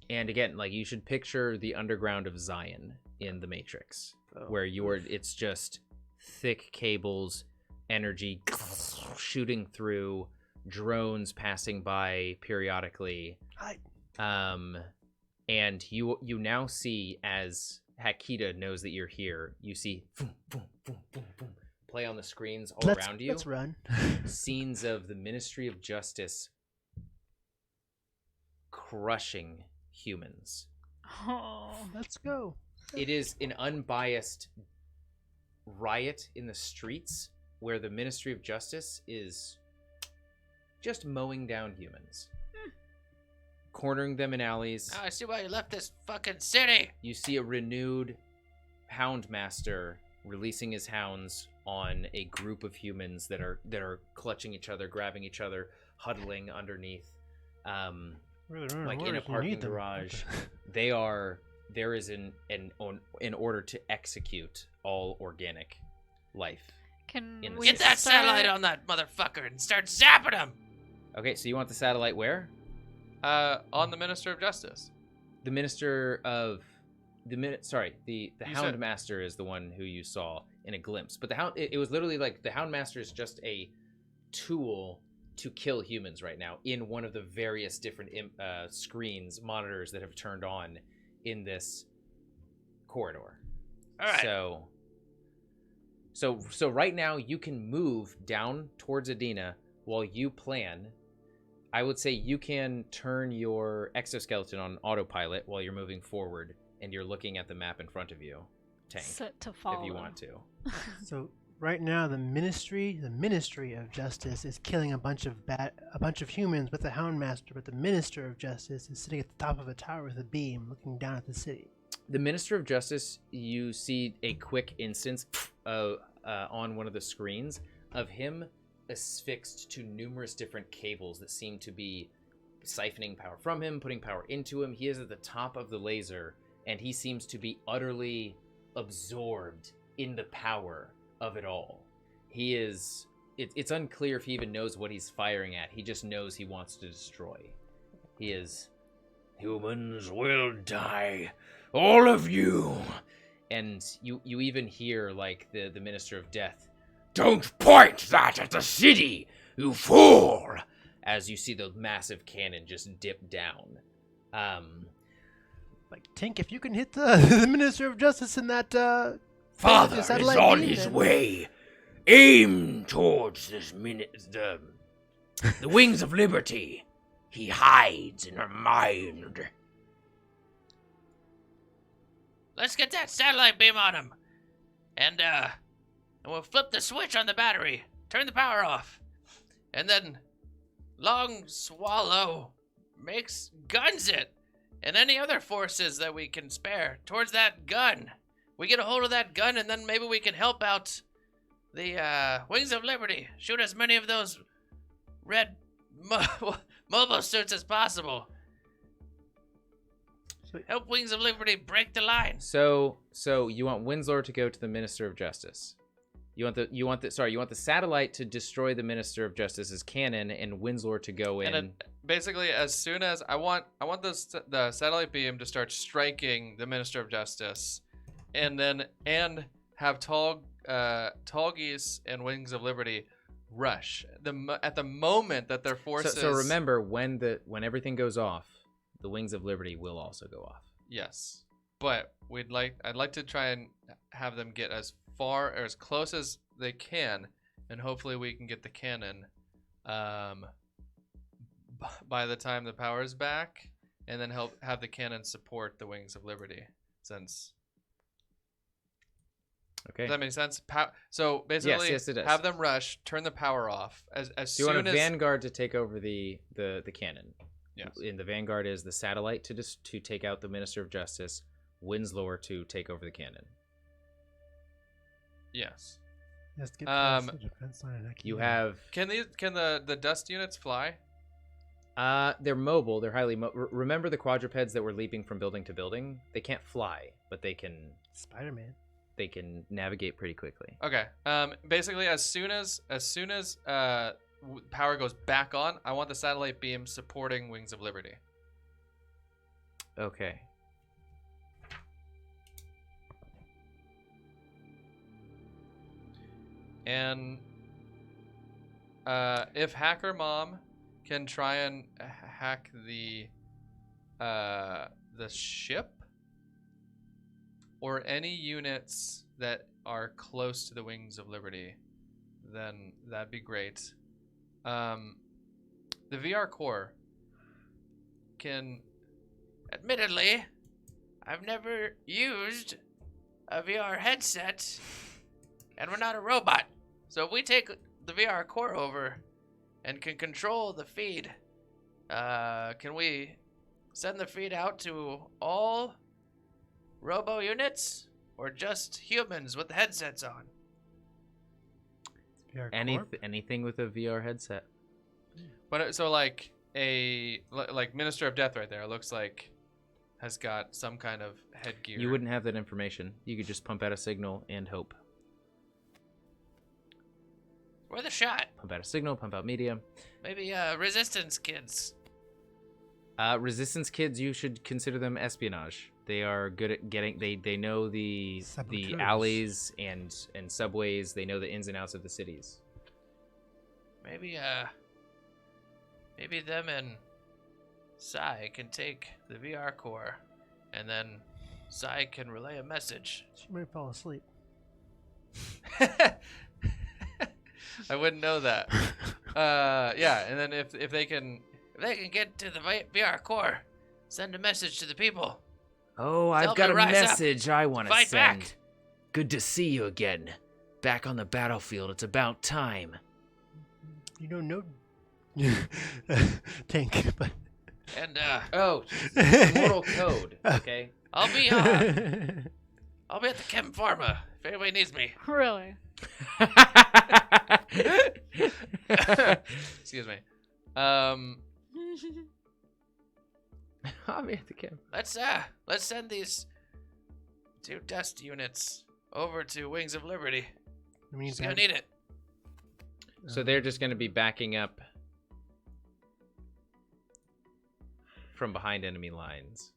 And again, like, you should picture the underground of Zion in the Matrix, where it's just thick cables, energy shooting through, drones passing by periodically. And you now see, as Hakita knows that you're here, you see boom, boom, boom, boom, boom, play on the screens all around you. Let's run. Scenes of the Ministry of Justice crushing humans. Oh. Let's go. It is an unbiased riot in the streets where the Ministry of Justice is just mowing down humans. Cornering them in alleys. Now I see why you left this fucking city. You see a renewed Houndmaster releasing his hounds on a group of humans that are clutching each other, grabbing each other, huddling underneath. Like in a parking garage. There is an order to execute all organic life. Can In the we Get that start- satellite on that motherfucker and start zapping him. Okay, so you want the satellite where? On the Minister of Justice. The Minister of the You said- Houndmaster is the one who you saw in a glimpse. But it was literally like the Houndmaster is just a tool to kill humans right now in one of the various different monitors that have turned on in this corridor. All right. So right now you can move down towards Adina while you plan. I would say you can turn your exoskeleton on autopilot while you're moving forward and you're looking at the map in front of you, Tank, Set to follow. if you want to. So right now, the Ministry of Justice is killing a bunch of humans with the Houndmaster, but the Minister of Justice is sitting at the top of a tower with a beam, looking down at the city. The Minister of Justice, you see a quick instance on one of the screens of him asphyxed to numerous different cables that seem to be siphoning power from him, putting power into him. He is at the top of the laser, and he seems to be utterly absorbed in the power of it all. He is... It's unclear if he even knows what he's firing at. He just knows he wants to destroy. He is... Humans will die. All of you. And you even hear, like, the Minister of Death, "Don't point that at the city, you fool!" As you see the massive cannon just dip down. Like, Tink, if you can hit the Minister of Justice in that, Father is on his way. Aim towards the Wings of Liberty. He hides in her mind. Let's get that satellite beam on him. And we'll flip the switch on the battery. Turn the power off. And then Long Swallow guns it. And any other forces that we can spare towards that gun. We get a hold of that gun, and then maybe we can help out the Wings of Liberty. Shoot as many of those red mobile suits as possible. Help Wings of Liberty break the line. So you want Winslow to go to the Minister of Justice. You want the satellite to destroy the Minister of Justice's cannon, and Winslow to go in. And basically, as soon as I want the satellite beam to start striking the Minister of Justice, and have Tallgeese and Wings of Liberty rush at the moment that their forces. So remember, when everything goes off, the Wings of Liberty will also go off. Yes, but I'd like to try and have them get as far or as close as they can, and hopefully we can get the cannon by the time the power is back, and then have the cannon support the Wings of Liberty. Since okay, does that make sense? So basically, yes, it does. Have them rush, turn the power off as Do you soon want a as Vanguard to take over the cannon? Yes. In the Vanguard is the satellite to take out the Minister of Justice, Winslow to take over the cannon. Yes. Just get past the defense line and You have Can the dust units fly? they're mobile. They're highly remember the quadrupeds that were leaping from building to building? They can't fly, but they can. Spider-Man. They can navigate pretty quickly. Okay. Basically, as soon as power goes back on, I want the satellite beam supporting Wings of Liberty. Okay. And if Hacker Mom can try and hack the ship or any units that are close to the Wings of Liberty, then that'd be great. The VR core can... Admittedly, I've never used a VR headset, and we're not a robot. So if we take the VR core over and can control the feed, can we send the feed out to all robo units or just humans with the headsets on? Anything with a VR headset. But so like Minister of Death right there, it looks like has got some kind of headgear. You wouldn't have that information. You could just pump out a signal and hope. Worth a shot. Pump out a signal, pump out media. Maybe resistance kids. Resistance kids, you should consider them espionage. They are good at getting. They know the alleys and subways. They know the ins and outs of the cities. Maybe them and Sai can take the VR core, and then Sai can relay a message. She might fall asleep. I wouldn't know that. Yeah, and then if they can get to the VR core, send a message to the people. Oh, Tell I've got a them to rise up. message I want to Fight send. back. Good to see you again. Back on the battlefield. It's about time. You don't know Tank, but And Oh, Mortal Code. Okay. I'll be at the Chem Pharma if anybody needs me. Really? excuse me. I'll be at the camp. Let's send these 2 dust units over to Wings of Liberty. I mean, She's gonna need it. So they're just going to be backing up from behind enemy lines.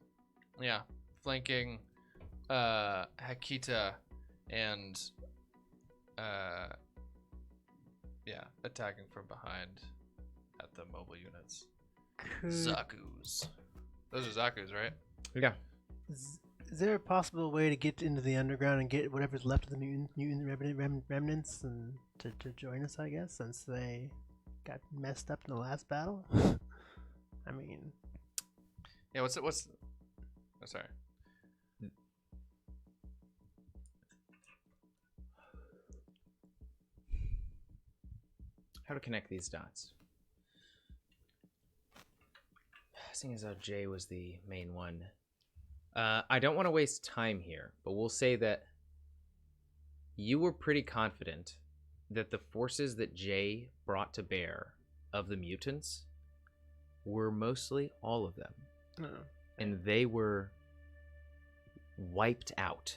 Yeah, flanking Hakita and yeah, attacking from behind at the mobile units. Zaku's. Those are Zaku's, right? Yeah. Is there a possible way to get into the underground and get whatever's left of the mutant remnants and to join us, I guess, since they got messed up in the last battle? I mean... Yeah, what's oh, sorry. How to connect these dots? Seeing as how Jay was the main one. I don't want to waste time here, but we'll say that you were pretty confident that the forces that Jay brought to bear of the mutants were mostly all of them. And they were wiped out.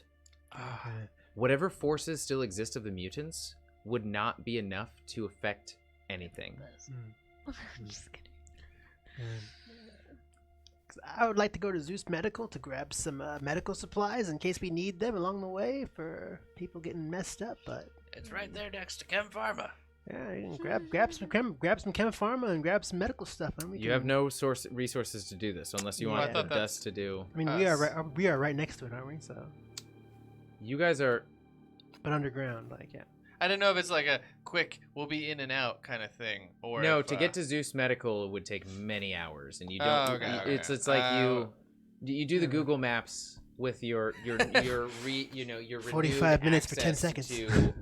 Okay. Whatever forces still exist of the mutants would not be enough to affect anything. Just kidding. I would like to go to Zeus Medical to grab some medical supplies in case we need them along the way for people getting messed up. But It's right there next to Chem Pharma. yeah, you can grab some chem pharma and grab some medical stuff. And we You have no resources to do this unless you Yeah. want I the thought that's- dust to do. I mean, we are right next to it, aren't we? So, You guys are. but underground, like yeah. I don't know if it's like a quick, we'll be in and out kind of thing, or No, if, to get to Zeus Medical would take many hours, and you Oh, don't. okay, okay. It's like you do the Google Maps with your your 45 renewed minutes for 10 access seconds. to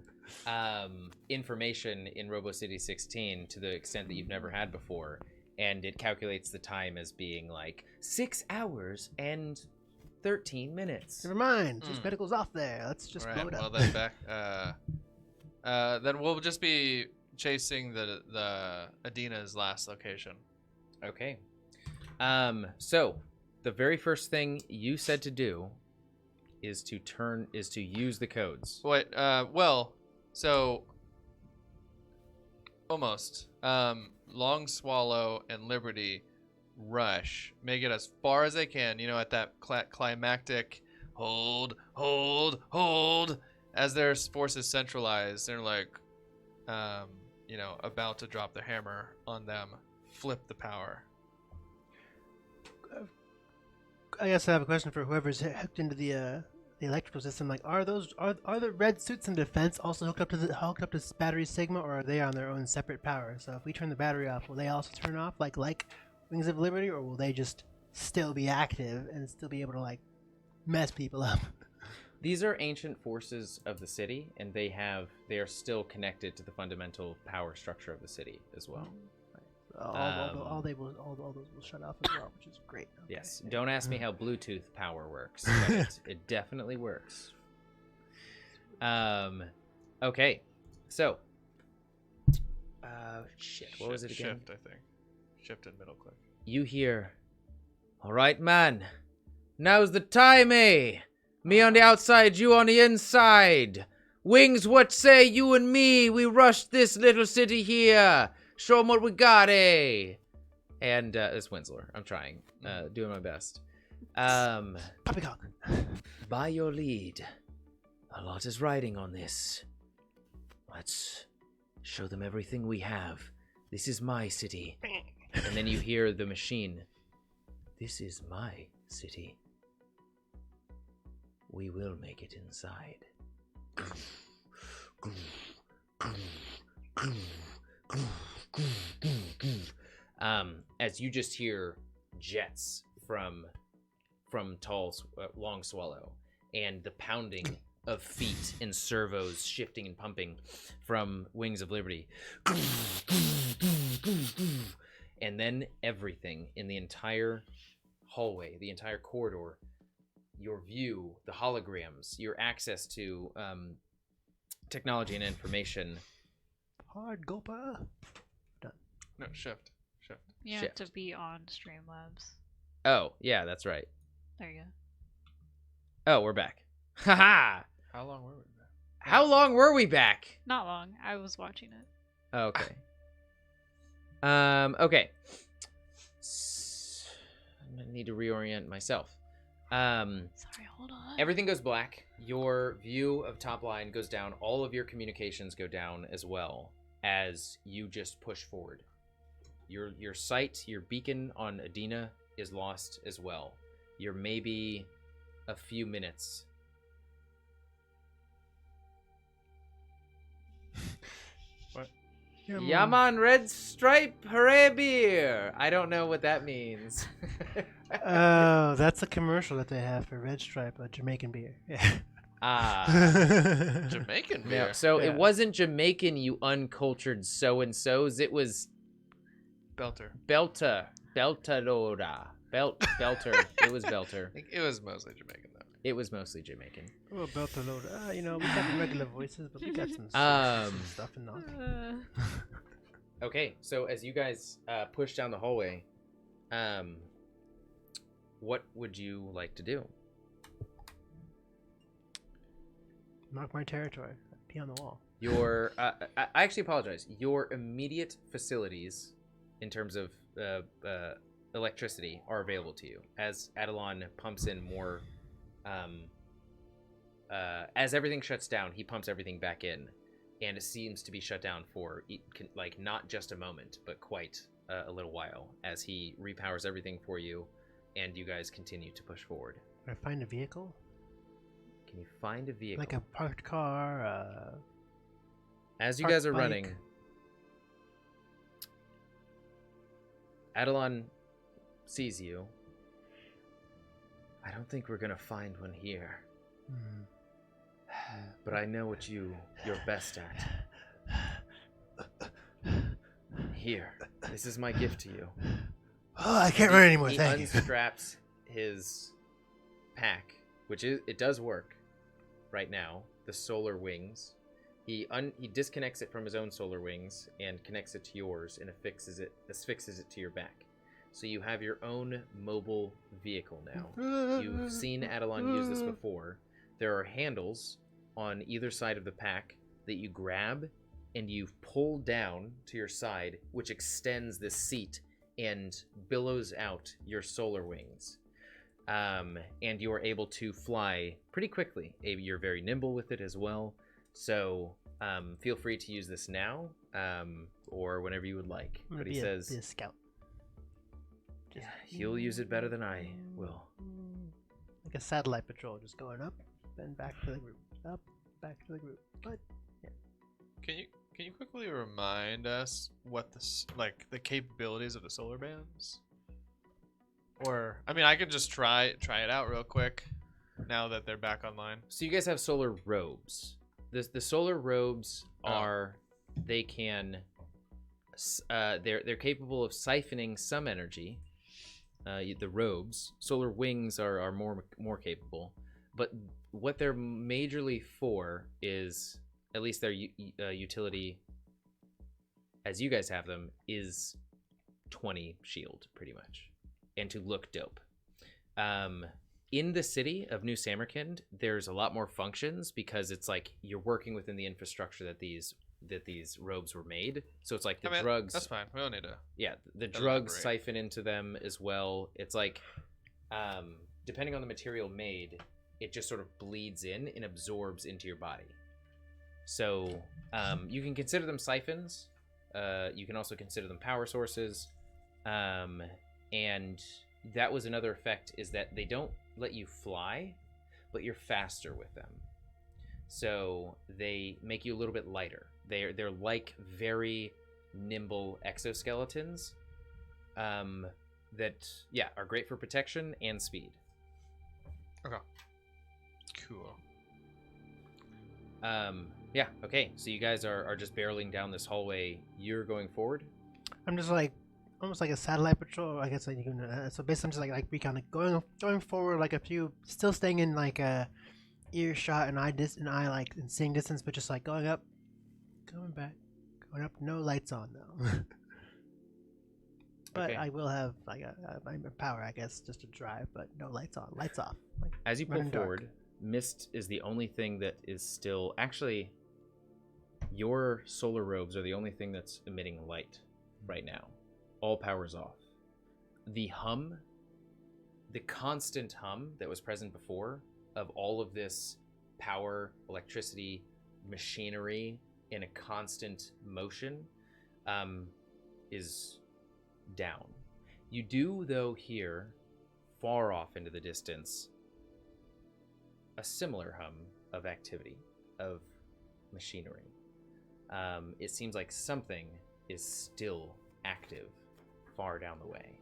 information in Robo City 16 to the extent that you've never had before, and it calculates the time as being like 6 hours and 13 minutes. Never mind, Zeus Medical's off there. Let's just blow right, it well up. then back. Then we'll just be chasing the Adina's last location. Okay. So the very first thing you said to do is to use the codes. Wait, so almost. Long Swallow and Liberty rush, make it as far as they can, at that climactic hold, as their forces centralize. They're like, about to drop the hammer on them, flip the power. I guess I have a question for whoever's hooked into the electrical system. Like, are the red suits in defense also hooked up to battery Sigma, or are they on their own separate power? So if we turn the battery off, will they also turn off like Wings of Liberty, or will they just still be active and still be able to mess people up? These are ancient forces of the city, and they are still connected to the fundamental power structure of the city as well. All those will shut off as well, which is great. Okay. Yes. Don't ask me how Bluetooth power works, but it definitely works. Okay. So. Shit. What was it again? Shift, I think. Shift and middle click. You hear, "All right, man. Now's the time, eh? Me on the outside, you on the inside. Wings, what say you and me? We rushed this little city here. Show 'em what we got, eh?" And it's Winslow. I'm trying, doing my best. Poppycock. By your lead, a lot is riding on this. Let's show them everything we have. This is my city. And then you hear the machine. This is my city. we will make it inside. As you just hear jets from Long Swallow, and the pounding of feet and servos shifting and pumping from Wings of Liberty. And then everything in the entire hallway, the entire corridor, your view, the holograms, your access to technology and information. Hard Gopa. Done. No, shift. You Shift. have to be on Streamlabs. Oh, yeah, that's right. There you go. Oh, we're back. Haha! How long were we there? How long were we back? Not long. I was watching it. Okay. Okay. I need to reorient myself. Sorry, hold on. Everything goes black. Your view of top line goes down. All of your communications go down as well as you just push forward. Your sight, your beacon on Adina is lost as well. You're maybe a few minutes. What? Yaman Red Stripe Hooray Beer. I don't know what that means. Oh, that's a commercial that they have for Red Stripe, a Jamaican beer. Yeah. Jamaican No, beer. so Yeah. it wasn't Jamaican, you uncultured so-and-sos. It was Belter. Belter. Belter. It was Belter. I think it was mostly Jamaican though. It was mostly Jamaican. Oh, Beltalota. You know, we got the regular voices, but we got some stuff and not. Okay, so as you guys push down the hallway, what would you like to do? Mark my territory. Pee on the wall. Your, I actually apologize. Your immediate facilities, in terms of electricity, are available to you as Adelon pumps in more. As everything shuts down, he pumps everything back in, and it seems to be shut down for like not just a moment, but quite a little while as he repowers everything for you, and you guys continue to push forward. Can I find a vehicle? Can you find a vehicle? Like a parked car? As you parked guys are bike? running, Adelon sees you. I don't think we're gonna find one here. But I know what you're best at. Here, this is my gift to you. Oh, I can't run anymore. He Thank you. unstraps his pack, which it does work right now. The solar wings. He disconnects it from his own solar wings and connects it to yours and affixes it to your back. So you have your own mobile vehicle now. You've seen Adelon use this before. There are handles on either side of the pack that you grab and you pull down to your side, which extends the seat and billows out your solar wings. And you are able to fly pretty quickly. You're very nimble with it as well. So feel free to use this now or whenever you would like. But he says, be a scout. yeah, he'll use it better than I will. Like a satellite patrol, just going up, then back to the group. Up, back to the group. But yeah. Can you quickly remind us what the capabilities of the solar bands? Or I mean, I could just try it out real quick now that they're back online. So you guys have solar robes. The solar robes are they're capable of siphoning some energy. The robes, solar wings are more capable, but what they're majorly for is, at least their utility, as you guys have them, is 20 shield pretty much, and to look dope. In the city of New Samarkand, there's a lot more functions because it's like you're working within the infrastructure that these robes were made. So it's like the drugs. That's fine. We don't need to. Yeah, the drugs siphon into them as well. It's like, depending on the material made, it just sort of bleeds in and absorbs into your body. So you can consider them siphons. You can also consider them power sources. And that was another effect, is that they don't let you fly, but you're faster with them. So they make you a little bit lighter. They're like very nimble exoskeletons that are great for protection and speed. Okay. Cool. Okay. So you guys are just barreling down this hallway. You're going forward. I'm just like almost like a satellite patrol. I guess like you can. So basically, I'm just like recon, like going forward, like a few, still staying in like a earshot and eye in seeing distance, but just like going up, going back, going up. No lights on though. But Okay. I will have like my power, I guess, just to drive, but no lights on, lights off. Like, As you pull running dark. forward, mist is the only thing that is still actually. Your solar robes are the only thing that's emitting light right now. All power's off. The hum, the constant hum that was present before of all of this power, electricity, machinery in a constant motion is down. You do, though, hear far off into the distance a similar hum of activity, of machinery. It seems like something is still active far down the way.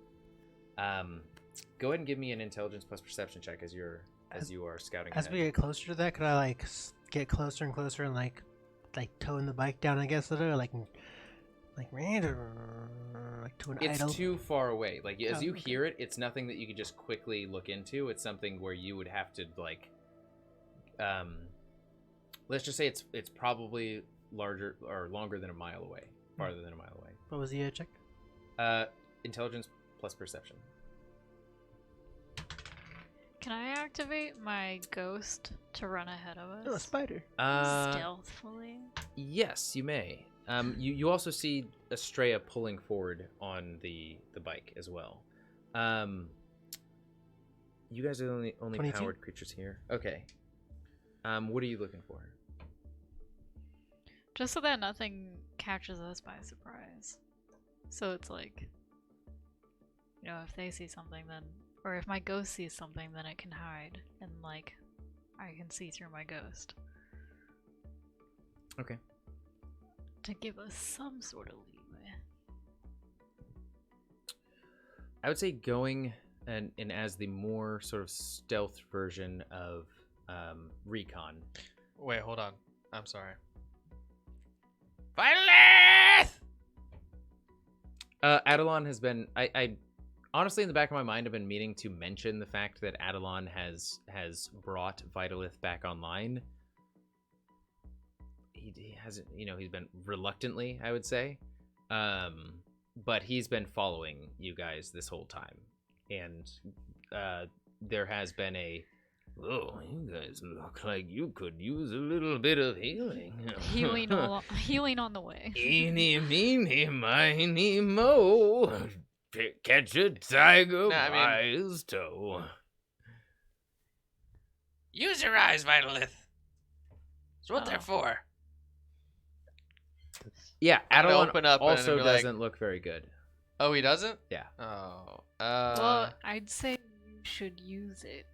Go ahead and give me an intelligence plus perception check as you are scouting As ahead. we get closer to that, could I like get closer and closer and like towing the bike down? I guess a little, like to an idle. It's too far away. Like as you okay. hear it, it's nothing that you could just quickly look into. It's something where you would have to like, let's just say it's probably larger or longer than a mile away, farther than a mile away. What was the check? Intelligence plus perception. Can I activate my ghost to run ahead of us? Oh, a spider. Stealthfully? Yes, you may. You also see Astraea pulling forward on the bike as well. You guys are the only 22? powered creatures here. Okay. What are you looking for? Just so that nothing catches us by surprise. So it's like, if they see something, then, or if my ghost sees something, then it can hide, and like, I can see through my ghost. Okay. To give us some sort of leeway. I would say going and as the more sort of stealth version of recon. Wait, hold on. I'm sorry. Vitalith! Adelon has been. I honestly, in the back of my mind, I've been meaning to mention the fact that Adelon has brought Vitalith back online. He hasn't, he's been reluctantly, I would say, but he's been following you guys this whole time, and there has been a. Oh, you guys look like you could use a little bit of healing. Healing on the way. Eeny, meeny, miny, mo. Catch a tiger by his toe. Use your eyes, Vitalith. That's what they're for. Yeah, I'm gonna Adelon open up and also be like- doesn't look very good. Oh, he doesn't? Yeah. Oh. Well, I'd say you should use it.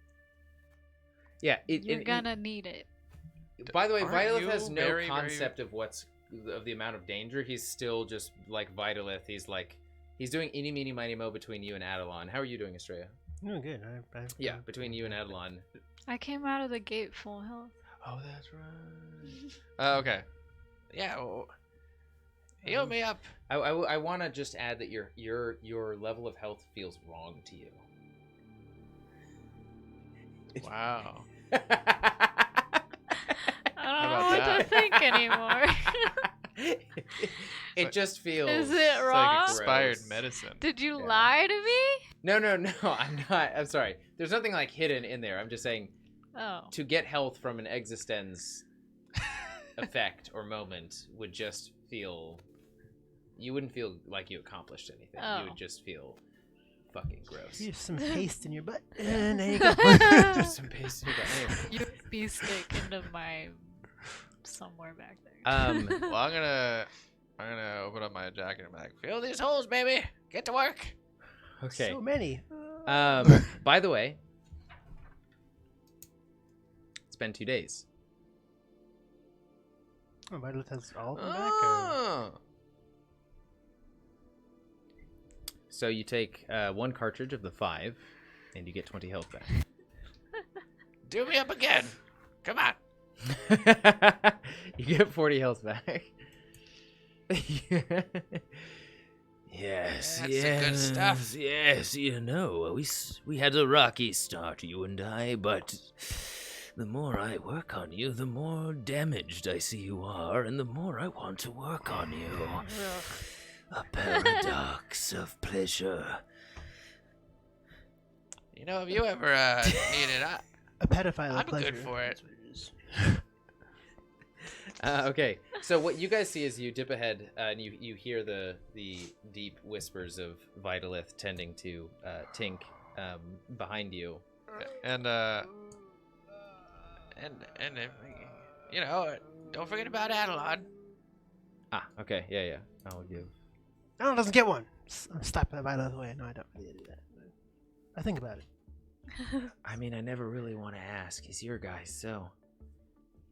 Yeah, You're gonna need it. By the way, Aren't Vitalith you has no very, concept of the amount of danger. He's still just like Vitalith. He's doing eeny, meeny, miny, mo between you and Adelon. How are you doing, Astraea? Doing good. Yeah, between you and Adelon. I came out of the gate full health. Oh, that's right. Okay. Yeah. Well, heal me up. I want to just add that your level of health feels wrong to you. Wow. I don't know what to think anymore. It just feels. Is it It's wrong? like expired gross. medicine. Did you Yeah. lie to me? No, I'm not. I'm sorry. There's nothing like hidden in there. I'm just saying Oh. to get health from an existence effect or moment would just feel. You wouldn't feel like you accomplished anything. Oh. You would just feel fucking gross. You have some paste in your butt, and there you go. Just some paste in your butt. USB stick into my somewhere back there. Well, I'm gonna open up my jacket and be like, Fill these holes, baby. Get to work. Okay. So many. By the way, spend 2 days. Oh, Violet has all of them back? Or... Oh. So you take 1 cartridge of the 5, and you get 20 health back. Do me up again. Come on. You get 40 health back. Yes, That's the good stuff. Yes, you know, we had a rocky start, you and I, but the more I work on you, the more damaged I see you are, and the more I want to work on you. A paradox of pleasure. You know, if you ever need it, A pedophile I'm pleasure. good for it. That's what it is. Okay, so what you guys see is you dip ahead, and you hear the deep whispers of Vitalith tending to Tink behind you. And You know, don't forget about Adelon. Ah, okay, yeah. I'll give. Alan doesn't get one. Stop that Violet away. No, I don't really do that. I think about it. I mean, I never really want to ask. He's your guy, so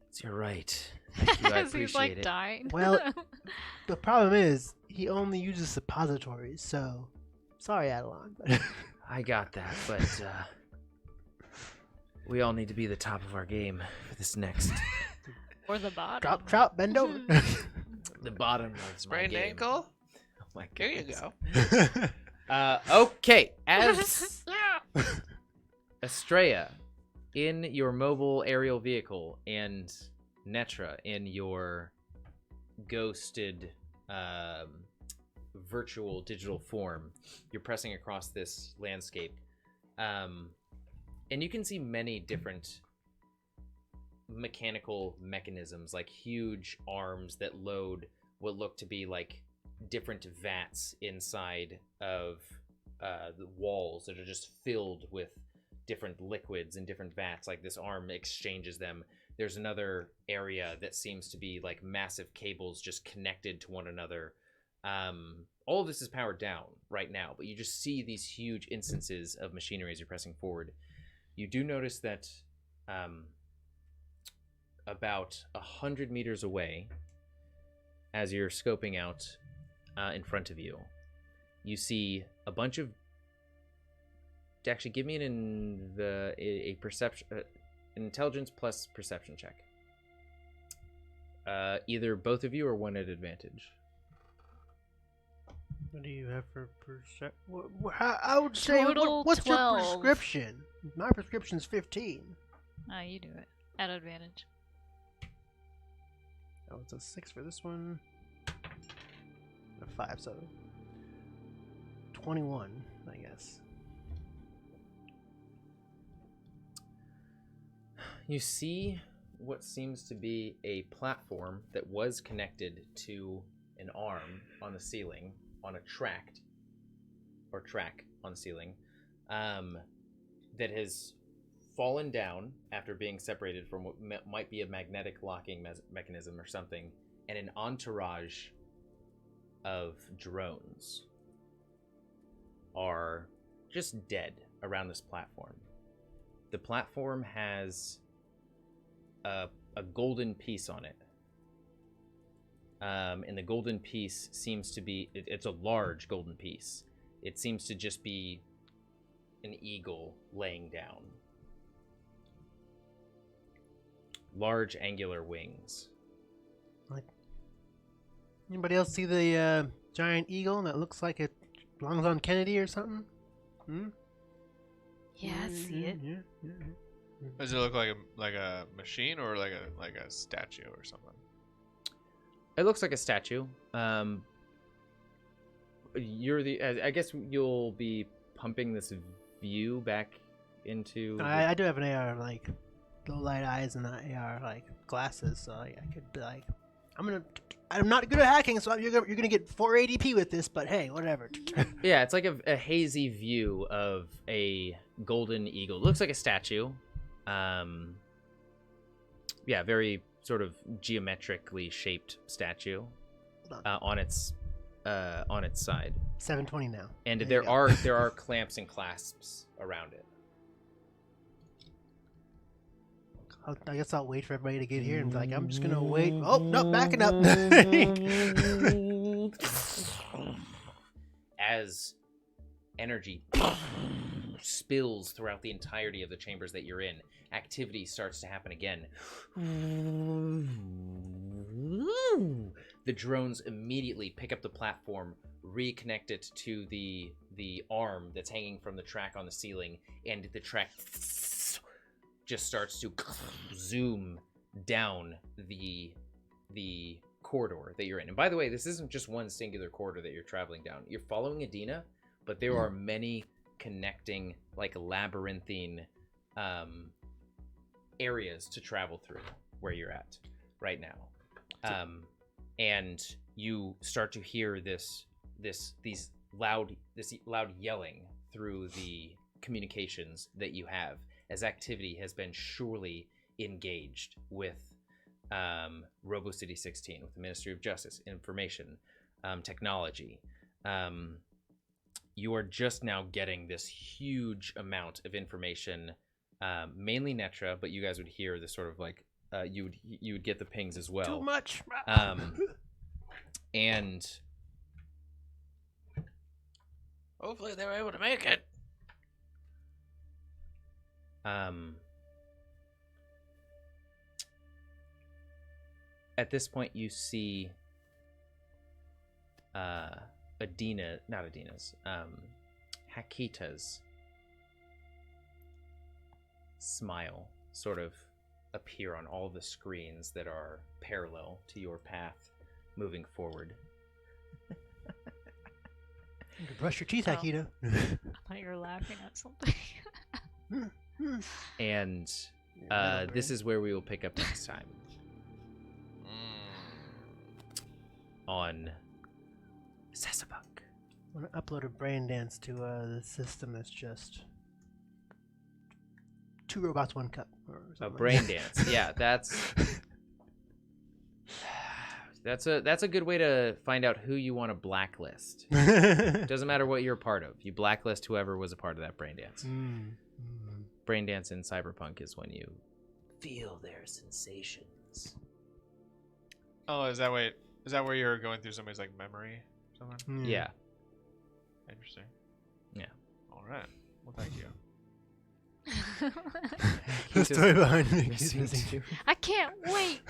it's your right. Thank you, I As he's appreciate like it. dying. Well, the problem is he only uses suppositories, so sorry, Adelon. But I got that, but we all need to be the top of our game for this next. Or the bottom. drop trout, bend over. The bottom of my Sprained game. ankle? Oh my Here you goodness. go. Okay, as Astraea in your mobile aerial vehicle and Netra in your ghosted virtual digital form, you're pressing across this landscape, and you can see many different mechanical mechanisms, like huge arms that load what look to be like different vats inside of the walls that are just filled with different liquids and different vats. Like this arm exchanges them. There's another area that seems to be like massive cables just connected to one another. All of this is powered down right now, but you just see these huge instances of machinery as you're pressing forward. You do notice that about 100 meters away, as you're scoping out in front of you, you see a bunch of. Actually, give me a perception, intelligence plus perception check. Either both of you or one at advantage. What do you have for perception? I would say, Total what's 12. your prescription? My prescription's 15. Ah, you do it. At advantage. Oh, it's a 6 for this one. A 5, so 21, I guess. You see what seems to be a platform that was connected to an arm on the ceiling, on a track on the ceiling, that has fallen down after being separated from what might be a magnetic locking mechanism or something, and an entourage of drones are just dead around this platform. The platform has a golden piece on it. And the golden piece seems to be, it's a large golden piece. It seems to just be an eagle laying down. Large angular wings. Anybody else see the giant eagle that looks like it belongs on Kennedy or something? Yeah, I see it. Yeah. does it look like a machine or like a statue or something? It looks like a statue. You're I guess you'll be pumping this view back into. I do have an AR like low light eyes and AR like glasses, so I could be like, I'm not good at hacking, so you're gonna get 480p with this, but hey, whatever. Yeah, it's like a hazy view of a golden eagle. It looks like a statue. Yeah, very sort of geometrically shaped statue on its side. 720 now. And There there you go. are clamps and clasps around it. I guess I'll wait for everybody to get here and be like, I'm just gonna wait. Oh no, backing up. As energy spills throughout the entirety of the chambers that you're in, activity starts to happen again. The drones immediately pick up the platform, reconnect it to the arm that's hanging from the track on the ceiling, and the track just starts to zoom down the corridor that you're in. And by the way, this isn't just one singular corridor that you're traveling down. You're following Adina, but there are many connecting, like, labyrinthine areas to travel through where you're at right now. And you start to hear this loud yelling through the communications that you have, as activity has been surely engaged with Robo City 16, with the Ministry of Justice, Information, Technology. You are just now getting this huge amount of information, mainly Netra, but you guys would hear this sort of like you would get the pings as well. Too much. And Hopefully they were able to make it. At this point, you see Hakita's smile sort of appear on all the screens that are parallel to your path moving forward. You can brush your teeth, Hakita. I thought you were laughing at something. And this is where we will pick up next time. On Sasapunk. I want to upload a brain dance to the system that's just 2 robots, 1 cup. A brain dance. Yeah, that's a good way to find out who you want to blacklist. Doesn't matter what you're a part of. You blacklist whoever was a part of that brain dance. Brain dance in Cyberpunk is when you feel their sensations. Oh, is that where you're going through somebody's like memory or something? Yeah. Interesting. Yeah. All right. Well, thank you. The story behind me. I can't wait.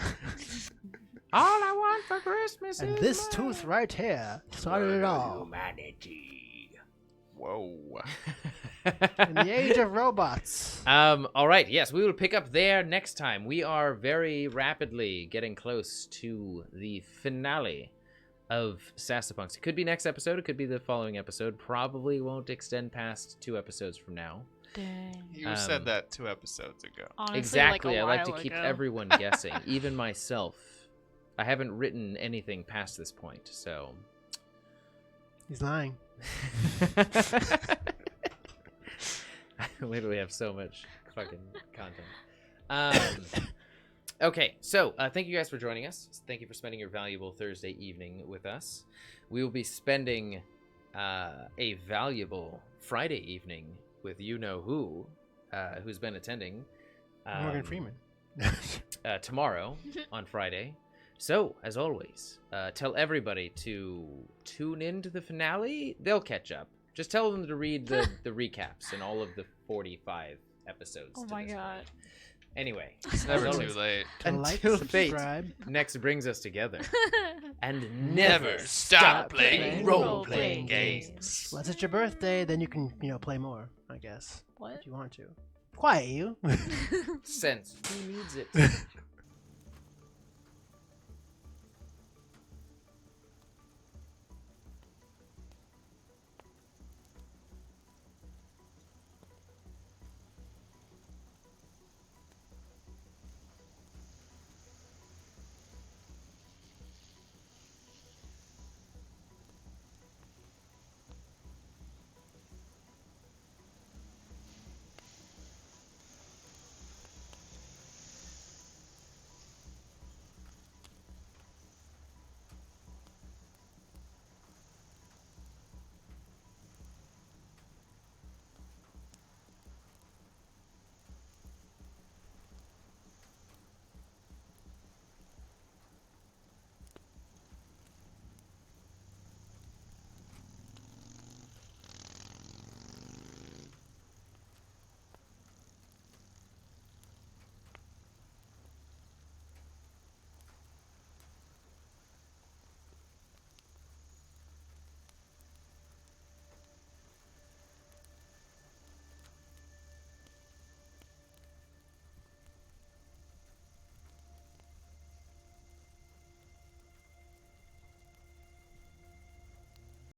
All I want for Christmas And is this tooth right here started it all. Humanity. Whoa. In the age of robots. All right. Yes, we will pick up there next time. We are very rapidly getting close to the finale of Sasapunks. It could be next episode. It could be the following episode. Probably won't extend past 2 episodes from now. Dang. You said that 2 episodes ago. Honestly, Exactly. like I like to while keep ago. everyone guessing, even myself. I haven't written anything past this point, so. He's lying. I literally have so much fucking content. Okay, so thank you guys for joining us. Thank you for spending your valuable Thursday evening with us. We will be spending a valuable Friday evening with you-know-who, who's been attending. Morgan Freeman. Tomorrow on Friday. So, as always, tell everybody to tune into the finale. They'll catch up. Just tell them to read the recaps in all of the 45 episodes. Oh to my this god. point. Anyway, It's never as too always, late. To like, until fate subscribe. next brings us together, and Never never stop playing role-playing games. Unless it's your birthday, then you can, play more, I guess. What? If you want to. Quiet, you. sense. Who needs it?